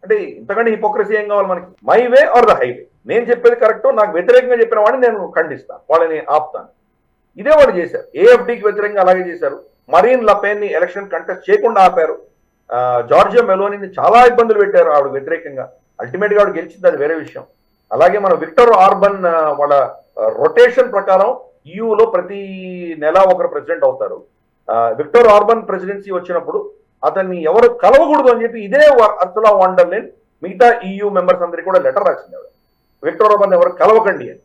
అంటే ఇంతకంటే హిపోక్రసీ ఏం కావాలి మనకి? My way or the highway. నేను చెప్పేది కరెక్ట్, నాకు వ్యతిరేకంగా చెప్పిన వాడిని నేను ఖండిస్తాను, వాళ్ళని ఆపుతాను. ఇదే వాళ్ళు చేశారు. ఏఎఫ్డీకి వ్యతిరేకంగా అలాగే చేశారు. మరీన్ లపెన్ ని ఎలక్షన్ కంటెస్ట్ చేయకుండా ఆపారు. జార్జియా మెలోనీని చాలా ఇబ్బందులు పెట్టారు ఆవిడ వ్యతిరేకంగా. అల్టిమేట్ గా ఆవిడ గెలిచింది, అది వేరే విషయం. అలాగే మన విక్టర్ ఆర్బన్ వాళ్ళ రొటేషన్ ప్రకారం యూలో ప్రతి నెల ఒకరు ప్రెసిడెంట్ అవుతారు. విక్టర్ ఆర్బన్ ప్రెసిడెన్సీ వచ్చినప్పుడు అతన్ని ఎవరు కలవకూడదు అని చెప్పి ఇదే అర్సులా వాన్ డర్ లెయన్ మిగతా EU మెంబర్స్ అందరికీ కూడా లెటర్ రాసింది ఆవిడ, విక్టర్ ఆర్బన్ ఎవరు కలవకండి అని.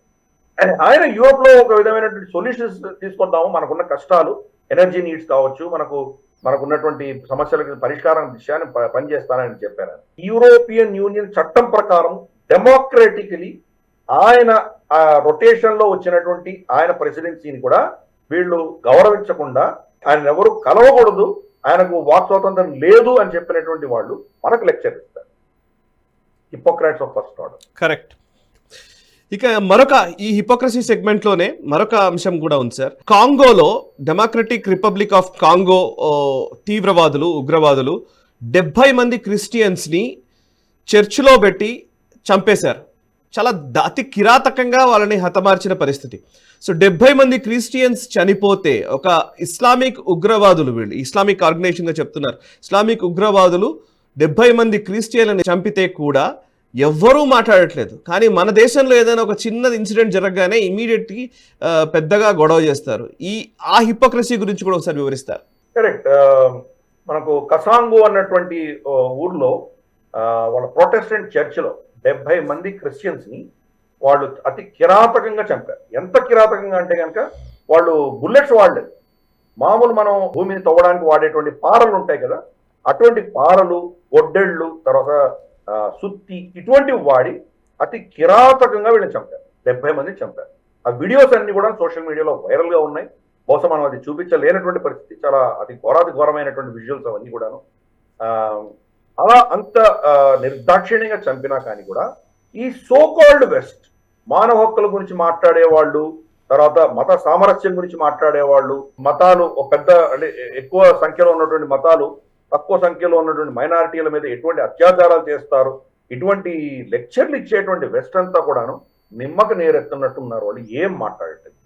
ఆయన యూరోప్ లో ఒక విధమైనటువంటి సొల్యూషన్స్ తీసుకొద్దాము, మనకున్న కష్టాలు, ఎనర్జీ నీడ్స్ కావచ్చు, మనకున్నటువంటి సమస్యలకు పరిష్కారం దిశని పనిచేస్తానని చెప్పారు. యూరోపియన్ యూనియన్ చట్టం ప్రకారం డెమోక్రటికలీ ఆయన రొటేషన్ లో వచ్చినటువంటి ఆయన ప్రెసిడెన్సీని కూడా వీళ్ళు గౌరవించకుండా ఆయన ఎవరు కలవకూడదు, ఆయనకు వాక్ స్వాతంత్రం లేదు అని చెప్పినటువంటి వాళ్ళు మనకు లెక్చర్ ఇస్తారు. Hippocrates of first order. Correct. ఇక మరొక ఈ హిపోక్రసీ సెగ్మెంట్ లోనే మరొక అంశం కూడా ఉంది సార్. కాంగోలో డెమోక్రటిక్ రిపబ్లిక్ ఆఫ్ కాంగో తీవ్రవాదులు, ఉగ్రవాదులు 70 మంది క్రిస్టియన్స్ ని చర్చిలో పెట్టి చంపేశారు. చాలా అతి కిరాతకంగా వాళ్ళని హతమార్చిన పరిస్థితి. సో 70 మంది క్రిస్టియన్స్ చనిపోతే ఒక ఇస్లామిక్ ఉగ్రవాదులు, వీళ్ళు ఇస్లామిక్ ఆర్గనైజేషన్గా చెప్తున్నారు, ఇస్లామిక్ ఉగ్రవాదులు 70 మంది క్రిస్టియన్లని చంపితే కూడా ఎవ్వరూ మాట్లాడట్లేదు. కానీ మన దేశంలో ఏదైనా ఒక చిన్న ఇన్సిడెంట్ జరగగానే ఇమీడియట్లీ పెద్దగా గొడవ చేస్తారు. ఆ హిపోక్రసీ గురించి కూడా ఒకసారి వివరిస్తారు. కరెక్ట్. మనకు కసాంగు అన్నటువంటి ఊర్లో వాళ్ళ ప్రొటెస్టెంట్ చర్చిలో 70 మంది క్రిస్టియన్స్ ని వాళ్ళు అతి కిరాతకంగా చంపారు. ఎంత కిరాతకంగా అంటే కనుక వాళ్ళు బుల్లెట్స్ వాడలేదు, మామూలు మనం భూమిని తవ్వడానికి వాడేటువంటి పారలు ఉంటాయి కదా, అటువంటి పారలు, గొడ్డెళ్ళు, తర్వాత సుత్తి, ఇటువంటివి వాడి అతి కిరాతకంగా వీళ్ళని చంపారు. 70 మందిని చంపారు. ఆ వీడియోస్ అన్ని కూడా సోషల్ మీడియాలో వైరల్ గా ఉన్నాయి. బహుశా మనం అది చూపించలేనటువంటి పరిస్థితి, చాలా అతి ఘోరమైనటువంటి విజువల్స్ అవన్నీ కూడాను. అలా అంత నిర్దాక్షిణ్యంగా చంపినా కానీ కూడా ఈ సోకాల్డ్ వెస్ట్ మానవ హక్కుల గురించి మాట్లాడేవాళ్ళు, తర్వాత మత సామరస్యం గురించి మాట్లాడేవాళ్ళు, మతాలు పెద్ద అంటే ఎక్కువ సంఖ్యలో ఉన్నటువంటి మతాలు తక్కువ సంఖ్యలో ఉన్నటువంటి మైనారిటీల మీద ఎటువంటి అత్యాచారాలు చేస్తారు, ఇటువంటి లెక్చర్లు ఇచ్చేటువంటి వెస్ట్ అంతా కూడాను నిమ్మక నీరెత్తున్నట్టున్నారు. వాళ్ళు ఏం మాట్లాడట్లేదు.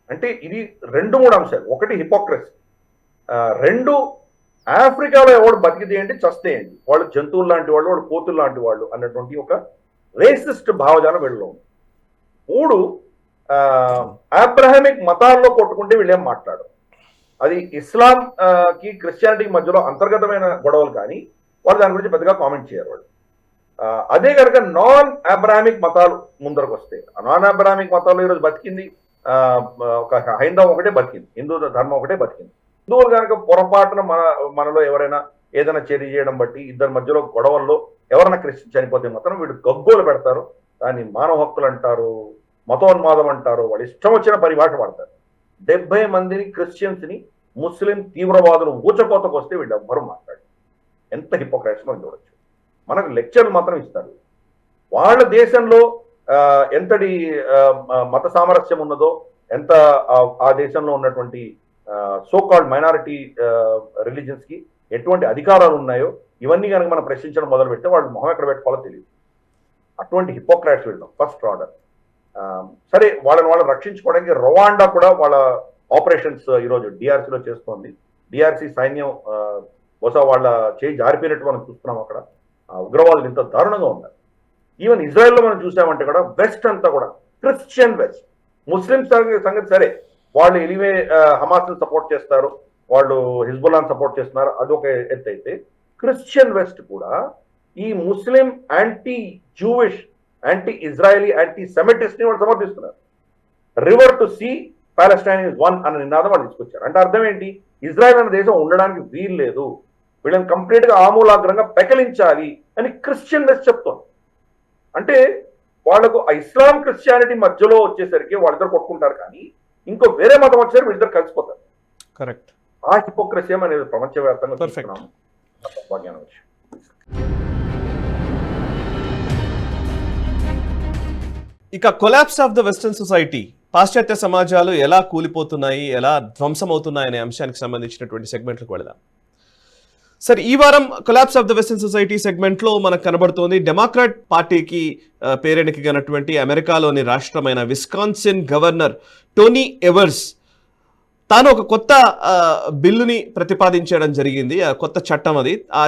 అంటే ఇది 2-3 అంశాలు. ఒకటి హిపోక్రసీ, 2 ఆఫ్రికాలో ఎవడు బతికితే ఏంటి, చస్తే ఏంటి, వాళ్ళు జంతువులు లాంటి వాళ్ళు, వాళ్ళు కోతులు లాంటి వాళ్ళు అన్నటువంటి ఒక రేసిస్ట్ భావజాలం వీళ్ళలో ఉంది. 3 అబ్రహామిక్ మతాల్లో కొట్టుకుంటే వీళ్ళేం మాట్లాడరు. అది ఇస్లాం కి క్రిస్టియానిటీకి మధ్యలో అంతర్గతమైన గొడవలు, కానీ వాళ్ళు దాని గురించి పెద్దగా కామెంట్ చేయరు వాళ్ళు. అదే కనుక నాన్ అబ్రహామిక్ మతాలు ముందరకు వస్తే, నాన్ అబ్రహామిక్ మతాల్లో ఈరోజు బతికింది ఒక హైందవం ఒకటే బతికింది, హిందూ ధర్మం ఒకటే బతికింది. హిందువులు కనుక పొరపాటున మనలో ఎవరైనా ఏదైనా చర్య చేయడం బట్టి ఇద్దరి మధ్యలో గొడవల్లో ఎవరైనా క్రిస్టియన్ చనిపోతే మాత్రం వీళ్ళు గగ్గోలు పెడతారు, దాన్ని మానవ హక్కులు అంటారు, మతోన్మాదం అంటారు, వాళ్ళు ఇష్టం వచ్చిన పరిభాష పడతారు. 70 మందిని క్రిస్టియన్స్ ని ముస్లిం తీవ్రవాదులు ఊచకోతకు వస్తే వీళ్ళు ఎవ్వరూ మాట్లాడారు. ఎంత హిపోక్రసీ మనం చూడొచ్చు. మనకు లెక్చర్లు మాత్రం ఇస్తారు. వాళ్ళ దేశంలో ఎంతటి మత సామరస్యం ఉన్నదో, ఎంత ఆ దేశంలో ఉన్నటువంటి సోకాల్డ్ మైనారిటీ రిలీజియన్స్ కి ఎటువంటి అధికారాలు ఉన్నాయో ఇవన్నీ కనుక మనం ప్రశ్నించడం మొదలు పెడితే వాళ్ళు మొహం ఎక్కడ పెట్టుకోవాలో తెలియదు. అటువంటి హిపోక్రాట్స్ వీళ్ళం ఫస్ట్ ఆర్డర్. సరే, వాళ్ళని రక్షించుకోవడానికి రవాండా కూడా వాళ్ళ ఆపరేషన్స్ ఈరోజు డిఆర్సీలో చేస్తోంది. డిఆర్సీ సైన్యం బహుశా వాళ్ళ చేయి జారిపోయినట్టు మనం చూస్తున్నాం. అక్కడ ఉగ్రవాదులు ఇంత దారుణంగా ఉన్నారు. ఈవెన్ ఇజ్రాయెల్లో మనం చూసామంటే కూడా వెస్ట్ అంతా కూడా క్రిస్టియన్ వెస్ట్, ముస్లిం సంగతి సరే, వాళ్ళు ఎలివే హమాస్ని సపోర్ట్ చేస్తారు, వాళ్ళు హిజ్బుల్లాని సపోర్ట్ చేస్తున్నారు, అదొక ఎత్తు అయితే క్రిస్టియన్ వెస్ట్ కూడా ఈ Muslim anti Jewish, anti Israeli, anti semitist ని వాళ్ళు సమర్థిస్తున్నారు. River to sea Palestine is one అన్న నినాదం వాళ్ళు తీసుకొచ్చారు. అంటే అర్థం ఏంటి, ఇజ్రాయెల్ అనే దేశం ఉండడానికి వీలు లేదు, వీళ్ళని కంప్లీట్ గా ఆమూలాగ్రంగా పెకలించాలి అని క్రిస్టియన్ వెస్ట్ చెప్తోంది. అంటే వాళ్ళకు ఇస్లాం క్రిస్టియానిటీ మధ్యలో వచ్చేసరికి వాళ్ళిద్దరు కొట్టుకుంటారు, కానీ ఇంకో వేరే మతం వచ్చేసరికి వీళ్ళిద్దరు కలిసిపోతారు. కరెక్ట్. ఆ హిపోక్రసీ అనేది ప్రపంచవ్యాప్తంగా Perfect. భాగ్యాన్ని వచ్చి. ఇక collapse of the western society, పాశ్చాత్య సమాజాలు ఎలా కూలిపోతున్నాయి, ఎలా ధ్వంసమవుతున్నాయి అనే అంశానికి సంబంధించినటువంటి సెగ్మెంట్లకు వెళదాం. సార్, ఈ వారం collapse of the western society సెగ్మెంట్లో మనకు కనబడుతోంది డెమోక్రాట్ పార్టీకి పేరెనికినటువంటి అమెరికాలోని రాష్ట్రమైన విస్కాన్సిన్ గవర్నర్ టోనీ ఎవర్స్ తాను ఒక కొత్త బిల్లుని ప్రతిపాదించడం జరిగింది. ఆ కొత్త చట్టం అది. ఆ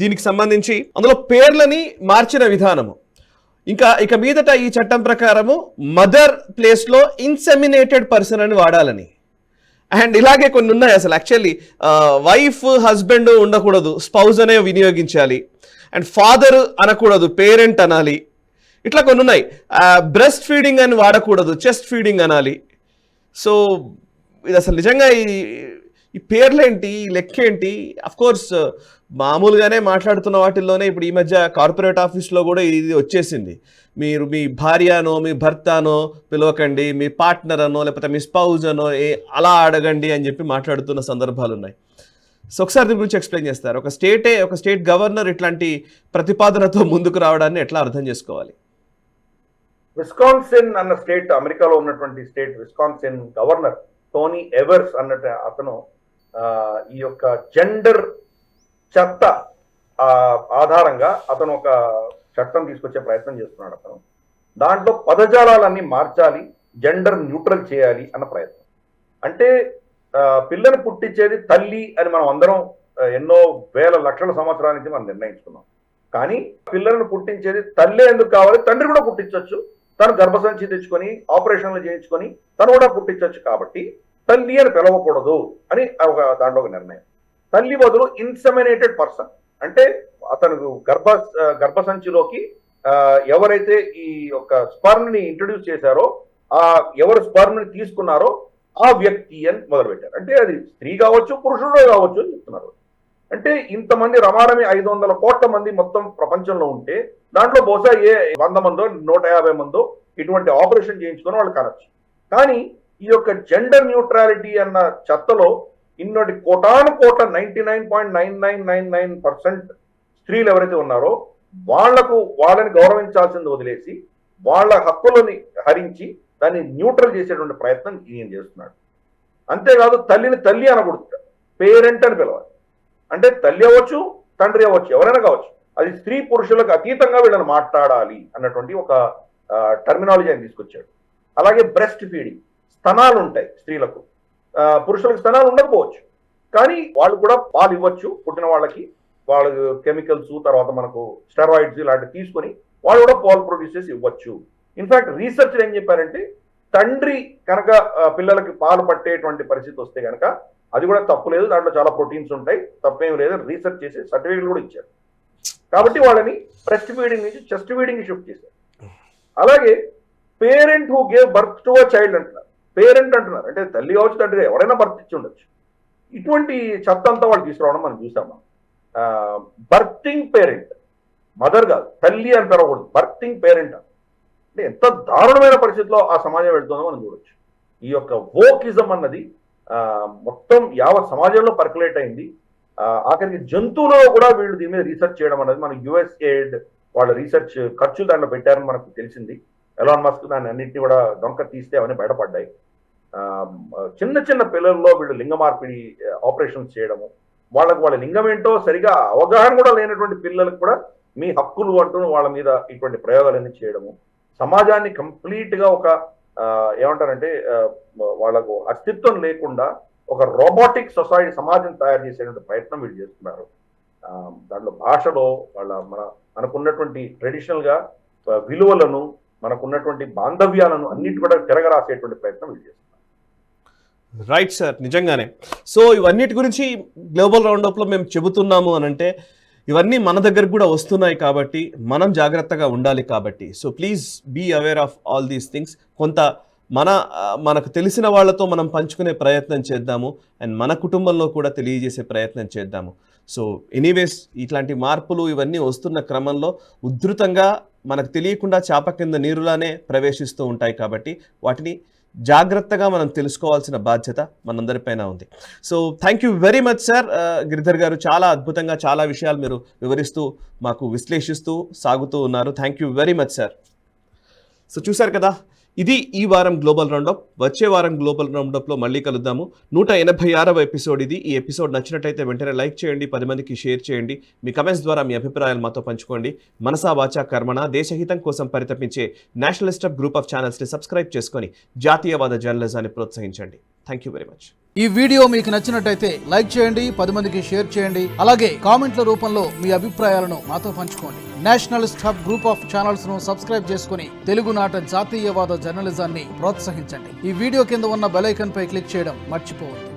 దీనికి సంబంధించి అందులో పేర్లని మార్చిన విధానము, ఇక మీదట ఈ చట్టం ప్రకారము మదర్ ప్లేస్లో ఇన్సెమినేటెడ్ పర్సన్ అని వాడాలని, అండ్ ఇలాగే కొన్ని ఉన్నాయి. అసలు యాక్చువల్లీ వైఫ్ హస్బెండ్ ఉండకూడదు, స్పౌజ్ అనే వినియోగించాలి, అండ్ ఫాదర్ అనకూడదు, పేరెంట్ అనాలి. ఇట్లా కొన్ని ఉన్నాయి. బ్రెస్ట్ ఫీడింగ్ అని వాడకూడదు, చెస్ట్ ఫీడింగ్ అనాలి. సో ఇది అసలు నిజంగా ఈ పేర్లేంటి, ఈ లెక్కేంటి? అఫ్కోర్స్ మామూలుగానే మాట్లాడుతున్న వాటిల్లోనే ఇప్పుడు ఈ మధ్య కార్పొరేట్ ఆఫీస్లో కూడా ఇది వచ్చేసింది. మీరు మీ భార్యనో మీ భర్తనో పిలవకండి, మీ పార్ట్నర్ అనో లేకపోతే మీ స్పౌజ్ అనో అలా అడగండి అని చెప్పి మాట్లాడుతున్న సందర్భాలు ఉన్నాయి. సో ఒకసారి దీని గురించి ఎక్స్ప్లెయిన్ చేస్తారు. ఒక స్టేట్ గవర్నర్ ఇట్లాంటి ప్రతిపాదనతో ముందుకు రావడాన్ని ఎట్లా అర్థం చేసుకోవాలి? విస్కాన్సిన్ అన్న స్టేట్, అమెరికాలో ఉన్నటువంటి స్టేట్ విస్కాన్సిన్ గవర్నర్ టోనీ ఎవర్స్ అన్నట్టు అతను ఈ యొక్క జెండర్ చట్ట ఆధారంగా అతను ఒక చట్టం తీసుకొచ్చే ప్రయత్నం చేస్తున్నాడు. అతను దాంట్లో పదజాలాలన్నీ మార్చాలి, జెండర్ న్యూట్రల్ చేయాలి అన్న ప్రయత్నం. అంటే పిల్లని పుట్టించేది తల్లి అని మనం అందరం ఎన్నో వేల లక్షల సంవత్సరాల నుంచి మనం నిర్ణయించుకున్నాం. కానీ పిల్లలను పుట్టించేది తల్లి ఎందుకు కావాలి? తండ్రి కూడా పుట్టించవచ్చు, తను గర్భసంచి తెచ్చుకొని ఆపరేషన్లు చేయించుకొని తను కూడా పుట్టించవచ్చు. కాబట్టి తల్లి అని పిలవకూడదు అని దాంట్లో ఒక నిర్ణయం. తల్లి బదులు ఇన్సెమినేటెడ్ పర్సన్, అంటే అతను గర్భసంచిలోకి ఎవరైతే ఈ యొక్క స్పర్మ్ని ఇంట్రడ్యూస్ చేశారో, ఎవరు స్పర్మ్ని తీసుకున్నారో ఆ వ్యక్తి అని మొదలుపెట్టారు. అంటే అది స్త్రీ కావచ్చు, పురుషుడు కావచ్చు అని చెప్తున్నారు. అంటే ఇంతమంది రమారమి 500 కోట్ల మంది మొత్తం ప్రపంచంలో ఉంటే దాంట్లో బహుశా 100 మందో 150 మందో ఇటువంటి ఆపరేషన్ చేయించుకొని వాళ్ళు కనొచ్చు. కానీ ఈ యొక్క జెండర్ న్యూట్రాలిటీ అన్న చెత్తలో ఇన్నోటి కోటాను కోట్ల 99.9999% స్త్రీలు ఎవరైతే ఉన్నారో వాళ్ళని గౌరవించాల్సింది వదిలేసి వాళ్ళ హక్కులని హరించి దాన్ని న్యూట్రల్ చేసేటువంటి ప్రయత్నం ఈయన చేస్తున్నాడు. అంతేకాదు తల్లిని తల్లి అనకూడదు, పేరెంట్ అని పిలవాలి. అంటే తల్లి అవ్వచ్చు, తండ్రి అవ్వచ్చు, ఎవరైనా కావచ్చు, అది స్త్రీ పురుషులకు అతీతంగా వీళ్ళని మాట్లాడాలి అన్నటువంటి ఒక టర్మినాలజీ ఆయన తీసుకొచ్చాడు. అలాగే బ్రెస్ట్ ఫీడింగ్, స్తనాలు ఉంటాయి స్త్రీలకు, పురుషులకు స్తనాలు ఉండకపోవచ్చు, కానీ వాళ్ళు కూడా పాలు ఇవ్వచ్చు పుట్టిన వాళ్ళకి. వాళ్ళు కెమికల్స్ తర్వాత మనకు స్టెరాయిడ్స్ ఇలాంటివి తీసుకొని వాళ్ళు కూడా పాలు ప్రొడ్యూస్ చేసి ఇవ్వచ్చు. ఇన్ఫాక్ట్ రీసెర్చ్ ఏం చెప్పారంటే తండ్రి కనుక పిల్లలకి పాలు పట్టేటువంటి పరిస్థితి వస్తే కనుక అది కూడా తప్పు లేదు, దాంట్లో చాలా ప్రోటీన్స్ ఉంటాయి, తప్పేం లేదు, రీసెర్చ్ చేసి సర్టిఫికేట్ కూడా ఇచ్చారు. కాబట్టి వాళ్ళని బ్రెస్ట్ ఫీడింగ్ నుంచి చెస్ట్ ఫీడింగ్ షిఫ్ట్ చేశారు. అలాగే parent who gave birth to a child అంటున్నారు, పేరెంట్ అంటున్నారు, అంటే తల్లి కావచ్చు తండ్రి ఎవరైనా బర్త్ ఇచ్చి ఉండొచ్చు. ఇటువంటి చెత్త అంతా వాళ్ళు తీసుకురావడం మనం చూసాము. బర్తింగ్ పేరెంట్, మదర్ కాదు తల్లి అని పిలవకూడదు, బర్తింగ్ పేరెంట్ అంటే ఎంత దారుణమైన పరిస్థితిలో ఆ సమాజం వెళ్తుందో మనం చూడొచ్చు. ఈ యొక్క వోకిజం అన్నది మొత్తం యావత్ సమాజంలో పర్కులేట్ అయింది. ఆఖరికి జంతువులలో కూడా వీళ్ళు దీని మీద రీసెర్చ్ చేయడం అనేది మన యుఎస్ఏడ్ వాళ్ళ రీసెర్చ్ ఖర్చులు దాంట్లో పెట్టారని మనకు తెలిసింది. ఎలాన్ మస్క్ దాన్ని అన్నింటినీ కూడా డొంక తీస్తే అవన్నీ బయటపడ్డాయి. చిన్న చిన్న పిల్లల్లో వీళ్ళు లింగ మార్పిడి ఆపరేషన్స్ చేయడము, వాళ్ళ లింగం ఏంటో సరిగా అవగాహన కూడా లేనటువంటి పిల్లలకు కూడా మీ హక్కులు అంటూ వాళ్ళ మీద ఇటువంటి ప్రయోగాలన్నీ చేయడము, సమాజాన్ని కంప్లీట్ గా ఒక ఏమంటారంటే వాళ్ళకు అస్తిత్వం లేకుండా ఒక రోబోటిక్ సొసైటీ సమాజం తయారు చేసేటువంటి ప్రయత్నం వీళ్ళు చేస్తున్నారు. దాంట్లో భాషలో మనకున్నటువంటి ట్రెడిషనల్ గా విలువలను, మనకున్నటువంటి బాంధవ్యాలను అన్నిటి కూడా తిరగరాసేటువంటి ప్రయత్నం వీళ్ళు చేస్తున్నారు. రైట్ సార్, నిజంగానే. సో ఇవన్నిటి గురించి గ్లోబల్ రౌండప్లో మేము చెబుతున్నాము అని అంటే ఇవన్నీ మన దగ్గరకు కూడా వస్తున్నాయి కాబట్టి మనం జాగ్రత్తగా ఉండాలి కాబట్టి. So please be aware of all these things. కొంత మనకు తెలిసిన వాళ్ళతో మనం పంచుకునే ప్రయత్నం చేద్దాము, అండ్ మన కుటుంబంలో కూడా తెలియజేసే ప్రయత్నం చేద్దాము. సో ఎనీవేస్ ఇట్లాంటి మార్పులు ఇవన్నీ వస్తున్న క్రమంలో ఉధృతంగా మనకు తెలియకుండా చేప కింద నీరులానే ప్రవేశిస్తూ ఉంటాయి కాబట్టి వాటిని జాగ్రత్తగా మనం తెలుసుకోవాల్సిన బాధ్యత మనందరిపైన ఉంది. So thank you very much sir. Giridhar గారు చాలా అద్భుతంగా చాలా విషయాలు మీరు వివరిస్తూ మాకు విశ్లేషిస్తూ సాగుతూ ఉన్నారు. Thank you very much sir. So చూశారు కదా, ఇది ఈ వారం గ్లోబల్ రౌండప్. వచ్చే వారం గ్లోబల్ రౌండప్లో మళ్ళీ కలుద్దాము. 186వ ఎపిసోడ్ ఇది. ఈ ఎపిసోడ్ నచ్చినట్టయితే వెంటనే లైక్ చేయండి, 10 మందికి షేర్ చేయండి, మీ కమెంట్స్ ద్వారా మీ అభిప్రాయాలు మాతో పంచుకోండి. మనసా వాచా కర్మణ దేశహితం కోసం పరితపించే నేషనలిస్ట్ గ్రూప్ ఆఫ్ ఛానల్స్ని సబ్స్క్రైబ్ చేసుకొని జాతీయవాద జర్నలిజాన్ని ప్రోత్సహించండి. Thank you very much. ఈ వీడియో మీకు నచ్చినట్టయితే లైక్ చేయండి, 10 మందికి షేర్ చేయండి, అలాగే కామెంట్ల రూపంలో మీ అభిప్రాయాలను మాతో పంచుకోండి. Nationalist hub group of channels ను సబ్స్క్రైబ్ చేసుకుని తెలుగునాట జాతీయవాద జర్నలిజాన్ని ప్రోత్సహించండి. ఈ వీడియో కింద ఉన్న బెల్ ఐకాన్ పై క్లిక్ చేయడం మర్చిపోవద్దు.